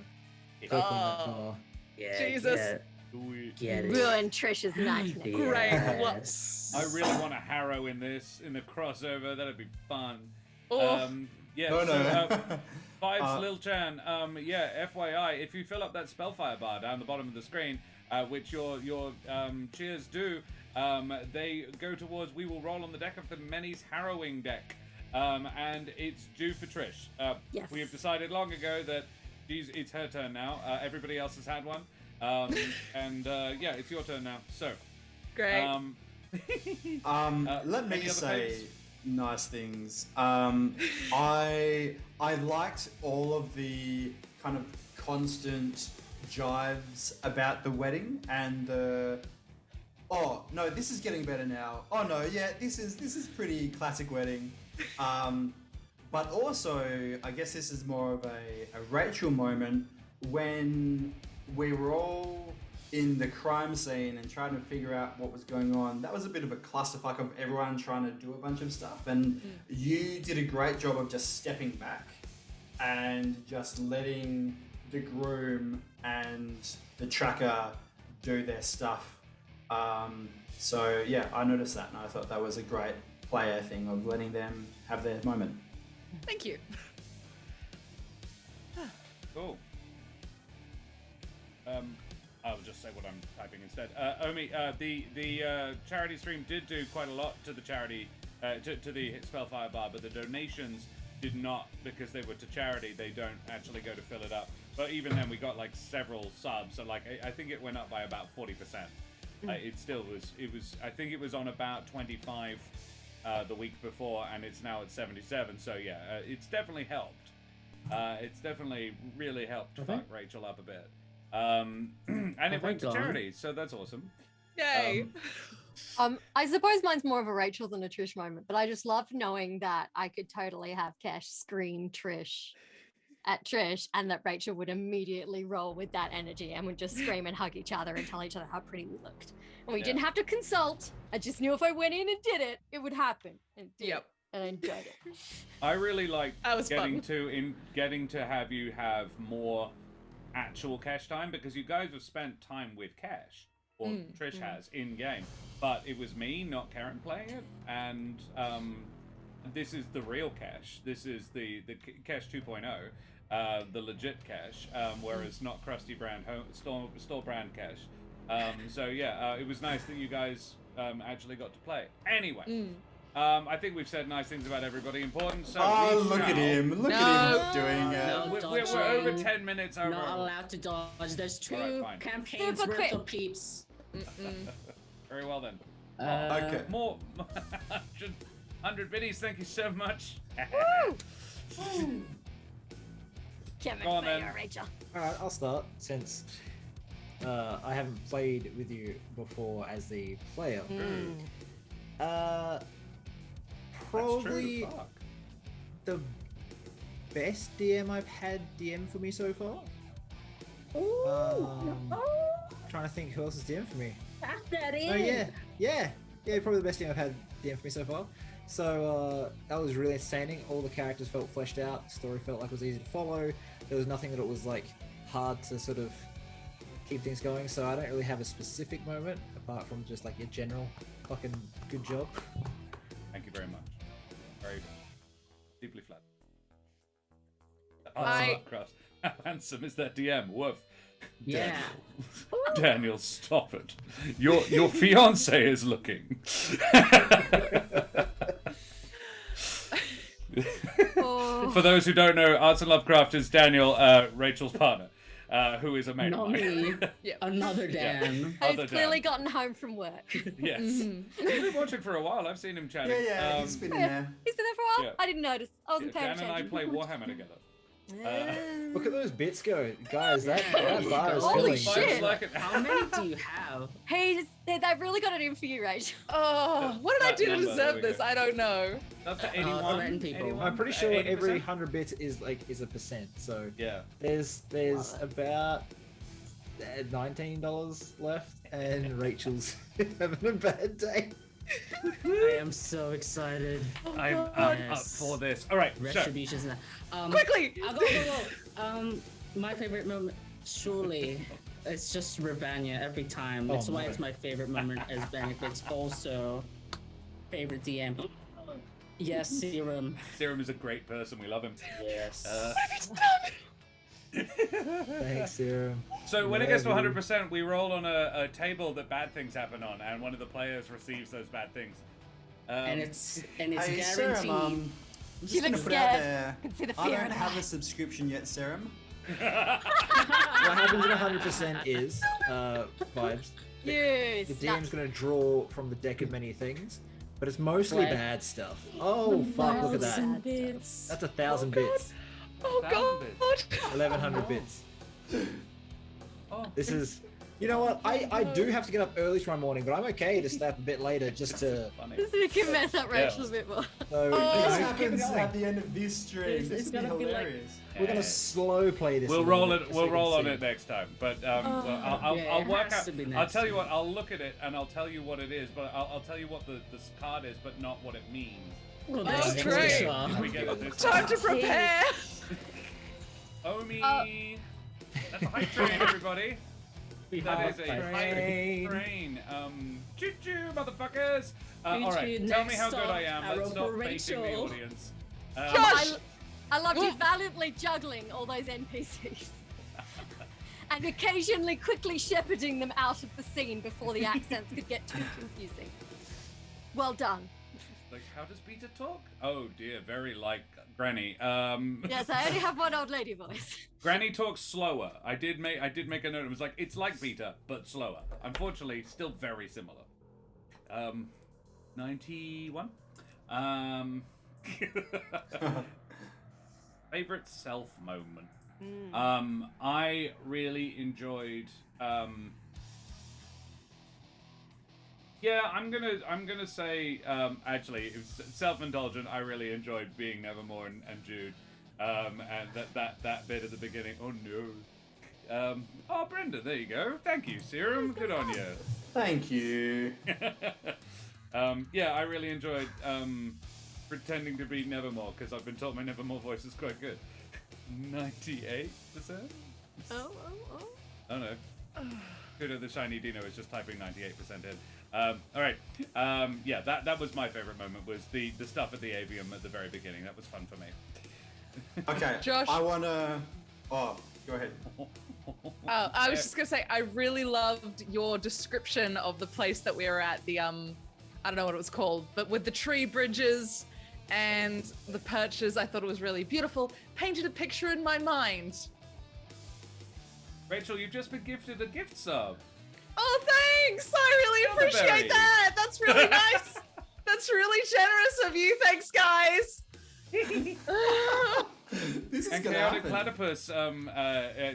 [SPEAKER 2] Oh.
[SPEAKER 4] Yeah.
[SPEAKER 2] Jesus.
[SPEAKER 4] Get it.
[SPEAKER 6] Ruin Trish's night.
[SPEAKER 2] Great.
[SPEAKER 4] Yes.
[SPEAKER 1] I really want a Harrow in the crossover. That'd be fun.
[SPEAKER 2] Oh.
[SPEAKER 1] Yeah.
[SPEAKER 5] Oh,
[SPEAKER 1] so,
[SPEAKER 5] no.
[SPEAKER 1] Vibes Lil Chan. FYI, if you fill up that Spellfire bar down the bottom of the screen, which your cheers do, they go towards We Will Roll on the deck of the Many's Harrowing deck, and it's due for Trish.
[SPEAKER 6] Yes.
[SPEAKER 1] We have decided long ago that it's her turn now. Everybody else has had one, it's your turn now. So,
[SPEAKER 2] Great.
[SPEAKER 5] Let me
[SPEAKER 1] any other
[SPEAKER 5] say
[SPEAKER 1] faves?
[SPEAKER 5] nice things. I liked all of the kind of constant jives about the wedding and the. Oh no, this is getting better now. Oh no, yeah, this is pretty classic wedding. But also, I guess this is more of a Rachel moment when we were all in the crime scene and trying to figure out what was going on. That was a bit of a clusterfuck of everyone trying to do a bunch of stuff, and you did a great job of just stepping back and just letting the groom and the tracker do their stuff. So yeah, I noticed that and I thought that was a great player thing of letting them have their moment.
[SPEAKER 2] Thank you.
[SPEAKER 1] Cool. I'll just say what I'm typing instead. Omi, the charity stream did do quite a lot to the charity, to the Spellfire bar, but the donations did not, because they were to charity. They don't actually go to fill it up. But even then, we got like several subs. So like, I think it went up by about 40%. It still was. I think it was on about 25 the week before, and it's now at 77. So yeah, it's definitely helped. It's definitely really helped fuck Rachel up a bit. And it went to charity, so that's awesome.
[SPEAKER 2] Yay.
[SPEAKER 6] I suppose mine's more of a Rachel than a Trish moment, but I just love knowing that I could totally have Kesh scream Trish at Trish, and that Rachel would immediately roll with that energy and would just scream and hug each other and tell each other how pretty we looked. And we didn't have to consult. I just knew if I went in and did it, it would happen. And and I enjoyed it.
[SPEAKER 1] I really like getting
[SPEAKER 2] fun.
[SPEAKER 1] getting to have you have more actual Kesh time, because you guys have spent time with Kesh, or Trish has in game, but it was me, not Karen, playing it, and this is the real Kesh. This is the Kesh 2.0, the legit Kesh, whereas not crusty brand store brand Kesh. So yeah, it was nice that you guys actually got to play. Anyway. I think we've said nice things about everybody important. So
[SPEAKER 5] look at him! Look at him doing it.
[SPEAKER 1] We're over 10 minutes over.
[SPEAKER 4] Not allowed to dodge. There's two campaigns
[SPEAKER 6] Super
[SPEAKER 4] worth
[SPEAKER 6] quick.
[SPEAKER 4] of peeps.
[SPEAKER 1] Very well then.
[SPEAKER 5] Okay.
[SPEAKER 1] More 100 biddies. Thank you so much.
[SPEAKER 6] Can't
[SPEAKER 1] Go on,
[SPEAKER 6] make
[SPEAKER 1] then.
[SPEAKER 6] Rachel.
[SPEAKER 3] All right, I'll start since I haven't played with you before as the player. Probably
[SPEAKER 1] That's true, fuck.
[SPEAKER 3] the best DM I've had DM for me so far. Trying to think who else is DM for me.
[SPEAKER 4] Pack that in.
[SPEAKER 3] Oh yeah, probably the best DM I've had DM for me so far. So that was really entertaining. All the characters felt fleshed out. The story felt like it was easy to follow. There was nothing that it was like hard to sort of keep things going. So I don't really have a specific moment apart from just like a general fucking good job.
[SPEAKER 1] Thank you very much. Very deeply flat. How handsome is that DM? Woof.
[SPEAKER 4] Yeah.
[SPEAKER 1] Daniel, stop it. Your fiance is looking. For those who don't know, Arts and Lovecraft is Daniel, Rachel's partner, who is a mate of
[SPEAKER 4] Not
[SPEAKER 1] mine.
[SPEAKER 4] me. Another Dan.
[SPEAKER 6] He's
[SPEAKER 1] Other
[SPEAKER 6] clearly
[SPEAKER 1] Dan.
[SPEAKER 6] gotten home from work.
[SPEAKER 1] Yes. He's been watching for a while. I've seen him chatting.
[SPEAKER 5] Yeah, he's been in there.
[SPEAKER 6] He's been there for a while?
[SPEAKER 1] Yeah.
[SPEAKER 6] I didn't notice. I wasn't paying
[SPEAKER 1] Dan and I
[SPEAKER 6] attention.
[SPEAKER 1] play Warhammer together.
[SPEAKER 3] Look at those bits go, guys. That bar is
[SPEAKER 6] Holy
[SPEAKER 3] filling.
[SPEAKER 6] shit.
[SPEAKER 1] Like it.
[SPEAKER 4] How many do you have?
[SPEAKER 6] They've really got it in for you, Rach.
[SPEAKER 2] Oh, what did I do to
[SPEAKER 1] Number, there we
[SPEAKER 2] deserve this?
[SPEAKER 1] go.
[SPEAKER 2] I don't know.
[SPEAKER 1] Up to
[SPEAKER 4] threaten
[SPEAKER 1] 81.
[SPEAKER 4] people.
[SPEAKER 1] 81,
[SPEAKER 3] I'm pretty sure
[SPEAKER 1] 80%?
[SPEAKER 3] every 100 bits is a percent. So
[SPEAKER 1] Yeah.
[SPEAKER 3] there's about $19 left, and Rachel's having a bad day.
[SPEAKER 4] I am so excited.
[SPEAKER 1] I'm up for this. All right, so
[SPEAKER 4] Retribution's now.
[SPEAKER 2] Quickly!
[SPEAKER 4] I'll go. My favorite moment, surely, it's just Ravania every time. That's why it's my favorite moment as Benneck. It's also favorite DM. Yes, Serum.
[SPEAKER 1] Serum is a great person. We love him.
[SPEAKER 4] Yes.
[SPEAKER 3] Thanks, Serum.
[SPEAKER 1] So when it gets to
[SPEAKER 3] Love you.
[SPEAKER 1] 100%, we roll on a table that bad things happen on, and one of the players receives those bad things.
[SPEAKER 4] And it's
[SPEAKER 5] Hey,
[SPEAKER 4] guaranteed.
[SPEAKER 5] Serum, I'm
[SPEAKER 6] She
[SPEAKER 5] just gonna
[SPEAKER 6] looks
[SPEAKER 5] put out
[SPEAKER 6] scared.
[SPEAKER 5] there.
[SPEAKER 6] I can see the
[SPEAKER 5] I
[SPEAKER 6] fear
[SPEAKER 5] don't
[SPEAKER 6] in
[SPEAKER 5] have
[SPEAKER 6] her.
[SPEAKER 5] a subscription yet, Serum.
[SPEAKER 3] What happens at 100% is vibes.
[SPEAKER 6] Yes.
[SPEAKER 3] The DM's going to draw from the deck of many things, but it's mostly
[SPEAKER 4] Like-
[SPEAKER 3] bad stuff. Oh fuck! Look at that.
[SPEAKER 6] Thousand
[SPEAKER 4] bits.
[SPEAKER 3] That's 1,000 bits.
[SPEAKER 2] Oh
[SPEAKER 1] 1,000
[SPEAKER 2] god!
[SPEAKER 3] 1,100 bits.
[SPEAKER 1] Oh,
[SPEAKER 3] This is. You know what? I do have to get up early tomorrow morning, but I'm okay to stay up a bit later just to.
[SPEAKER 1] funny.
[SPEAKER 6] So we can mess up Rachel a bit more.
[SPEAKER 3] So,
[SPEAKER 2] Oh,
[SPEAKER 3] you
[SPEAKER 5] This
[SPEAKER 3] know, keep it
[SPEAKER 5] happens
[SPEAKER 3] going.
[SPEAKER 5] at the end of this stream.
[SPEAKER 4] It's
[SPEAKER 5] This would be
[SPEAKER 4] gonna be like-
[SPEAKER 5] hilarious.
[SPEAKER 3] We're gonna slow play this. a
[SPEAKER 1] We'll
[SPEAKER 3] little
[SPEAKER 1] roll
[SPEAKER 3] bit
[SPEAKER 1] it.
[SPEAKER 3] just so
[SPEAKER 1] We'll
[SPEAKER 3] you can
[SPEAKER 1] roll on
[SPEAKER 3] see.
[SPEAKER 1] it next time. But
[SPEAKER 4] Yeah,
[SPEAKER 1] I'll
[SPEAKER 4] it
[SPEAKER 1] work
[SPEAKER 4] has
[SPEAKER 1] out.
[SPEAKER 4] to be
[SPEAKER 1] I'll
[SPEAKER 4] next
[SPEAKER 1] tell you
[SPEAKER 4] time.
[SPEAKER 1] what. I'll look at it and I'll tell you what it is. But I'll tell you what the card is, but not what it means.
[SPEAKER 4] Well,
[SPEAKER 2] Oh,
[SPEAKER 4] that's
[SPEAKER 2] great.
[SPEAKER 4] extra.
[SPEAKER 1] If we get it this
[SPEAKER 2] Time to prepare!
[SPEAKER 1] Omi. That's a hype train, everybody. That is a hype
[SPEAKER 3] train.
[SPEAKER 1] train. Choo choo, motherfuckers. All
[SPEAKER 4] Choo-choo,
[SPEAKER 1] right, tell me
[SPEAKER 4] next
[SPEAKER 1] how good I
[SPEAKER 4] stop,
[SPEAKER 1] am. Let's
[SPEAKER 4] arrow
[SPEAKER 1] stop
[SPEAKER 4] for
[SPEAKER 1] baiting the
[SPEAKER 4] Rachel.
[SPEAKER 1] audience.
[SPEAKER 6] I loved you valiantly juggling all those NPCs. And occasionally quickly shepherding them out of the scene before the accents could get too confusing. Well done.
[SPEAKER 1] Like, how does Peter talk? Oh dear, very like Granny.
[SPEAKER 6] Yes, I only have one old lady voice.
[SPEAKER 1] Granny talks slower. I did make a note. It was like it's like Peter, but slower. Unfortunately, still very similar. 91. Um, favorite self moment. I really enjoyed. Yeah, I'm gonna say actually, it was self-indulgent. I really enjoyed being Nevermore and Jude, and that bit at the beginning. Oh no. Oh, Brenda, there you go. Thank you, Serum. Good on you.
[SPEAKER 5] Thank you.
[SPEAKER 1] Yeah, I really enjoyed pretending to be Nevermore because I've been told my Nevermore voice is quite good. 98%?
[SPEAKER 6] Oh.
[SPEAKER 1] Oh no. Good, the shiny Dino is just typing 98% in. All right. Yeah, that was my favorite moment. Was the stuff at the avium at the very beginning. That was fun for me.
[SPEAKER 5] Okay,
[SPEAKER 2] Josh?
[SPEAKER 5] I wanna. Oh, go ahead.
[SPEAKER 2] I was just gonna say, I really loved your description of the place that we were at. The I don't know what it was called, but with the tree bridges and the perches, I thought it was really beautiful. Painted a picture in my mind.
[SPEAKER 1] Rachel, you've just been gifted a gift sub.
[SPEAKER 2] Oh, thanks! I really appreciate
[SPEAKER 1] Elderberry.
[SPEAKER 2] that. That's really nice. That's really generous of you. Thanks, guys.
[SPEAKER 5] This is
[SPEAKER 1] And
[SPEAKER 5] gonna
[SPEAKER 1] Chaotic
[SPEAKER 5] happen.
[SPEAKER 1] Platypus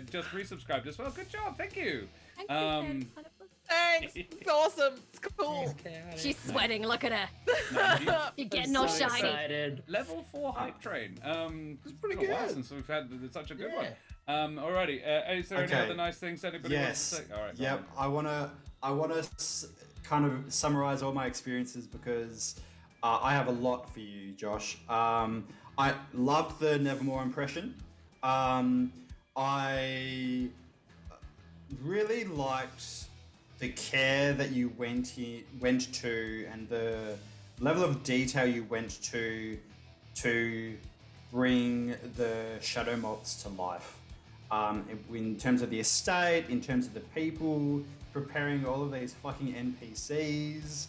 [SPEAKER 1] just resubscribed as well. Good job, thank you.
[SPEAKER 6] Thank you, Chaotic Platypus.
[SPEAKER 2] Thanks. It's awesome. It's cool.
[SPEAKER 6] She's sweating. Look at her. You're getting
[SPEAKER 4] I'm
[SPEAKER 6] all
[SPEAKER 4] so
[SPEAKER 6] shiny.
[SPEAKER 4] excited.
[SPEAKER 1] Level 4 hype train. It's
[SPEAKER 5] pretty
[SPEAKER 1] been a while
[SPEAKER 5] good.
[SPEAKER 1] since we've had such a good
[SPEAKER 3] Yeah.
[SPEAKER 1] one. Alrighty. Is there any
[SPEAKER 5] Okay.
[SPEAKER 1] other nice things anybody wants to
[SPEAKER 5] Yes.
[SPEAKER 1] say? All right. go
[SPEAKER 5] Yep.
[SPEAKER 1] on.
[SPEAKER 5] I wanna kind of summarize all my experiences because I have a lot for you, Josh. I loved the Nevermore impression. I really liked the care that you went to and the level of detail you went to bring the Shadow Moths to life. In terms of the estate, in terms of the people, preparing all of these fucking NPCs.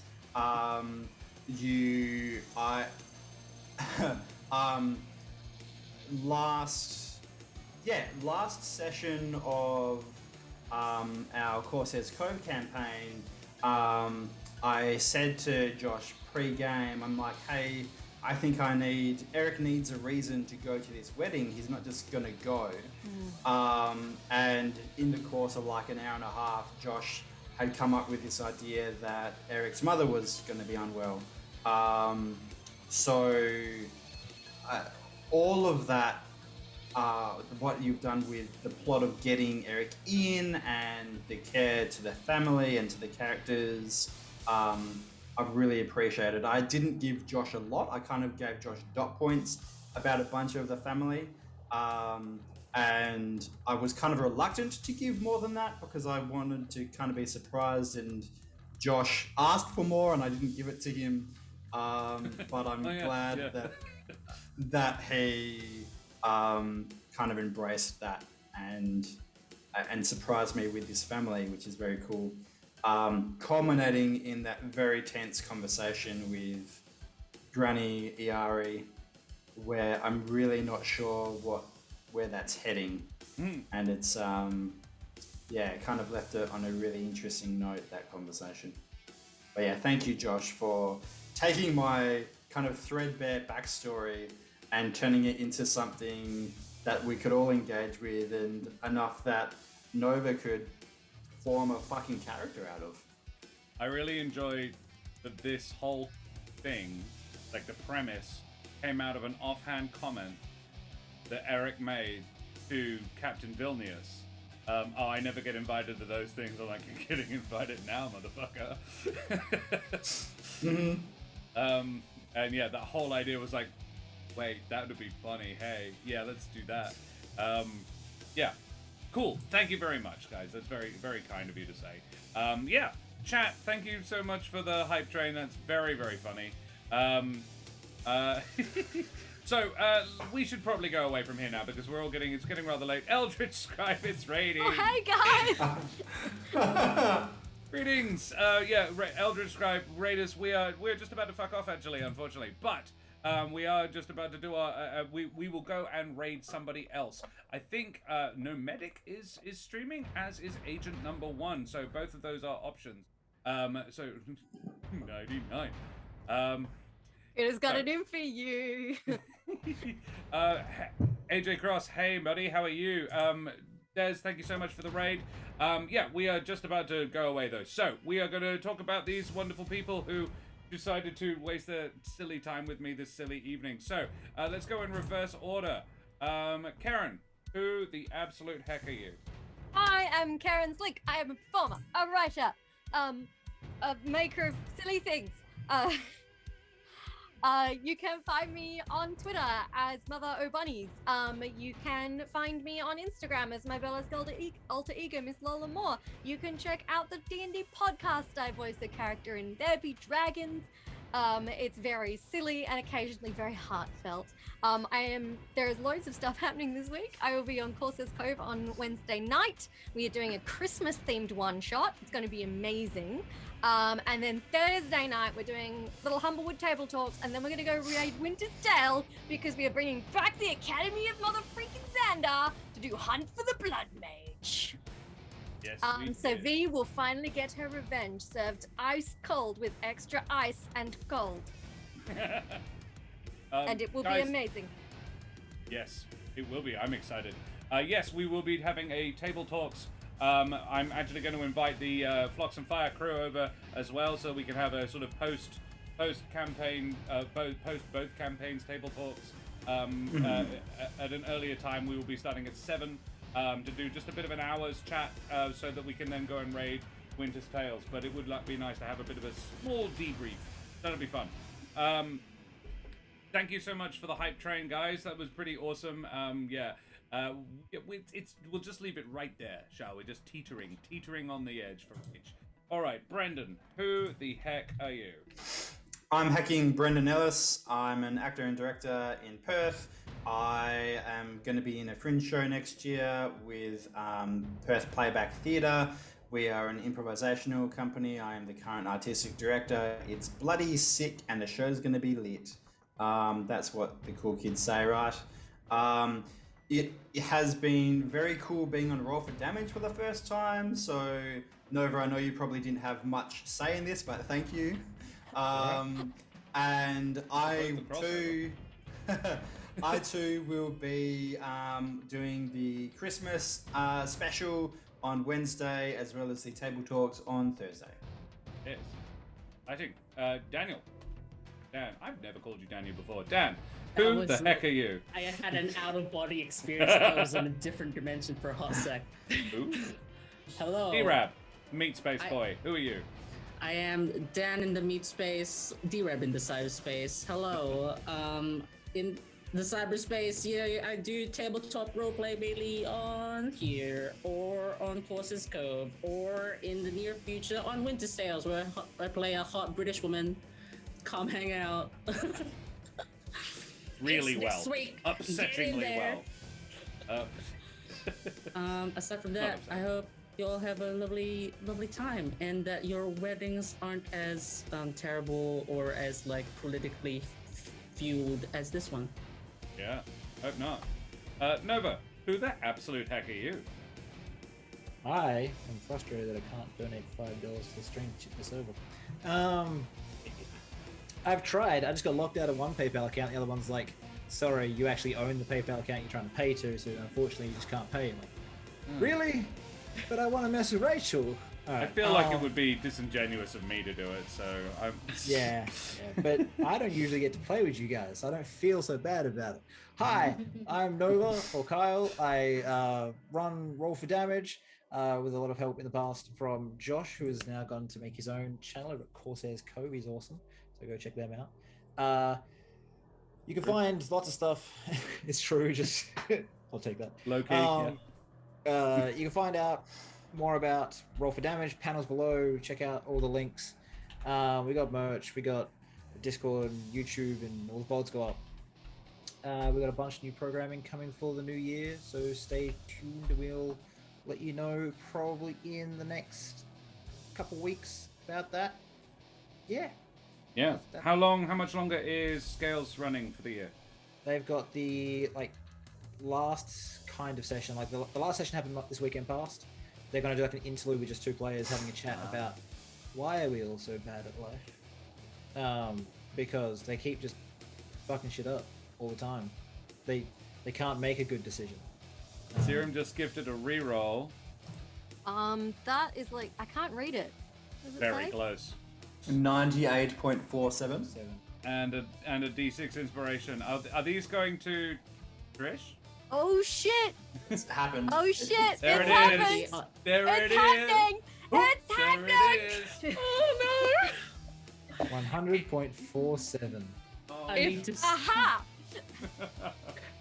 [SPEAKER 5] Last session of our Corsairs Cove campaign, I said to Josh pre-game, I'm like, hey, I think Ereq needs a reason to go to this wedding. He's not just gonna go. And in the course of like an hour and a half, Josh had come up with this idea that Ereq's mother was gonna be unwell. All of that, what you've done with the plot of getting Ereq in and the care to the family and to the characters, I've really appreciated. I didn't give Josh a lot. I kind of gave Josh dot points about a bunch of the family. And I was kind of reluctant to give more than that because I wanted to kind of be surprised, and Josh asked for more and I didn't give it to him. But I'm glad that he kind of embraced that and surprised me with his family, which is very cool. Culminating in that very tense conversation with Granny Iari, where I'm really not sure where that's heading, and it's kind of left it on a really interesting note, that conversation. But yeah, thank you, Josh, for taking my kind of threadbare backstory and turning it into something that we could all engage with, and enough that Nova could form a fucking character out of.
[SPEAKER 1] I really enjoyed that this whole thing, like the premise, came out of an offhand comment that Ereq made to Captain Vilnius. I never get invited to those things. I'm like, you're getting invited now, motherfucker. And yeah, that whole idea was like, wait, that would be funny. Hey, yeah, let's do that. Yeah, cool. Thank you very much, guys. That's very, very kind of you to say. Yeah, chat, thank you so much for the hype train. That's very, very funny. So, we should probably go away from here now because it's getting rather late. Eldritch Scribe, it's raining.
[SPEAKER 6] Oh, hey, guys.
[SPEAKER 1] Greetings. Eldritch Scribe, Raiders, we're just about to fuck off, actually, unfortunately. But we are just about to do our. We will go and raid somebody else. I think Nomadic is streaming, as is Agent Number 1. So both of those are options. So 99.
[SPEAKER 6] It has got it in for you.
[SPEAKER 1] AJ Cross, hey buddy, how are you? Des, thank you so much for the raid. Yeah, we are just about to go away though. So we are going to talk about these wonderful people who decided to waste their silly time with me this silly evening. So let's go in reverse order. Karen, who the absolute heck are you?
[SPEAKER 6] I am Karen Slick. I am a performer, a writer, a maker of silly things. You can find me on Twitter as Mother O'Bunnies. You can find me on Instagram as my burlesque alter ego, Miss Lola Moore. You can check out the D&D podcast I voice a character in. There Be Dragons. It's very silly and occasionally very heartfelt. There's loads of stuff happening this week. I will be on Corsair's Cove on Wednesday night. We are doing a Christmas themed one shot. It's going to be amazing. And then Thursday night, we're doing little Humblewood table talks, and then we're going to go raid Winter's Tale because we are bringing back the Academy of Mother Freaking Xander to do Hunt for the Blood Mage.
[SPEAKER 1] Yes,
[SPEAKER 6] so V will finally get her revenge, served ice cold with extra ice and cold. And it will be amazing.
[SPEAKER 1] Yes, it will be. I'm excited. Yes, we will be having a table talks. I'm actually going to invite the Flocks and Fire crew over as well, so we can have a sort of post campaign, both campaigns table talks. At an earlier time, we will be starting at 7 to do just a bit of an hour's chat, so that we can then go and raid Winter's Tales. But it would be nice to have a bit of a small debrief. That'll be fun. Thank you so much for the hype train, guys. That was pretty awesome. We'll just leave it right there, shall we? Just teetering on the edge for each. All right, Brendan, who the heck are you?
[SPEAKER 5] I'm hacking Brendan Ellis. I'm an actor and director in Perth. I am going to be in a fringe show next year with Perth Playback Theatre. We are an improvisational company. I am the current artistic director. It's bloody sick and the show's going to be lit. That's what the cool kids say, right? It has been very cool being on Roll for Damage for the first time. So, Nova, I know you probably didn't have much say in this, but thank you. And I too will be doing the Christmas special on Wednesday, as well as the table talks on Thursday.
[SPEAKER 1] Yes. I think Daniel. Dan, I've never called you Daniel before. Dan, who the heck are you?
[SPEAKER 4] I had an out-of-body experience. I was in a different dimension for a hot sec.
[SPEAKER 1] Ooh.
[SPEAKER 4] Hello.
[SPEAKER 1] D-Rab, Meat Space Boy. Who are you?
[SPEAKER 4] I am Dan in the meat space, D-Rab in the cyberspace. Hello. In the cyberspace, yeah, I do tabletop roleplay mainly on here, or on Forces Cove, or in the near future on Winter's Tales, where I play a hot British woman. Come hang out.
[SPEAKER 1] Really well.
[SPEAKER 4] Next week.
[SPEAKER 1] Upsettingly well.
[SPEAKER 4] Aside from that, I hope you all have a lovely time, and that your weddings aren't as terrible or as politically fueled as this one.
[SPEAKER 1] Yeah, hope not. Nova, who the absolute heck are you?
[SPEAKER 3] I am frustrated that I can't donate $5 to the stream to chip this over. I've tried. I just got locked out of one PayPal account. The other one's like, sorry, you actually own the PayPal account you're trying to pay to, so unfortunately you just can't pay. I'm like, really? But I want to mess with Rachel.
[SPEAKER 1] I feel like it would be disingenuous of me to do it, so I'm...
[SPEAKER 3] Yeah, but I don't usually get to play with you guys, so I don't feel so bad about it. Hi, I'm Nova, or Kyle. I run Roll for Damage with a lot of help in the past from Josh, who has now gone to make his own channel over at Corsair's Cove. He's awesome, so go check them out. You can find lots of stuff. It's true, just... I'll take that.
[SPEAKER 1] Low-key,
[SPEAKER 3] You can find out more about Roll for Damage, panels below. Check out all the links. We got merch, we got Discord, YouTube, and all the VODs go up. We got a bunch of new programming coming for the new year, so stay tuned. We'll let you know probably in the next couple weeks about that. Yeah.
[SPEAKER 1] How much longer is Scales running for the year?
[SPEAKER 3] They've got the last kind of session, the last session happened this weekend past. They're going to do an interlude with just two players having a chat about why are we all so bad at life. because they keep just fucking shit up all the time. They can't make a good decision.
[SPEAKER 1] Serum just gifted a reroll.
[SPEAKER 6] That is like I can't read it. Does it
[SPEAKER 1] Very
[SPEAKER 6] say?
[SPEAKER 1] close.
[SPEAKER 5] 98.47.
[SPEAKER 1] And a D6 inspiration. Are these going to Trish?
[SPEAKER 6] Oh shit!
[SPEAKER 5] It's happened.
[SPEAKER 6] Oh shit!
[SPEAKER 1] There
[SPEAKER 6] It's
[SPEAKER 1] it
[SPEAKER 6] happened!
[SPEAKER 1] is. There it
[SPEAKER 6] It's
[SPEAKER 1] is.
[SPEAKER 6] happening! It's
[SPEAKER 1] There
[SPEAKER 6] happening!
[SPEAKER 1] it is.
[SPEAKER 2] Oh
[SPEAKER 3] 100.47.
[SPEAKER 4] I
[SPEAKER 2] If-
[SPEAKER 4] need to.
[SPEAKER 6] Aha!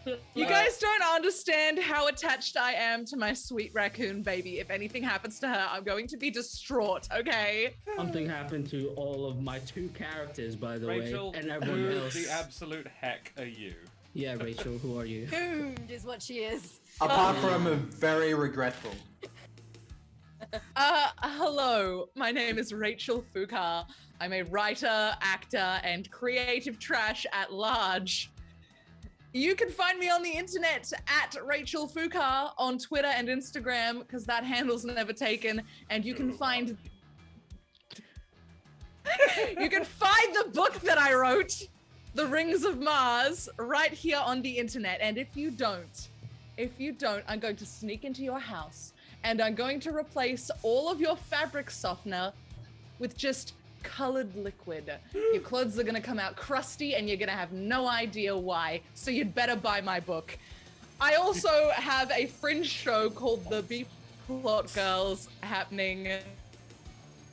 [SPEAKER 2] no! You guys don't understand how attached I am to my sweet raccoon baby. If anything happens to her, I'm going to be distraught, okay?
[SPEAKER 4] Something happened to all of my 2 characters, by the
[SPEAKER 1] Rachel,
[SPEAKER 4] way, and everyone
[SPEAKER 1] who
[SPEAKER 4] else.
[SPEAKER 1] the absolute heck are you?
[SPEAKER 4] Yeah, Rachel, who are you?
[SPEAKER 6] Doomed is what she is.
[SPEAKER 5] Apart from very regretful.
[SPEAKER 2] Hello. My name is Rachel Foucar. I'm a writer, actor, and creative trash at large. You can find me on the internet at Rachel Foucar on Twitter and Instagram, because that handle's never taken. And you can find the book that I wrote, The Rings of Mars, right here on the internet. And if you don't, I'm going to sneak into your house and I'm going to replace all of your fabric softener with just colored liquid. Your clothes are gonna come out crusty and you're gonna have no idea why. So you'd better buy my book. I also have a fringe show called The B-Plot Girls happening.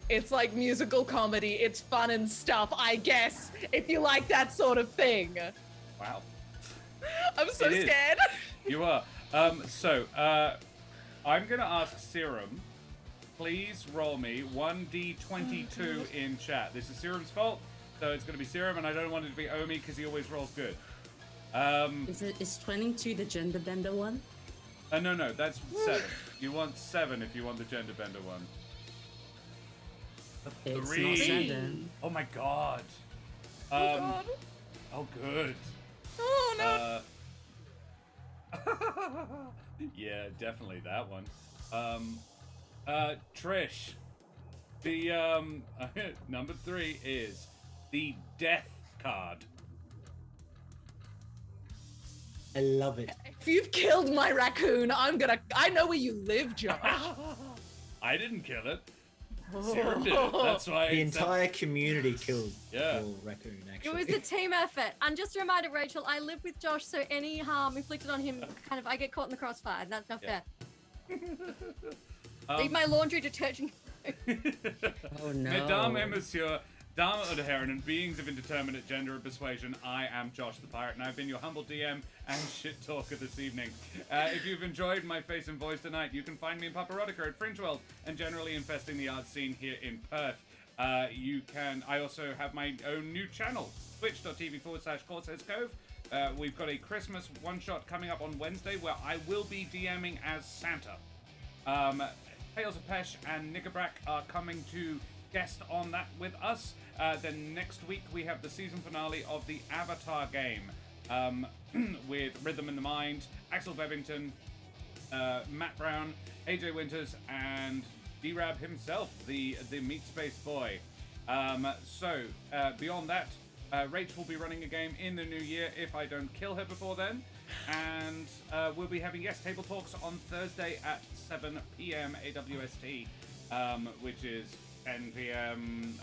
[SPEAKER 2] It's like musical comedy. It's fun and stuff, I guess, if you like that sort of thing.
[SPEAKER 1] Wow.
[SPEAKER 2] I'm so
[SPEAKER 1] It is.
[SPEAKER 2] scared.
[SPEAKER 1] You are. I'm going to ask Serum, please roll me 1d22 in chat. This is Serum's fault, so it's going to be Serum, and I don't want it to be Omi because he always rolls good.
[SPEAKER 4] Is 22 the gender bender one?
[SPEAKER 1] No, that's 7. You want 7 if you want the gender bender one.
[SPEAKER 4] It's
[SPEAKER 1] 3.
[SPEAKER 4] not 7.
[SPEAKER 1] Oh my god.
[SPEAKER 2] Oh god.
[SPEAKER 1] Oh good.
[SPEAKER 2] Oh no.
[SPEAKER 1] Yeah, definitely that one. Trish. The number 3 is the death card.
[SPEAKER 3] I love it.
[SPEAKER 2] If you've killed my raccoon, I know where you live, Josh.
[SPEAKER 1] I didn't kill it. Serum did it. That's why
[SPEAKER 3] The entire community killed
[SPEAKER 1] Yeah.
[SPEAKER 3] your raccoon,
[SPEAKER 6] It
[SPEAKER 3] actually.
[SPEAKER 6] was a team effort. And just a reminder, Rachel, I live with Josh, so any harm inflicted on him, I get caught in the crossfire. That's not
[SPEAKER 1] Yeah.
[SPEAKER 6] fair. Leave my laundry detergent.
[SPEAKER 4] Oh no.
[SPEAKER 1] Mesdames et messieurs, dames et herren, and beings of indeterminate gender and persuasion, I am Josh the Pirate, and I've been your humble DM and shit talker this evening. If you've enjoyed my face and voice tonight, you can find me in Paparotica at Fringe World and generally infesting the art scene here in Perth. I also have my own new channel, twitch.tv/Corsairs Cove. We've got a Christmas one-shot coming up on Wednesday where I will be DMing as Santa. Tales of Pesh and Nickelbrack are coming to guest on that with us. Then next week we have the season finale of the Avatar game with Rhythm in the Mind, Axel Bevington, Matt Brown, AJ Winters, and D-Rab himself, the Meat Space Boy. Beyond that, Rach will be running a game in the new year if I don't kill her before then. And we'll be having Table Talks on Thursday at 7 p.m. AWST, which is 10 p.m.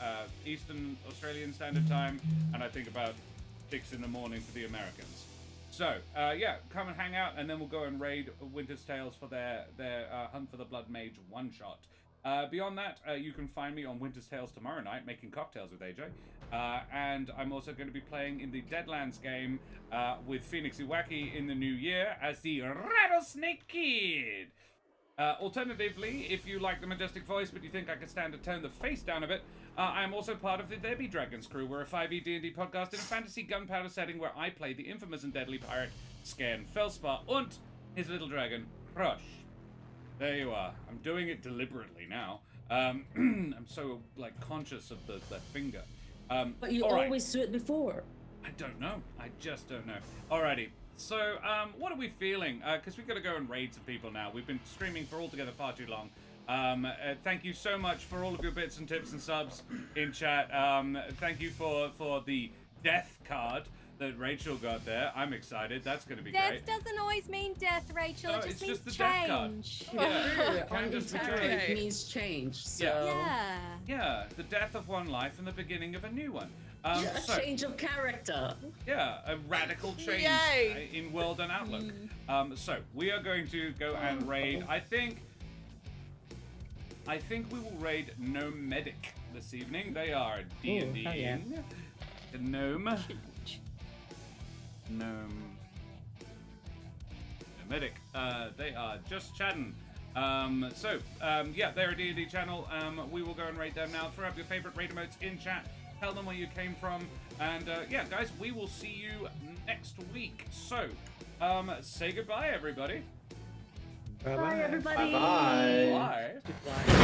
[SPEAKER 1] Eastern Australian Standard Time, and I think about 6 in the morning for the Americans. So, come and hang out, and then we'll go and raid Winter's Tales for their Hunt for the Blood Mage one-shot. Beyond that, you can find me on Winter's Tales tomorrow night, making cocktails with AJ. And I'm also going to be playing in the Deadlands game with Phoenix Iwaki in the new year as the Rattlesnake Kid. Alternatively, if you like the majestic voice but you think I could stand to turn the face down a bit, I'm also part of the There Be Dragons crew. We're a 5e D&D podcast in a fantasy gunpowder setting where I play the infamous and deadly pirate Skern Felspar und his little dragon, Crush. There you are. I'm doing it deliberately now. I'm so, conscious of the finger.
[SPEAKER 4] But you
[SPEAKER 1] all right.
[SPEAKER 4] always do it before.
[SPEAKER 1] I don't know. I just don't know. Alrighty. So, what are we feeling? Because we've got to go and raid some people now. We've been streaming for altogether far too long. Thank you so much for all of your bits and tips and subs in chat. Thank you for the death card that Rachel got there. I'm excited. That's going to be
[SPEAKER 6] Death
[SPEAKER 1] great.
[SPEAKER 6] doesn't always mean death, Rachel.
[SPEAKER 1] No,
[SPEAKER 6] it
[SPEAKER 1] it's
[SPEAKER 6] just means
[SPEAKER 1] just the death card.
[SPEAKER 6] change.
[SPEAKER 1] Yeah.
[SPEAKER 4] On the
[SPEAKER 1] just be
[SPEAKER 4] tarot,
[SPEAKER 1] great.
[SPEAKER 4] it means change. So
[SPEAKER 6] Yeah.
[SPEAKER 1] Yeah, the death of one life and the beginning of a new one.
[SPEAKER 4] a
[SPEAKER 1] So,
[SPEAKER 4] change of character.
[SPEAKER 1] yeah, a radical change
[SPEAKER 2] Yay.
[SPEAKER 1] in world and outlook. So we are going to go and raid. I think we will raid Nomadic this evening. They are D&D.
[SPEAKER 4] Oh, yeah.
[SPEAKER 1] The gnome. Nomadic. They are just chatting. Yeah, they're a D&D channel. We will go and rate them now. Throw up your favorite raid emotes in chat. Tell them where you came from. And yeah, guys, we will see you next week. So, say goodbye, everybody.
[SPEAKER 3] Bye
[SPEAKER 4] Bye, everybody.
[SPEAKER 5] Bye-bye.
[SPEAKER 1] Bye.
[SPEAKER 4] Goodbye.